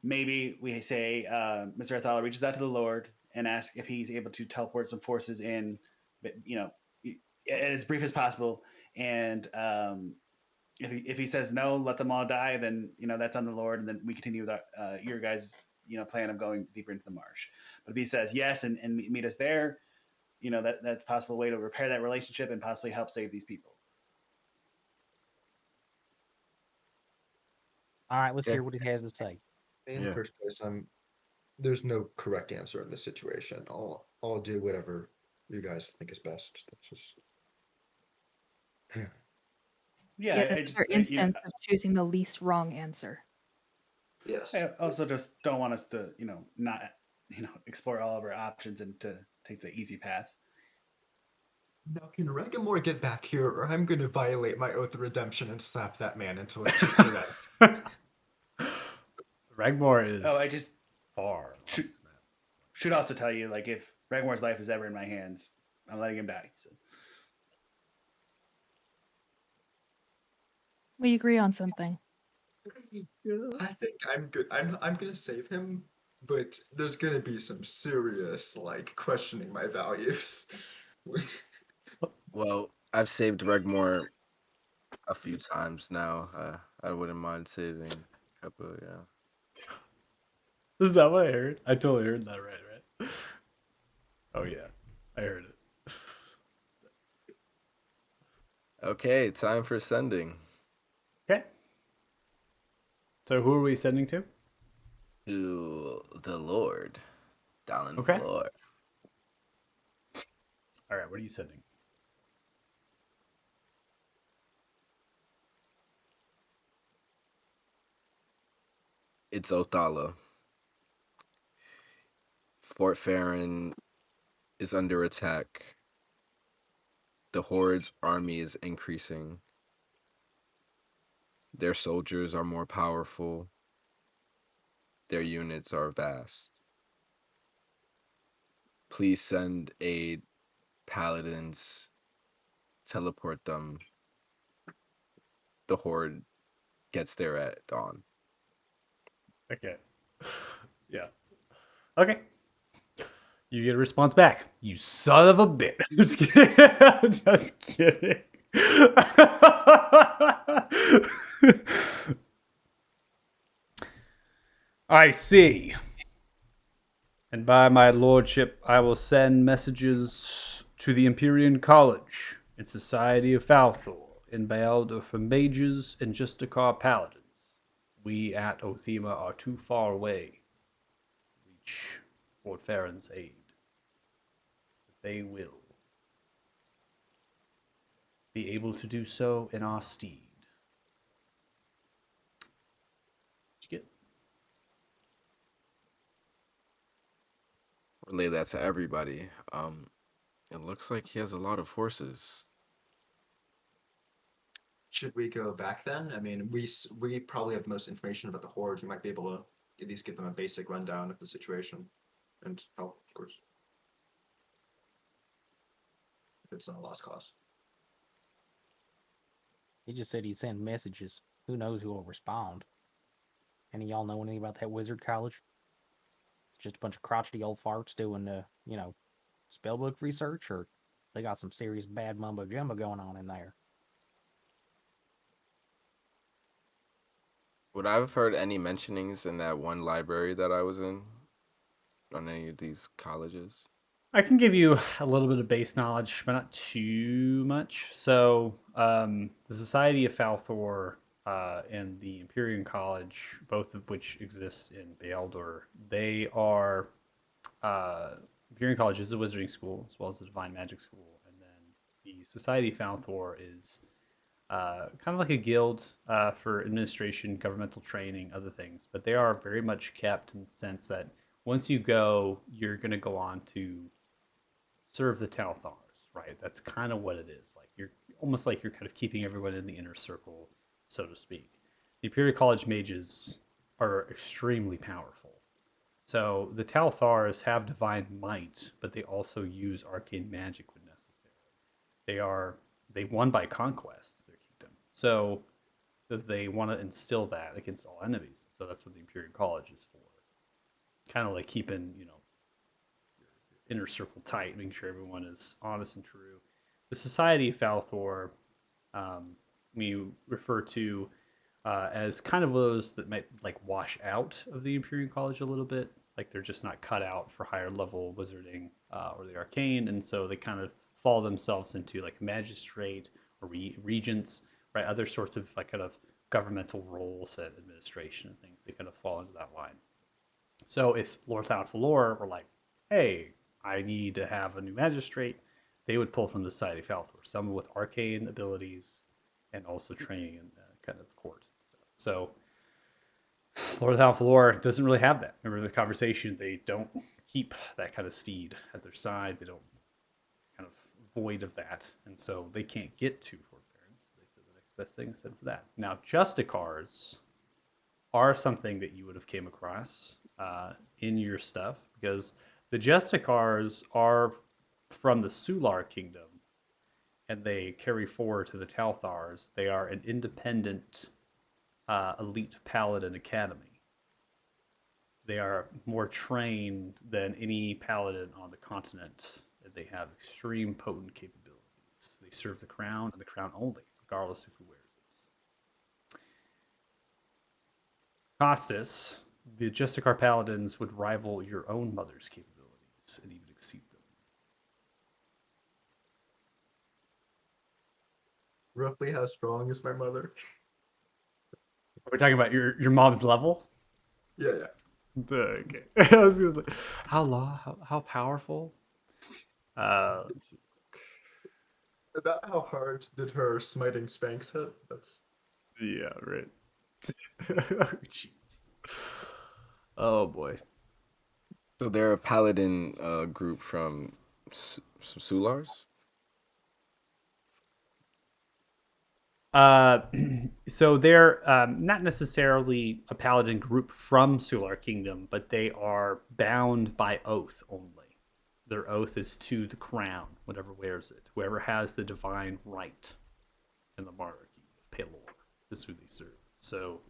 Maybe we say Mr. Athala reaches out to the Lord and asks if he's able to teleport some forces in, but as brief as possible. And if he says no, let them all die. Then that's on the Lord, and then we continue with your guys' plan of going deeper into the marsh. But if he says yes and meet us there, that's a possible way to repair that relationship and possibly help save these people. All right, let's Okay. hear what he has to say. In Yeah. first place, there's no correct answer in this situation. I'll do whatever you guys think is best. That's just Yeah, That's I another just instance of choosing the least wrong answer. yes. I also just don't want us to not explore all of our options and to take the easy path. Now can Regamore get back here, or I'm going to violate my oath of redemption and slap that man until he kicks it out. Ragmore is Oh, I just far. on Shoot. this map. should also tell you, like, if Ragmore's life is ever in my hands, I'm letting him die. So. We agree on something. I think I'm good. I'm gonna save him, but there's gonna be some serious questioning my values. Well, I've saved Regmore a few times now. I wouldn't mind saving a couple. Yeah. Is that what I heard? I totally heard that right? Oh yeah, I heard it. Okay, time for sending Okay. So who are we sending to? to the Lord, Dallin Okay. Floor. All right, what are you sending? It's Othala. Fort Farron is under attack. The Horde's army is increasing. Their soldiers are more powerful. Their units are vast. Please send aid. Paladins. Teleport them. The Horde gets there at dawn. Okay. Yeah. Okay. You get a response back. You son of a bitch. Just kidding. Just kidding. I see. And by my lordship, I will send messages to the Empyrean College and Society of Falthor in Baelder for mages and Justicar paladins. We at Othema are too far away to reach Fort Farron's aid. But they will be able to do so in our steed. Did you get? Relay that to everybody. It looks like he has a lot of forces. Should we go back then? I mean, we probably have the most information about the hordes. We might be able to at least give them a basic rundown of the situation and help, of course, if it's not a lost cause. He just said he'd send messages. Who knows who will respond? Any of y'all know anything about that wizard college? It's just a bunch of crotchety old farts doing, spellbook research, or they got some serious bad mumbo jumbo going on in there. Would I have heard any mentionings in that one library that I was in on any of these colleges? I can give you a little bit of base knowledge, but not too much. So, the Society of Falthor and the Empyrean College, both of which exist in Baeldur, they are Empyrean College is a wizarding school as well as a divine magic school, and then the Society of Falthor is kind of like a guild for administration, governmental training, other things. But they are very much kept in the sense that once you go, you're going to go on to serve the Talthars, right? That's kind of what it is. Like you're almost like you're kind of keeping everyone in the inner circle, so to speak. The Imperial College mages are extremely powerful. So the Talthars have divine might, but they also use arcane magic when necessary. They won by conquest their kingdom, so they want to instill that against all enemies. So that's what the Imperial College is for. Kind of like keeping inner circle tight, making sure everyone is honest and true. The Society of Falthor, we refer to as kind of those that might like wash out of the Imperial College a little bit. Like they're just not cut out for higher level wizarding or the arcane, and so they kind of fall themselves into like magistrate or regents, right? Other sorts of like kind of governmental roles and administration and things. They kind of fall into that line. So if Lord Thalfalor were like, "Hey, I need to have a new magistrate," they would pull from the Society of Falthor, someone with arcane abilities and also training in kind of court and stuff. So Lord Thalfalor doesn't really have that. Remember the conversation? They don't keep that kind of steed at their side. They don't kind of void of that, and so they can't get to Fort Farron. So they said the next best thing is send for that. Now, Justicars are something that you would have came across in your stuff because the Justicars are from the Sular Kingdom, and they carry forward to the Talthars. They are an independent elite paladin academy. They are more trained than any paladin on the continent. They have extreme potent capabilities. They serve the crown and the crown only, regardless of who wears it. Costas, the Justicar paladins would rival your own mother's capabilities and even exceed them. Roughly how strong is my mother? Are we talking about your mom's level? Yeah, yeah. Okay. I was gonna how powerful? Let's see. About how hard did her smiting spanks hit? That's Yeah, right. Jeez. Oh boy. So they're a paladin group from Sulars. So they're not necessarily a paladin group from Sular Kingdom, but they are bound by oath only. Their oath is to the crown, whatever wears it. Whoever has the divine right in the monarchy of Pelor is who they serve. So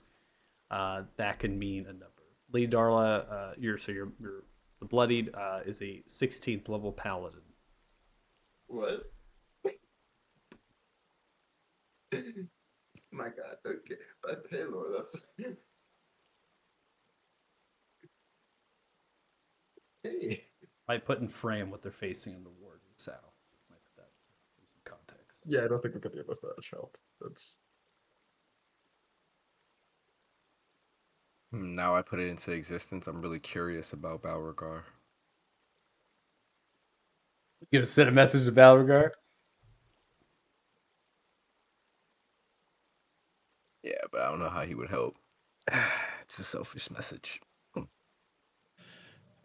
that can mean a number. Lady Darla, you're the bloodied is a 16th level paladin. what? My God. Okay, but Taylor, that's hey. Might put in frame what they're facing in the war to the south. Might put that in some context. Yeah, I don't think we could be able to help. That's Now I put it into existence. I'm really curious about Balroggar. You gonna send a message to Balroggar? Yeah, but I don't know how he would help. It's a selfish message.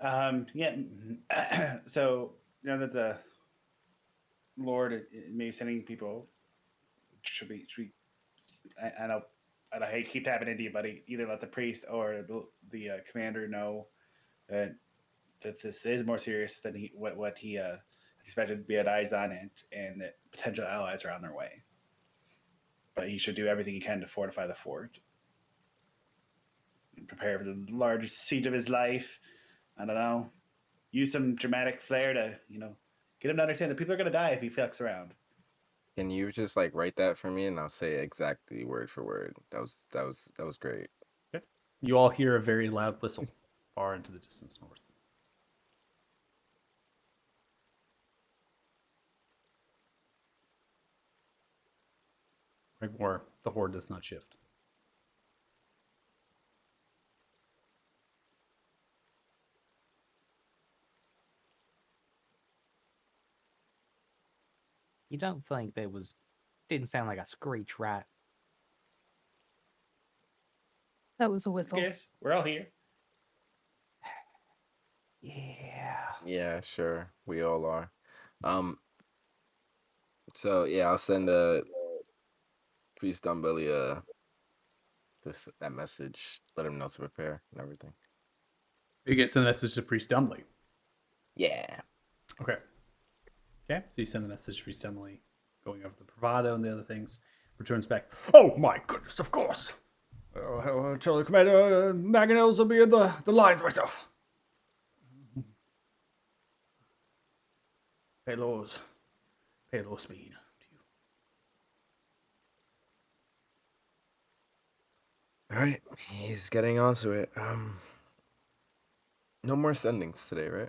Yeah. So now that the Lord may be sending people, should we? I know. I hate to keep tapping into you, buddy. Either let the priest or the commander know that this is more serious than what he expected to be at eyes on it, and that potential allies are on their way. But he should do everything he can to fortify the fort and prepare for the largest siege of his life. I don't know. Use some dramatic flair to get him to understand that people are going to die if he fucks around. Can you just like write that for me and I'll say it exactly word for word? That was great. Okay. You all hear a very loud whistle far into the distance north. Rigmore, the horde does not shift. You don't think there was... Didn't sound like a screech, right? That was a whistle. Yes, we're all here. Yeah. Yeah, sure. We all are. So yeah, I'll send Priest Dumbelly that message. Let him know to prepare and everything. You get send the message to Priest Dumbly. Yeah. Okay. Okay. So you send the message to Priest Dumbly, going over the bravado and the other things. Returns back. Oh my goodness! Of course. I'll tell the commander Mangonels will be in the lines myself. Payload speed to you. All right, he's getting onto it. No more sendings today, right?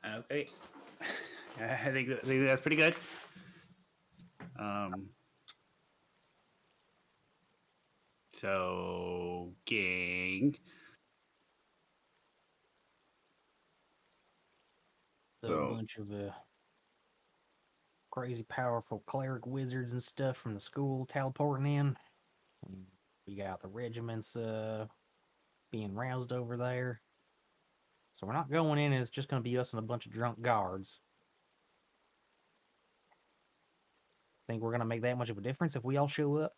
Okay. I think that's pretty good. So, gang. So a So- bunch of crazy powerful cleric wizards and stuff from the school teleporting in. And we got the regiments being roused over there. So we're not going in, it's just going to be us and a bunch of drunk guards. Think we're going to make that much of a difference if we all show up?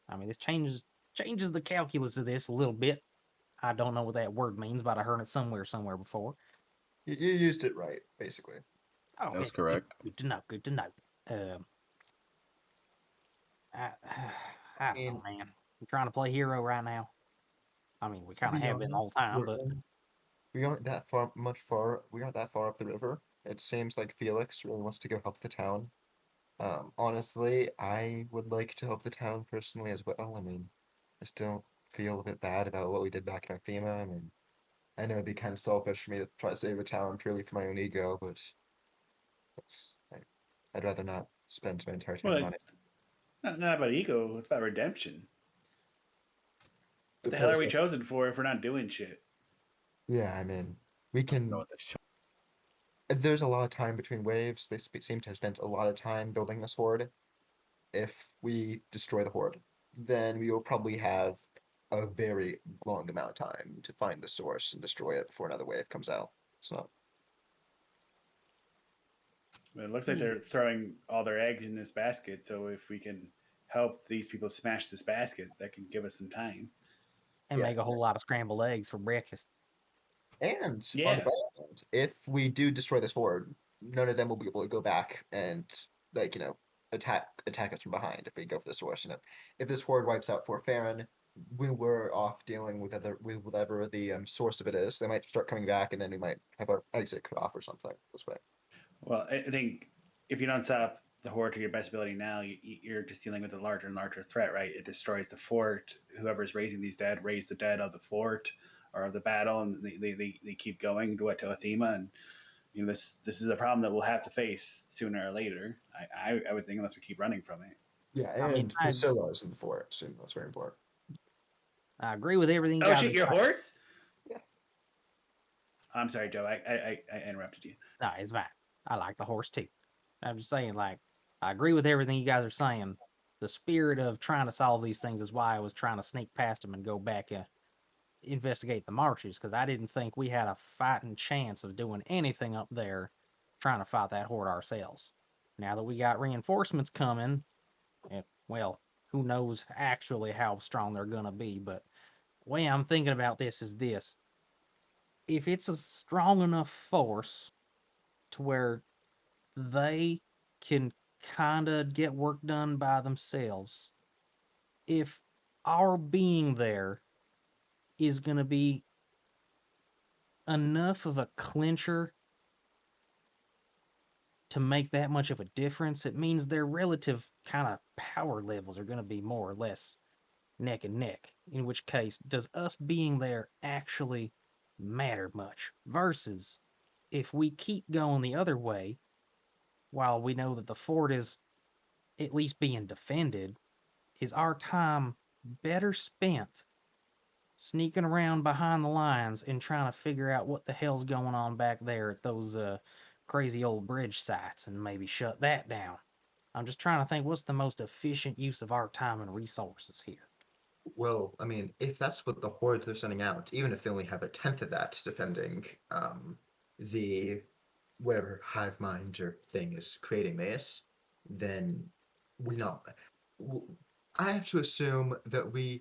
I mean, this changes the calculus of this a little bit. I don't know what that word means, but I heard it somewhere before. You used it right, basically. Oh, That's good, correct. Good to know. Good to know. I, I don't know, man. I'm trying to play hero right now. I mean, we To kind of be have been the honest, whole time, but we aren't that far. We aren't that far up the river. It seems like Felix really wants to go help the town. Honestly, I would like to help the town personally as well. I mean, I still feel a bit bad about what we did back in Arthema. I mean, I know it'd be kind of selfish for me to try to save the town purely for my own ego, but I'd rather not spend my entire time Well, on it. not about ego. It's about redemption. What the hell are Suppose we that- chosen for if we're not doing shit? Yeah, I mean, we can. No, this There's a lot of time between waves. They seem to have spent a lot of time building this horde. If we destroy the horde, then we will probably have a very long amount of time to find the source and destroy it before another wave comes out. So It looks like they're throwing all their eggs in this basket. So if we can help these people smash this basket, that can give us some time. and Yeah. make a whole lot of scrambled eggs for breakfast. and on the Yeah. bright end, if we do destroy this horde, none of them will be able to go back and attack us from behind if we go for the source. And if this horde wipes out Fort Farron, we were off dealing with whatever the source of it is. They might start coming back, and then we might have our exit cut off or something this way. Well, I think if you don't stop the horde to your best ability now, you're just dealing with a larger and larger threat, right? It destroys the fort. Whoever's raising these dead raise the dead of the fort or of the battle, and they keep going to Athema, and this is a problem that we'll have to face sooner or later. I would think, unless we keep running from it. Yeah, I mean, and Priscilla's in the fort soon. That's very important. I agree with everything. Oh shit, your horse? Yeah. I'm sorry, Joe. I interrupted you. No, it's fine. I like the horse too. I'm just saying, like, I agree with everything you guys are saying. The spirit of trying to solve these things is why I was trying to sneak past them and go back and investigate the marshes, because I didn't think we had a fighting chance of doing anything up there trying to fight that horde ourselves. Now that we got reinforcements coming, well, who knows actually how strong they're going to be, but the way I'm thinking about this is this. If it's a strong enough force to where they can kind of get work done by themselves, if our being there is going to be enough of a clincher to make that much of a difference, it means their relative kind of power levels are going to be more or less neck and neck. In which case, does us being there actually matter much? Versus if we keep going the other way, while we know that the fort is at least being defended, is our time better spent sneaking around behind the lines and trying to figure out what the hell's going on back there at those crazy old bridge sites and maybe shut that down? I'm just trying to think what's the most efficient use of our time and resources here. Well, I mean, if that's what the horde they're sending out, even if they only have a tenth of that defending the whatever hive mind or thing is creating this, then we not. I have to assume that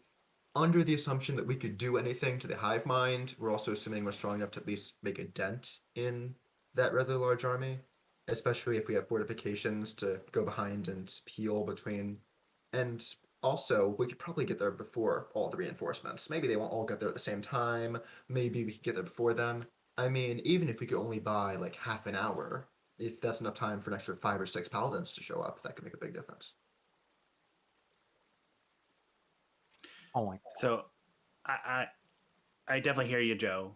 under the assumption that we could do anything to the hive mind, we're also assuming we're strong enough to at least make a dent in that rather large army, especially if we have fortifications to go behind and peel between. And also, we could probably get there before all the reinforcements. Maybe they won't all get there at the same time. Maybe we could get there before them. I mean, even if we could only buy like half an hour, if that's enough time for an extra 5 or 6 paladins to show up, that could make a big difference. Point. So, I definitely hear you, Joe.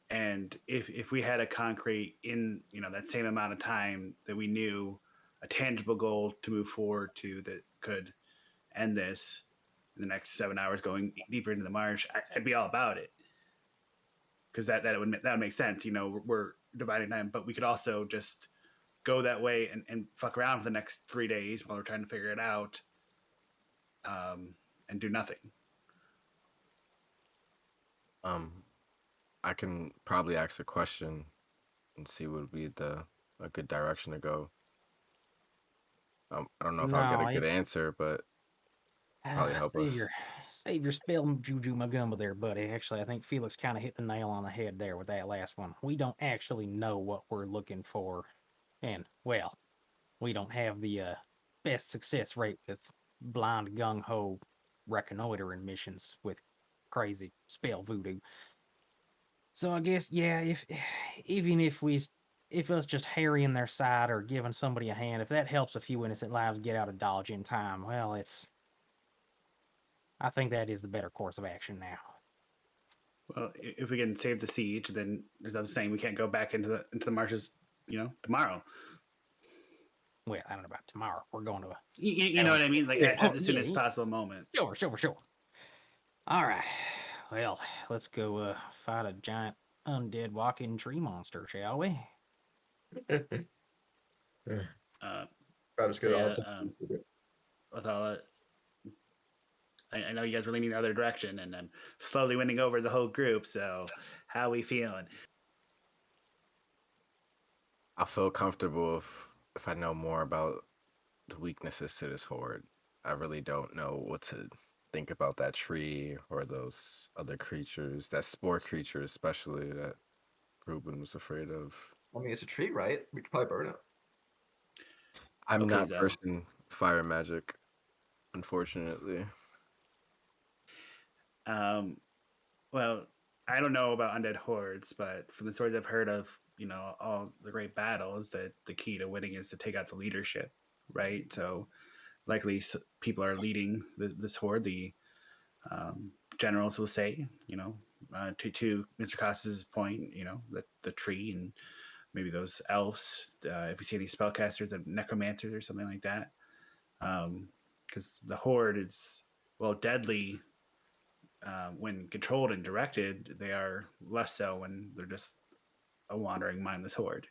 And if we had a concrete in that same amount of time that we knew a tangible goal to move forward to that could end this in the next 7 hours, going deeper into the marsh, I'd be all about it. Because that would make sense. We're dividing time, but we could also just go that way and fuck around for the next 3 days while we're trying to figure it out, and do nothing. I can probably ask a question and see what would be a good direction to go. I don't know if I'll get No, a good answer, but probably help us. Save your spell juju magumba there, buddy. Actually, I think Felix kind of hit the nail on the head there with that last one. We don't actually know what we're looking for. And, well, we don't have the best success rate with blind gung-ho reconnoitering missions with crazy spell voodoo. So I guess, yeah, if even if us just harrying their side or giving somebody a hand, if that helps a few innocent lives get out of Dodge in time, well, I think that is the better course of action now. Well, if we can save the siege, then there's nothing saying we can't go back into the marshes, tomorrow. Well, I don't know about tomorrow. We're going to You know what I mean? Like Yeah, at the yeah, soonest possible moment. Sure. All right. Well, let's go fight a giant undead walking tree monster, shall we? Crowd is good. Yeah, Odds. with all that, I know you guys were leaning the other direction, and I'm slowly winning over the whole group. So, how we feeling? I'll feel comfortable if I know more about the weaknesses to this horde. I really don't know what to think about that tree or those other creatures, that spore creature especially that Ruben was afraid of. I mean, it's a tree, right? We could probably burn it. I'm Okay, not Zell. versed in fire magic, unfortunately. Well, I don't know about undead hordes, but from the stories I've heard of, all the great battles, that the key to winning is to take out the leadership, right? So, likely people are leading this horde. The generals will say, to Mr. Costas' point, the tree and maybe those elves. If we see any spellcasters and necromancers or something like that, because the horde is deadly. When controlled and directed, they are less so when they're just a wandering mindless horde.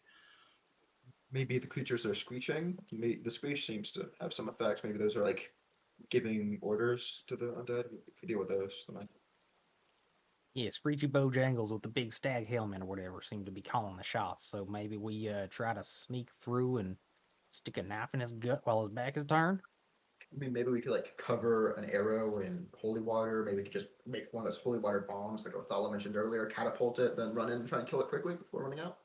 Maybe the creatures are screeching. The screech seems to have some effects. Maybe those are like giving orders to the undead. If we deal with those, then Yeah, Screechy Bojangles with the big stag helmet or whatever seem to be calling the shots. So maybe we try to sneak through and stick a knife in his gut while his back is turned. maybe we could like cover an arrow in holy water. Maybe we could just make one of those holy water bombs like Othala mentioned earlier, catapult it, then run in and try and kill it quickly before running out.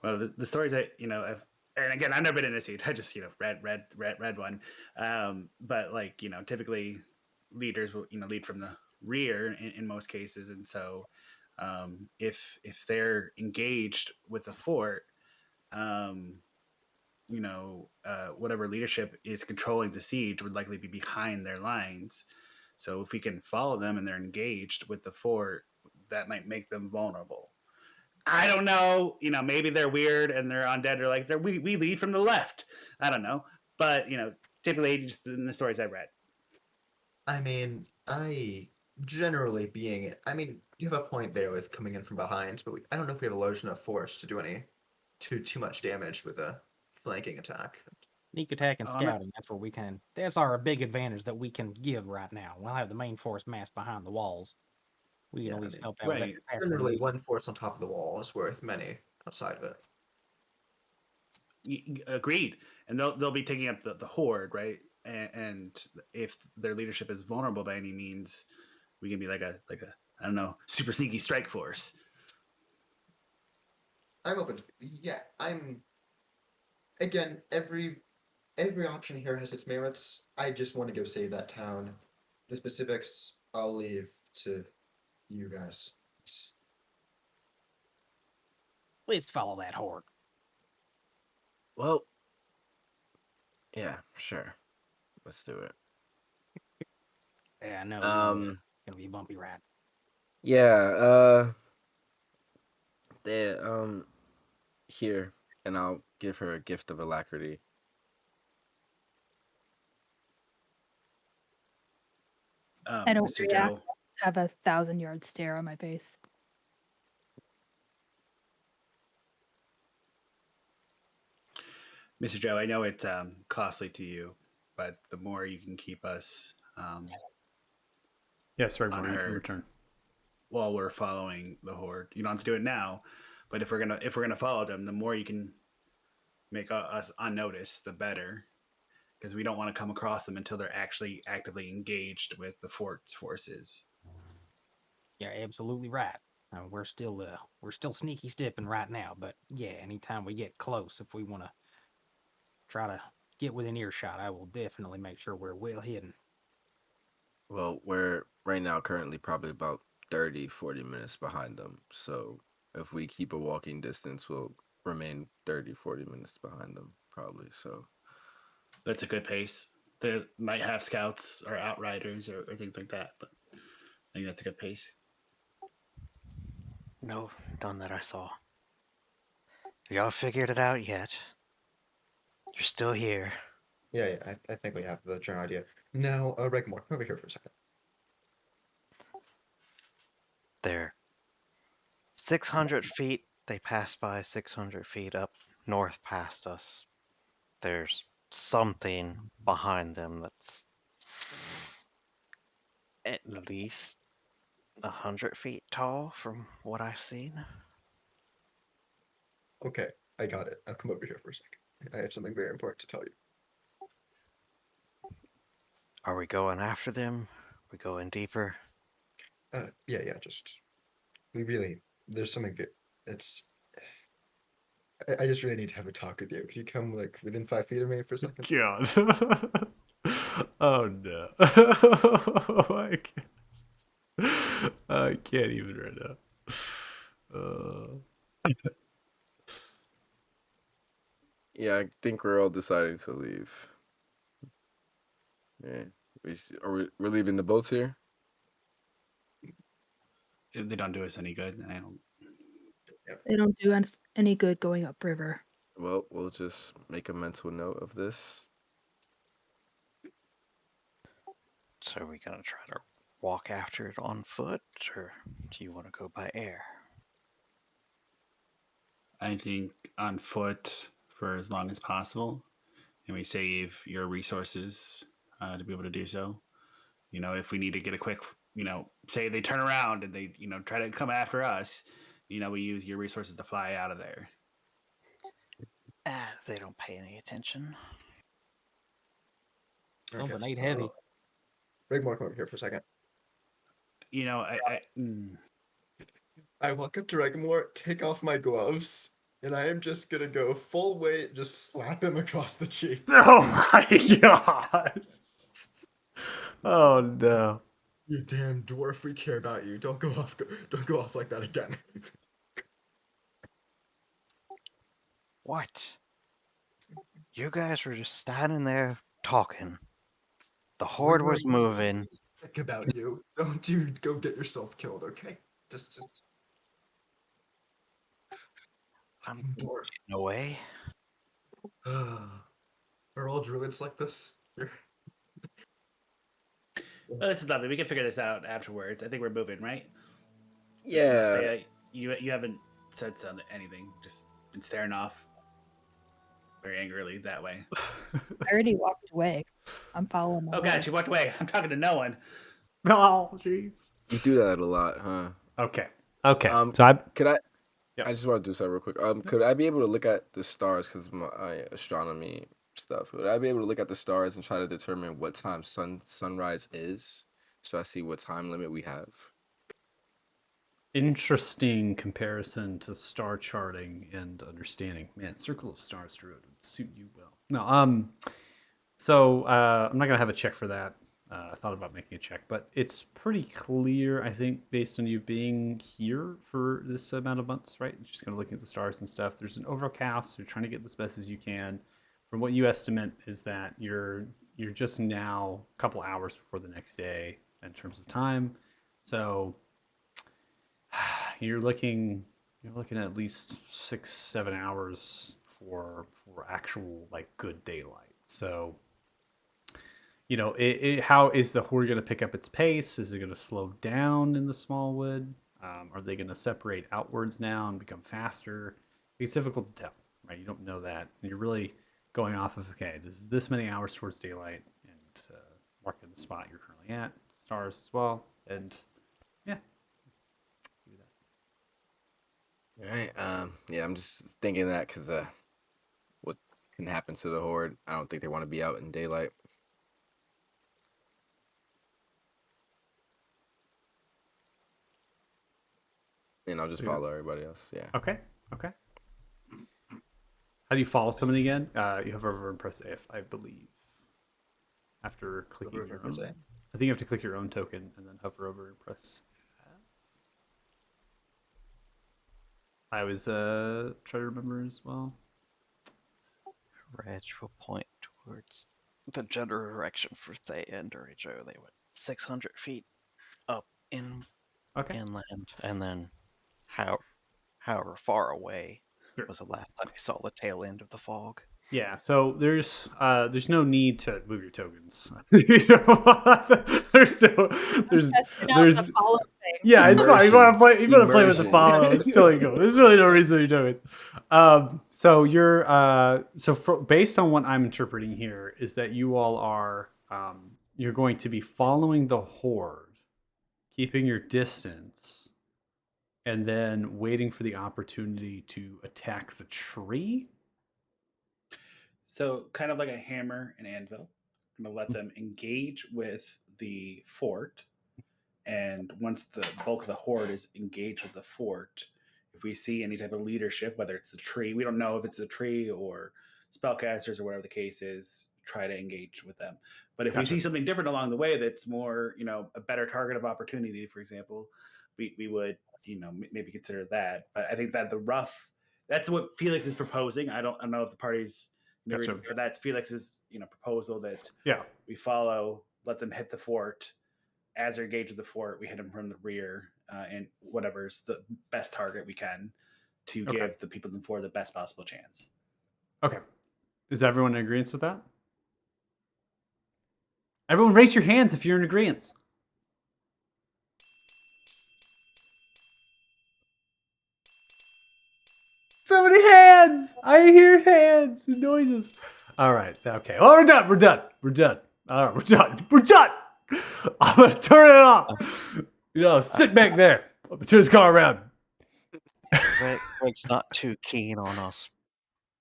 Well, the stories that and again, I've never been in a siege. I just read one. But typically leaders will lead from the rear in most cases, and so if they're engaged with the fort, whatever leadership is controlling the siege would likely be behind their lines. So if we can follow them and they're engaged with the fort, that might make them vulnerable. I don't know. Maybe they're weird and they're undead. Or like we lead from the left. I don't know. But typically just in the stories I've read. I mean, I you have a point there with coming in from behind, but I don't know if we have a large enough force to do too much damage with a flanking attack. Sneak attack and Oh, no. scouting, that's where we can. That's our big advantage that we can give right now. We'll have the main force massed behind the walls. We can Yeah, at I least mean, help out with right. that capacity. Generally, one force on top of the wall is worth many outside of it. Agreed. And they'll be taking up the horde, right? And if their leadership is vulnerable by any means, we can be like a I don't know, super sneaky strike force. I'm open. Again, every option here has its merits. I just want to go save that town. The specifics I'll leave to you guys. Let's follow that horde. Well, yeah, sure. Let's do it. Yeah, I know. This is gonna be a bumpy ride. Yeah, they here, and I'll give her a gift of alacrity. I don't Mr. react. Joe, Have a 1,000-yard stare on my face. Mr. Joe, I know it's costly to you, but the more you can keep us Yes, Regmore, you can her- return. while we're following the horde, you don't have to do it now. But if we're gonna follow them, the more you can make us unnoticed, the better, because we don't want to come across them until they're actually actively engaged with the fort's forces. You're absolutely right. We're still sneaky stepping right now, but yeah, anytime we get close, if we want to try to get within earshot, I will definitely make sure we're well hidden. Well, we're right now currently probably about 30, 40 minutes behind them. So if we keep a walking distance, we'll remain 30, 40 minutes behind them, probably. So That's a good pace. They might have scouts or outriders or things like that, but I think that's a good pace. No, none that I saw. Y'all figured it out yet? You're still here. Yeah, I think we have the general idea. Now, Regmore, come over here for a second. They're 600 feet. They passed by 600 feet up north past us. There's something behind them that's at least 100 feet tall from what I've seen. Okay, I got it. Now come over here for a second. I have something very important to tell you. Are we going after them? We going deeper? Yeah, just there's something. It's. I just really need to have a talk with you. Could you come like within 5 feet of me for a second? God. Oh no. I can't even right now. yeah, I think we're all deciding to leave. Yeah, we're leaving the boats here. They don't do us any good. I don't. They don't do us any good going upriver. Well, we'll just make a mental note of this. So are we gonna try to walk after it on foot, or do you want to go by air? I think on foot for as long as possible, and we save your resources to be able to do so. You know, if we need to get a quick, say they turn around and they, try to come after us, we use your resources to fly out of there. They don't pay any attention. Something ain't heavy. Regmore, come over here for a second. I walk up to Regmore, take off my gloves, and I am just gonna go full weight, just slap him across the cheek. Oh my god. Oh no. You damn dwarf, we care about you. Don't go off like that again. What? You guys were just standing there talking. The horde was moving. Think about you. Don't you go get yourself killed, okay? Just I'm dwarf. getting away. Are all druids like this? Well, this is lovely. We can figure this out afterwards. I think we're moving, right? Yeah. You haven't said anything. Just been staring off very angrily that way. I already walked away. I'm following them. Oh god, she walked away. I'm talking to no one. Oh jeez. You do that a lot, huh? Okay. So I just want to do something real quick. Could I be able to look at the stars because my astronomy stuff? Would I be able to look at the stars and try to determine what time sunrise is, so I see what time limit we have? interesting comparison to star charting and understanding. Man, Circle of Stars Druid would suit you well. No, so I'm not gonna have a check for that. I thought about making a check, but it's pretty clear, I think, based on you being here for this amount of months, right? Just kind of looking at the stars and stuff. There's an overcast. You're trying to get as best as you can. From what you estimate is that you're just now a couple hours before the next day in terms of time. So you're looking at least 6-7 hours for actual like good daylight. So how is the horde going to pick up its pace? Is it going to slow down in the Smallwood? Are they going to separate outwards now and become faster? It's difficult to tell, right? You don't know that. And you're really going off of, okay, this is this many hours towards daylight, and marking the spot you're currently at, stars as well, and yeah. Do that. All right. Yeah, I'm just thinking that because what can happen to the horde? I don't think they want to be out in daylight. And I'll just Yeah. follow everybody else. Yeah. Okay. How do you follow someone again? You hover over and press F, I believe. After clicking Hover your over and own. press I think you have to click your own token and then hover over and press F. I was trying to remember as well. Reg will point towards the general direction for Thea and Dirty Joe. They went 600 feet up inland, and then however far away was the last time you saw the tail end of the fog. Yeah, so there's no need to move your tokens. there's The follow thing. yeah, it's fine. You want to play. You want to play with the Immersion. follow. It's totally cool. There's really no reason to do it. So you're based on what I'm interpreting here is that you all are you're going to be following the horde, keeping your distance, and then waiting for the opportunity to attack the tree. So kind of like a hammer and anvil. I'm gonna let them engage with the fort, and once the bulk of the horde is engaged with the fort, if we see any type of leadership, whether it's the tree, we don't know if it's the tree or spellcasters or whatever the case is, try to engage with them. But if we see something different along the way that's more, a better target of opportunity, for example, we would, maybe consider that. But I think that that's what Felix is proposing. I don't know if the party's Gotcha. but that's Felix's proposal that Yeah. we follow, let them hit the fort. As they're engaged with the fort, we hit them from the rear, and whatever's the best target we can to give the people in the fort the best possible chance. Okay. Is everyone in agreement with that? Everyone raise your hands if you're in agreement. So many hands! I hear hands and noises. All right. Okay. Oh, we're done. All right, we're done. I'm going to turn it off. Sit back there. I'm going to turn this car around. Greg's not too keen on us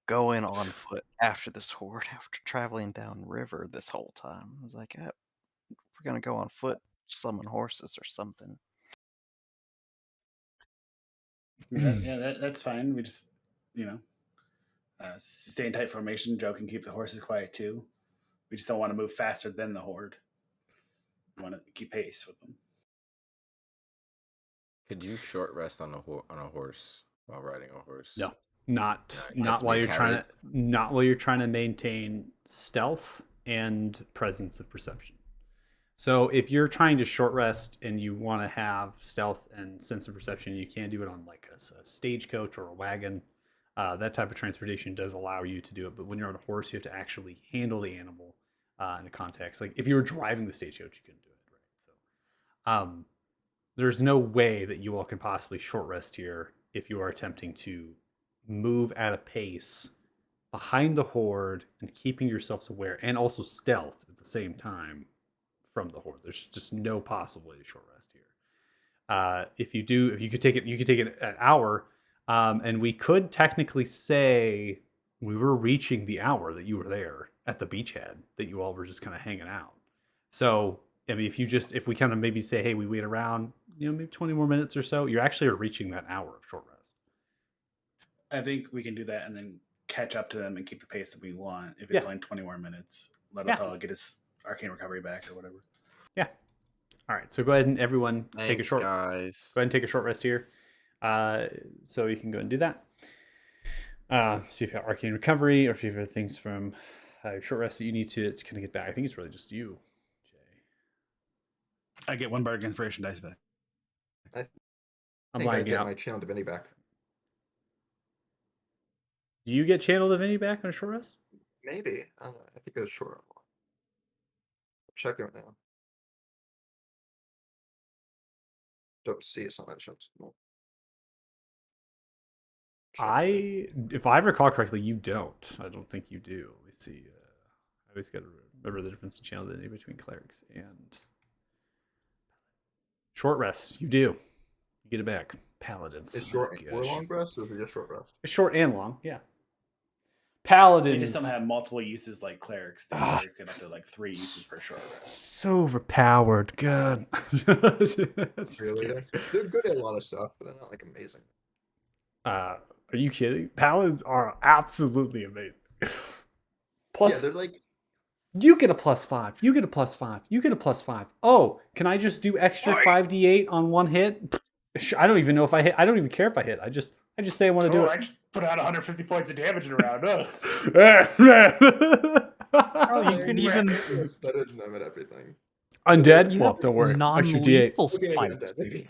going on foot after this horde, after traveling down river this whole time. I was like, we're going to go on foot, summon horses or something. That's fine. We just, stay in tight formation. Joe can keep the horses quiet too. We just don't want to move faster than the horde. We want to keep pace with them. Could you short rest on a horse while riding a horse? No, not has to while be you're carried. not while you're trying to maintain stealth and presence of perception. So if you're trying to short rest and you want to have stealth and sense of perception, you can do it on like a stagecoach or a wagon. That type of transportation does allow you to do it, but when you're on a horse, you have to actually handle the animal in a context. Like if you were driving the stagecoach, you couldn't do it, right? So, there's no way that you all can possibly short rest here if you are attempting to move at a pace behind the horde and keeping yourselves aware and also stealth at the same time from the horde. There's just no possible way to short rest here. If you could take it an hour, and we could technically say we were reaching the hour that you were there at the beachhead, that you all were just kind of hanging out. So, I mean, if we kind of maybe say, hey, we wait around, maybe 20 more minutes or so, you actually are reaching that hour of short rest. I think we can do that and then catch up to them and keep the pace that we want. If it's only 20 more minutes, let Othal get his arcane recovery back or whatever. Yeah. All right. So go ahead and everyone take a Thanks, short. guys. Go ahead and take a short rest here. So you can go and do that. See if you have arcane recovery or if you have things from your short rest that you need to kind of get back. I think it's really just you, Jay. I get 1 bardic inspiration dice back. I'm I think I blanking get out. my channel divinity back. Do you get Channel Divinity back on a short rest? Maybe. I don't know. I think it was short. I'm checking it now. Don't see it's on my channels. No. If I recall correctly, you don't. I don't think you do. Let me see. I always got to remember the difference in Channel Divinity between clerics and short rest. You do. You get it back. Paladins. It's short Oh, or gosh. long rest, or is it just short rest? It's short and long. Yeah. They Paladins. just don't have multiple uses like clerics. The Ah. clerics get up to like 3 uses per short rest. So overpowered. God. Really? They're good at a lot of stuff, but they're not like amazing. Are you kidding? Paladins are absolutely amazing. Plus, Yeah, they're like you get a +5. You get a +5. You get a +5. Oh, can I just do extra 5d8 on one hit? I don't even know if I hit. I don't even care if I hit. I just say I want to do I it. just put out 150 points of damage in a round. Huh? Oh, you could even it's better than them at everything. Undead? you Well, have don't worry. Extra d8. non-lethal Okay, maybe smites. undead. You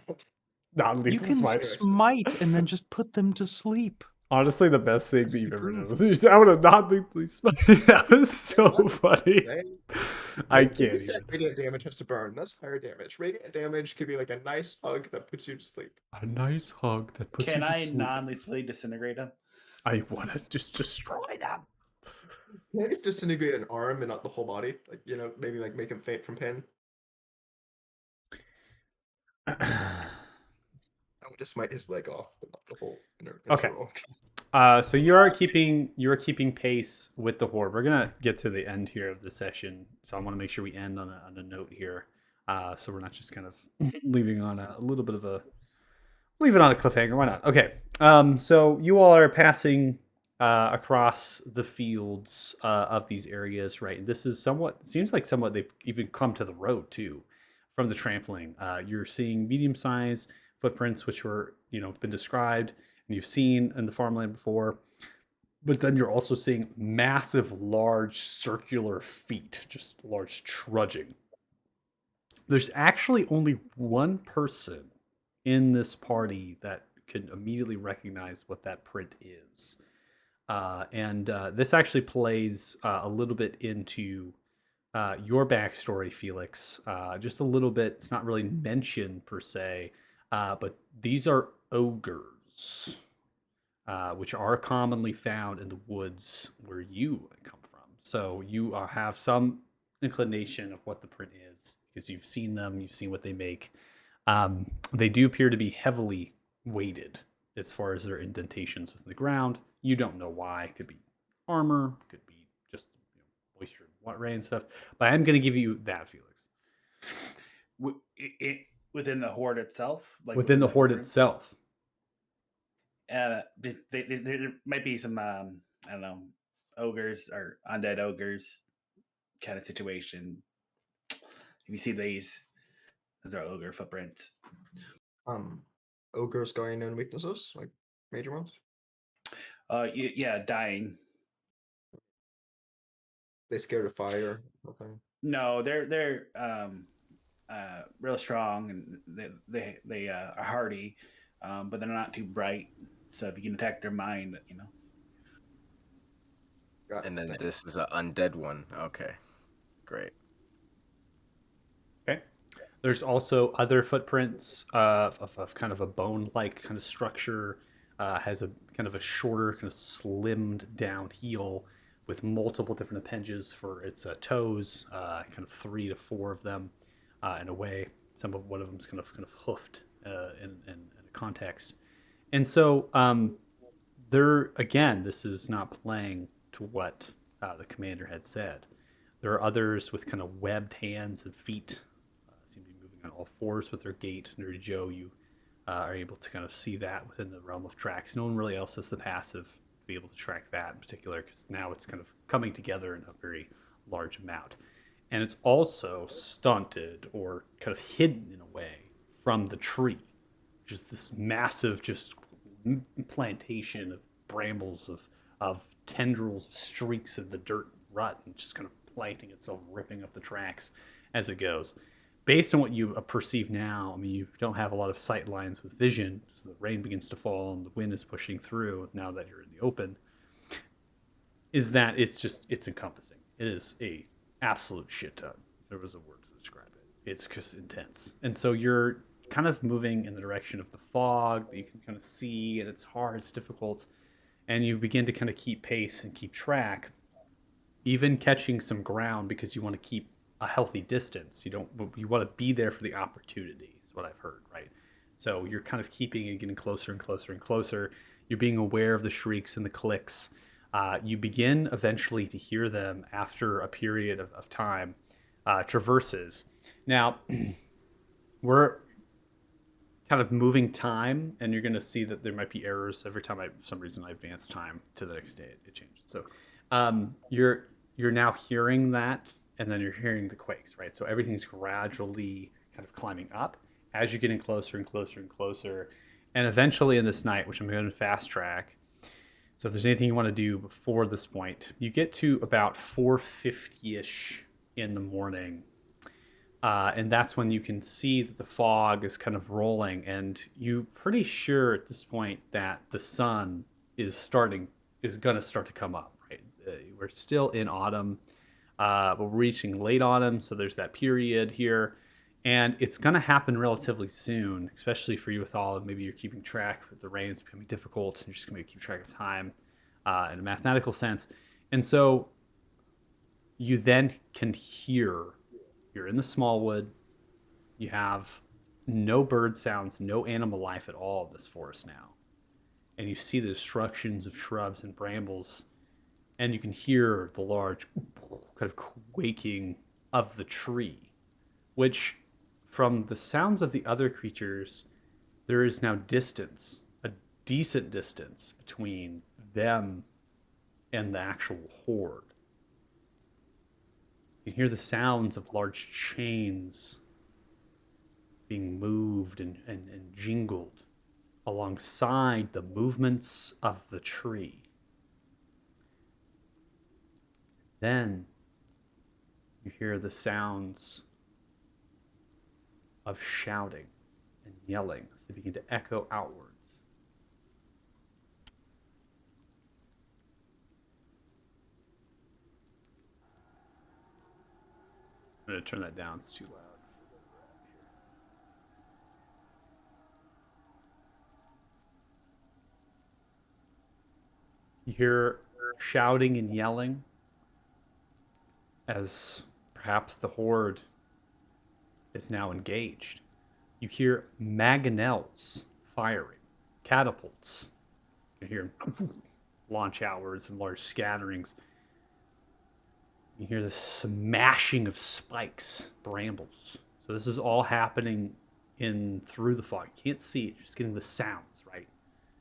Non-lethal can smite. smite and then just put them to sleep. Honestly, the best thing that you've ever done was just, I would have non-lethally smite. That was so funny. I Like, can't you said even. radiant damage has to burn. That's fire damage. Radiant damage could be like a nice hug that puts you to sleep. A nice hug that puts Can you to I sleep. non-lethally disintegrate him? I want to just destroy them. Can I just disintegrate an arm and not the whole body? Like, you know, maybe like make him faint from pain. I would just smite his leg off, but not the whole inner Okay. roll. So you're keeping pace with the horde. We're gonna get to the end here of the session, so I want to make sure we end on a note here. So we're not just kind of leaving on a little bit of a cliffhanger. Why not? Okay. So you all are passing across the fields of these areas, right? And this is seems like somewhat they've even come to the road too, from the trampling. You're seeing medium-sized footprints, which were been described and you've seen in the farmland before. But then you're also seeing massive, large, circular feet, just large trudging. There's actually only one person in this party that can immediately recognize what that print is. And this actually plays a little bit into your backstory, Felix. Just a little bit. It's not really mentioned per se, but these are ogres, which are commonly found in the woods where you come from. So you have some inclination of what the print is because you've seen them, you've seen what they make. They do appear to be heavily weighted as far as their indentations within the ground. You don't know why. Could be armor, could be just moisture, rain and stuff. But I'm going to give you that, Felix. Within the horde itself? Like within the horde group? itself. There might be some, I don't know, ogres or undead ogres kind of situation. If you see these are ogre footprints. Ogres going known weaknesses, like major ones. Yeah, dying. They scared of fire. Nothing. No, they're real strong and they are hardy, but they're not too bright. So if you can attack their mind, And then this is an undead one. Okay, great. Okay. There's also other footprints of kind of a bone-like kind of structure. Has a kind of a shorter, kind of slimmed down heel with multiple different appendages for its toes, kind of 3 to 4 of them in a way. One of them is kind of hoofed in a context. And so this is not playing to what the commander had said. There are others with kind of webbed hands and feet, seem to be moving on all fours with their gait. Nerdy Joe, you are able to kind of see that within the realm of tracks. No one really else has the passive to be able to track that in particular, because now it's kind of coming together in a very large amount. And it's also stunted or kind of hidden in a way from the tree, which is this massive just plantation of brambles, of tendrils, of streaks of the dirt rut, and just kind of planting itself, ripping up the tracks as it goes. Based on what you perceive now, I mean, you don't have a lot of sight lines with vision, so the rain begins to fall and the wind is pushing through now that you're in the open, is that it's encompassing. It is a absolute shit ton. If there was a word to describe it. It's just intense. And so you're kind of moving in the direction of the fog that you can kind of see, and it's hard, it's difficult. And you begin to kind of keep pace and keep track, even catching some ground because you want to keep a healthy distance. You want to be there for the opportunity, is what I've heard, right? So you're kind of keeping and getting closer and closer and closer. You're being aware of the shrieks and the clicks. You begin eventually to hear them after a period of time, traverses. Now, we're kind of moving time, and you're going to see that there might be errors every time for some reason I advance time to the next day. It changes. So you're now hearing that, and then you're hearing the quakes, right? So everything's gradually kind of climbing up as you're getting closer and closer and closer. And eventually in this night, which I'm going to fast track, so if there's anything you want to do before this point, you get to about 4:50ish in the morning. And that's when you can see that the fog is kind of rolling, and you're pretty sure at this point that the sun is going to start to come up, right? We're still in autumn, but we're reaching late autumn, so there's that period here. And it's going to happen relatively soon, especially for you with all. Maybe you're keeping track with the rain. It's becoming difficult, and you're just going to keep track of time in a mathematical sense. And so you then can hear, you're in the small wood. You have no bird sounds, no animal life at all in this forest now. And you see the destructions of shrubs and brambles, and you can hear the large kind of quaking of the tree, which, from the sounds of the other creatures, there is now distance, a decent distance between them and the actual horde. You can hear the sounds of large chains being moved and jingled alongside the movements of the tree. Then you hear the sounds of shouting and yelling as they begin to echo outwards. I'm going to turn that down, it's too loud. You hear shouting and yelling as perhaps the horde is now engaged. You hear mangonels firing, catapults. You hear launch outwards in large scatterings. You hear the smashing of spikes, brambles. So this is all happening through the fog. You can't see it, just getting the sounds, right?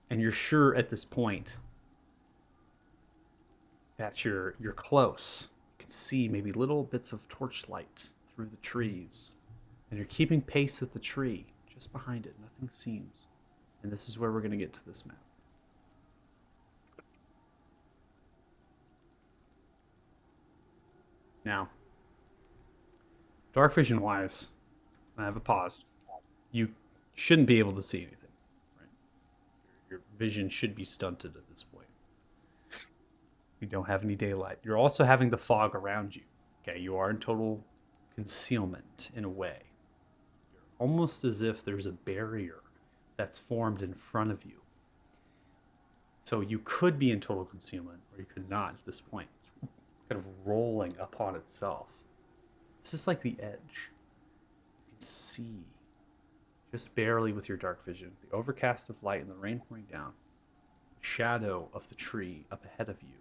And you're sure at this point that you're close. You can see maybe little bits of torchlight through the trees. And you're keeping pace with the tree. Just behind it, nothing seems. And this is where we're going to get to this map. Now, dark vision wise, I have a pause. You shouldn't be able to see anything, right? Your vision should be stunted at this point. You don't have any daylight. You're also having the fog around you. Okay, you are in total concealment in a way. You're almost as if there's a barrier that's formed in front of you. So you could be in total concealment, or you could not at this point. It's kind of rolling upon itself. This is like the edge. You can see just barely with your dark vision the overcast of light and the rain pouring down, the shadow of the tree up ahead of you,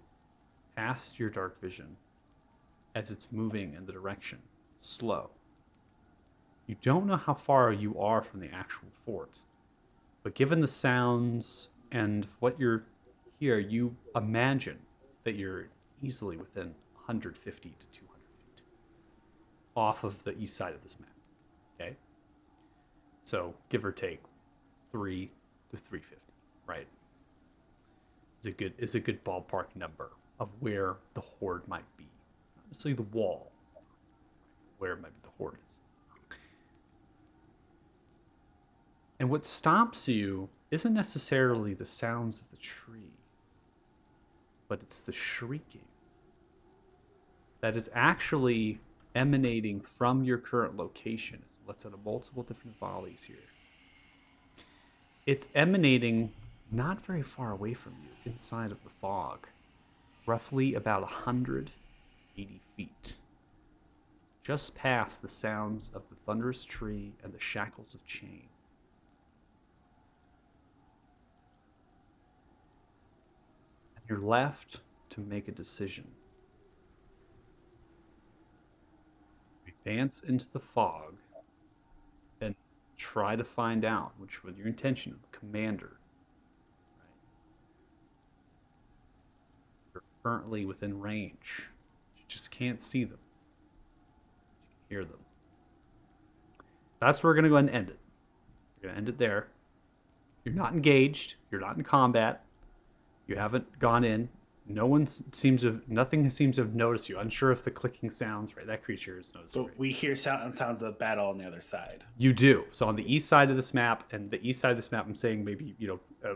past your dark vision as it's moving in the direction, slow. You don't know how far you are from the actual fort, but given the sounds and what you're here, you imagine that you're easily within 150 to 200 feet. off of the east side of this map. Okay? So give or take 3 to 350, right? Is a good ballpark number of where the horde might be. Not necessarily the wall, where maybe the horde is. And what stops you isn't necessarily the sounds of the tree, but it's the shrieking that is actually emanating from your current location. So let's add multiple different volleys here. It's emanating not very far away from you, inside of the fog, roughly about 180 feet, just past the sounds of the thunderous tree and the shackles of chain. And you're left to make a decision. Advance into the fog and try to find out which was your intention of the commander. You're currently within range. You just can't see them. You can hear them. That's where we're going to go ahead and end it. We're going to end it there. You're not engaged. You're not in combat. You haven't gone in. Nothing seems to have noticed you. Unsure if the clicking sounds, right? That creature is noticed. But we hear sounds of battle on the other side. You do. So on the east side of this map, and the east side of this map, I'm saying maybe,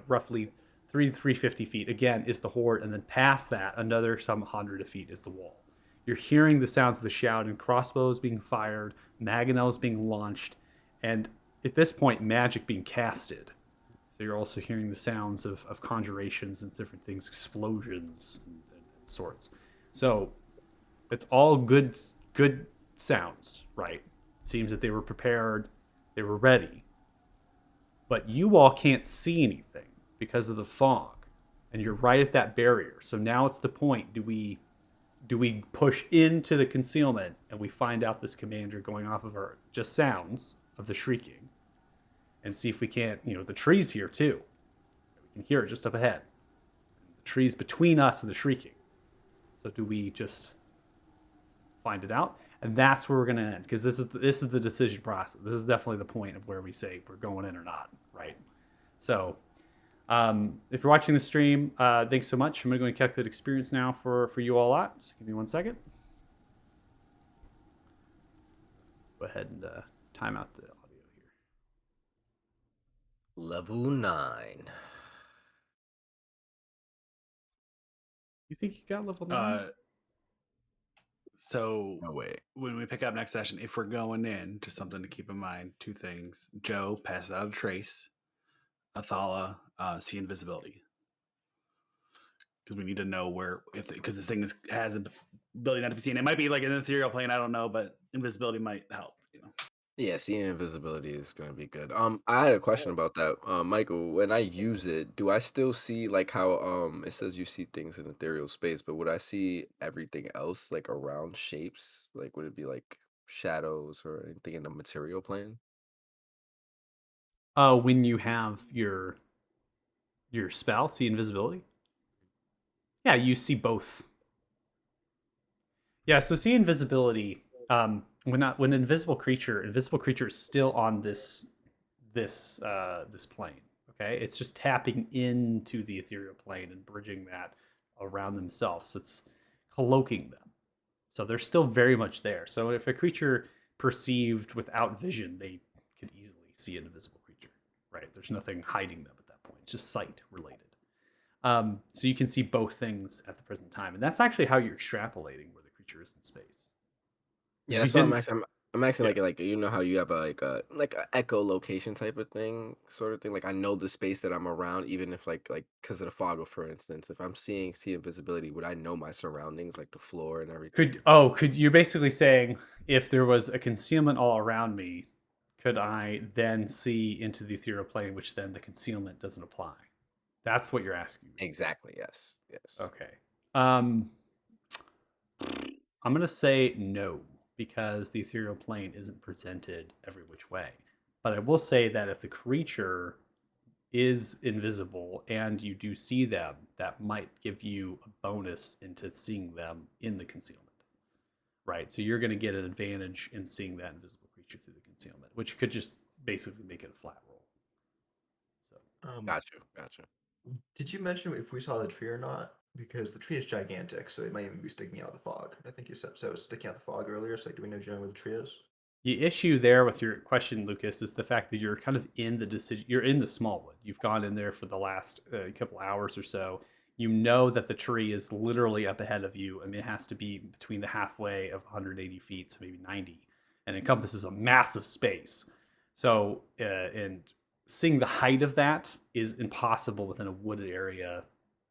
roughly 3 to 350 feet, again, is the horde. And then past that, another some 100 feet is the wall. You're hearing the sounds of the shouting, crossbows being fired, mangonels being launched, and at this point, magic being casted. So you're also hearing the sounds of conjurations and different things, explosions and sorts. So it's all good sounds, right? It seems that they were prepared, they were ready. But you all can't see anything because of the fog. And you're right at that barrier. So now it's the point, do we push into the concealment and we find out this commander going off of our just sounds of the shrieking? And see if we can't, the tree's here too. We can hear it just up ahead. The tree's between us and the shrieking. So do we just find it out? And that's where we're going to end, because this is the decision process. This is definitely the point of where we say we're going in or not, right? So if you're watching the stream, thanks so much. I'm going to go and calculate experience now for you all out. Just give me 1 second. Go ahead and time out the audio here. Level 9. You think you got level 9? So No way. when we pick up next session, if we're going in, just something to keep in mind, 2 things. Joe passes out a trace. Athala, see invisibility. Because we need to know where, because this thing has a ability not to be seen. It might be like an ethereal plane, I don't know, but invisibility might help. Yeah, seeing invisibility is going to be good. I had a question about that. Michael, when I use it, do I still see like how it says you see things in ethereal space, but would I see everything else like around shapes? Like would it be like shadows or anything in the material plane? When you have your spell, see invisibility? Yeah, you see both. Yeah, so see invisibility. When an invisible creature is still on this plane. Okay, it's just tapping into the ethereal plane and bridging that around themselves. So it's cloaking them. So they're still very much there. So if a creature perceived without vision, they could easily see an invisible creature. Right? There's nothing hiding them at that point. It's just sight related. So you can see both things at the present time, and that's actually how you're extrapolating where the creature is in space. Yeah, that's what I'm asking. I'm asking like you know how you have a echolocation type of thing, sort of thing. Like I know the space that I'm around, even if like because of the fog, for instance. If I'm see invisibility, would I know my surroundings, like the floor and everything? Could you're basically saying if there was a concealment all around me, could I then see into the ethereal plane, which then the concealment doesn't apply? That's what you're asking me. Exactly. Yes. Okay. I'm gonna say no, because the ethereal plane isn't presented every which way. But I will say that if the creature is invisible and you do see them, that might give you a bonus into seeing them in the concealment. right? So you're going to get an advantage in seeing that invisible creature through the concealment, which could just basically make it a flat roll. So Got you. Did you mention if we saw the tree or not? Because the tree is gigantic, so it might even be sticking out of the fog. I think you said so. It was sticking out of the fog earlier. So, like, do we know generally where the tree is? the issue there with your question, Lucas, is the fact that you're kind of in the decision. You're in the Smallwood. You've gone in there for the last couple hours or so. You know that the tree is literally up ahead of you. I mean, it has to be between the halfway of 180 feet, so maybe 90, and encompasses a massive space. So, and seeing the height of that is impossible within a wooded area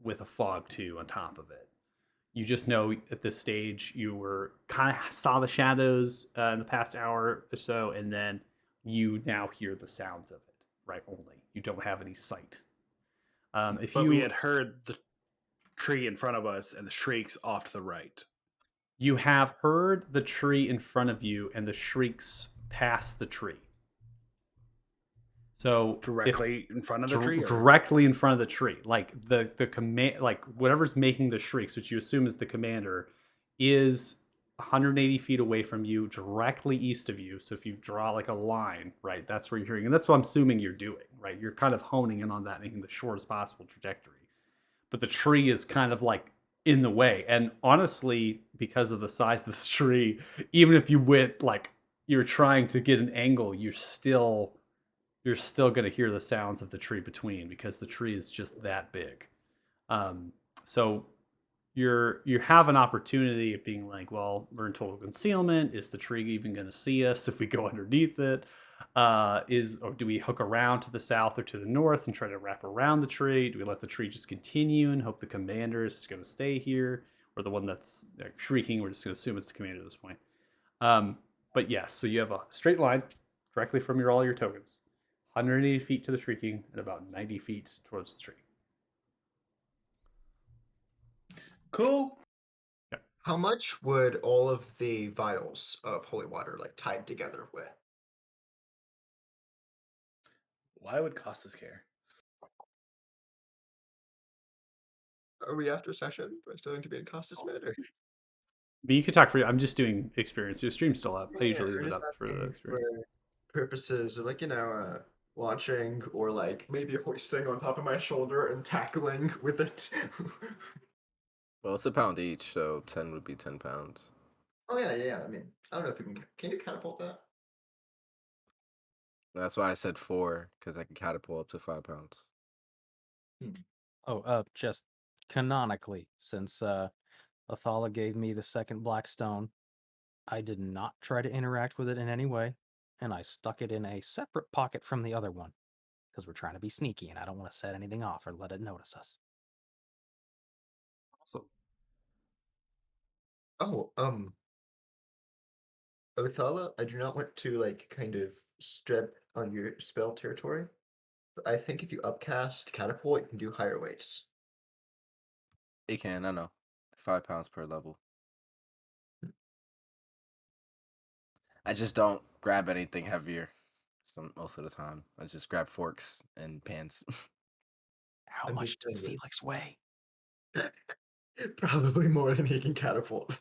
with a fog too on top of it. You just know at this stage you were kind of saw the shadows in the past hour or so, and then you now hear the sounds of it. Right, only you don't have any sight. If But you we had heard the tree in front of us and the shrieks off to the right. you have heard the tree in front of you and the shrieks past the tree. So Directly in front of the tree? Or? directly in front of the tree, like the command, like whatever's making the shrieks, which you assume is the commander, is 180 feet away from you, directly east of you. So if you draw like a line, right, that's where you're hearing, and that's what I'm assuming you're doing, right? You're kind of honing in on that, making the shortest possible trajectory. But the tree is kind of like in the way, and honestly, because of the size of this tree, even if you went like you're trying to get an angle, you're still going to hear the sounds of the tree between, because the tree is just that big. So you have an opportunity of being like, well, we're in total concealment. Is the tree even going to see us if we go underneath it? Or do we hook around to the south or to the north and try to wrap around the tree? Do we let the tree just continue and hope the commander is going to stay here, or the one that's like, shrieking? We're just going to assume it's the commander at this point. But yes, so you have a straight line directly from all your tokens. 180 feet to the shrieking and about 90 feet towards the tree. Cool. How much would all of the vials of holy water like tied together weigh? Why would Costas care? Are we after session? Do I still need to be in Costas Manor? But you could talk for. I'm just doing experience. Your stream's still up. I usually leave it just up for the asking experience. for purposes of like launching or like maybe hoisting on top of my shoulder and tackling with it. Well, it's a pound each, so 10 would be 10 pounds. Oh yeah. I mean, I don't know if we can you catapult that? That's why I said 4, because I can catapult up to 5 pounds. Just canonically, since Athala gave me the second black stone, I did not try to interact with it in any way, and I stuck it in a separate pocket from the other one, because we're trying to be sneaky, and I don't want to set anything off or let it notice us. Awesome. Oh, Othala, I do not want to like kind of strip on your spell territory, but I think if you upcast catapult, you can do higher weights. It can, I know. 5 pounds per level. I just don't grab anything heavier most of the time. I just grab forks and pans. How I'm much just does saying this. Felix weigh? Probably more than he can catapult.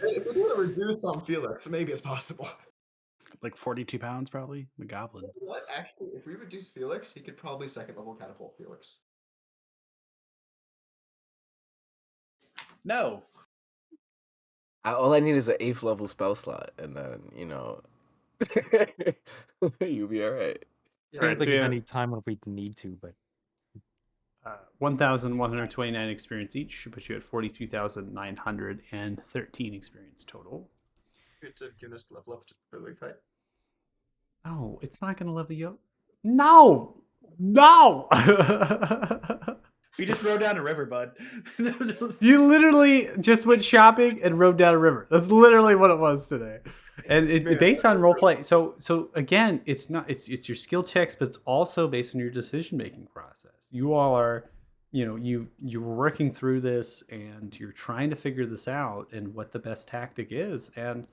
If we want to reduce on Felix, maybe it's possible. Like 42 pounds, probably. The goblin. What? Actually, if we reduce Felix, he could probably second level catapult Felix. No. All I need is an 8th level spell slot, and then, you'll be alright. Yeah, All right, Can't so think we of have any time when we need to, but 1,129 experience each should put you at 43,913 experience total. you have to give us level up for the fight. No, it's not going to level you up. No! No! We just rode down a river, bud. You literally just went shopping and rode down a river. That's literally what it was today. And it based on role play. So again, it's your skill checks, but it's also based on your decision making process. You all are, you're working through this and you're trying to figure this out and what the best tactic is, and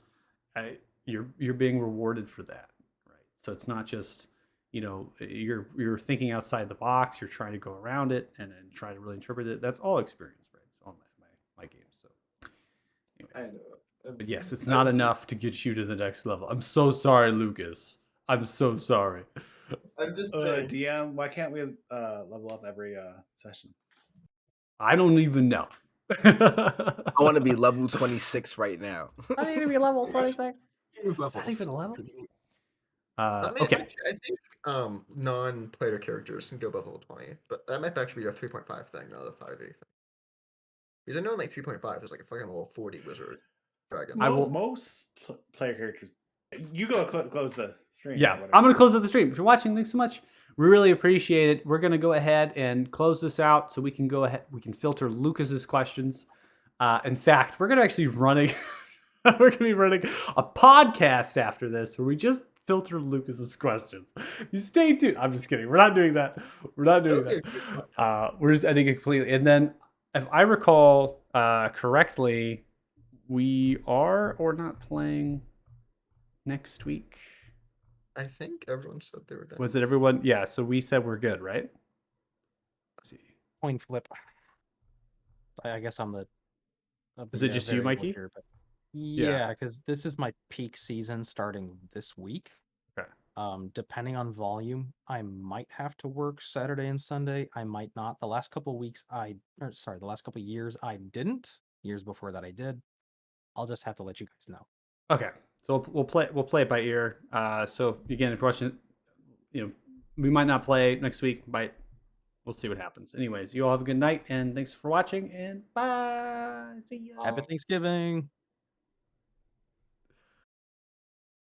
you're being rewarded for that, right? So it's not just you're thinking outside the box. You're trying to go around it and try to really interpret it. That's all experience, right? It's all my game. So anyway, I know. But yes, it's not enough to get you to the next level. I'm so sorry, Lucas. I'm so sorry. I'm just saying. DM, why can't we level up every session? I don't even know. I want to be level 26 right now. I need to be level 26. Move Is that levels. even a level? I mean, Okay. I think non-player characters can go above level 20, but that might actually be a 3.5 thing, not a 5e thing. Because I know in like 3.5, there's like a fucking level 40 wizard dragon. I will- Most player characters. You go close the stream. Yeah, I'm going to close out the stream. If you're watching, thanks so much. We really appreciate it. We're going to go ahead and close this out so we can go ahead. We can filter Lucas's questions. In fact, we're going to actually we're going to be running a podcast after this where we just filter Lucas's questions. You stay tuned. I'm just kidding. We're not doing that. We're not doing that. We're just ending it completely. And then, if I recall correctly, we are or not playing next week. I think everyone said they were done. Was it everyone? Yeah, so we said we're good, right? Let's see. Coin flip. I guess I'm the. Is it just you, variable Mikey? here, but Yeah. yeah, because this is my peak season starting this week. Okay. Depending on volume, I might have to work Saturday and Sunday. I might not. The last couple weeks, the last couple years, I didn't. Years before that, I did. I'll just have to let you guys know. Okay. So we'll play it by ear. So again, if you're watching, we might not play next week, but we'll see what happens. Anyways, you all have a good night, and thanks for watching, and bye. See ya. Happy Thanksgiving.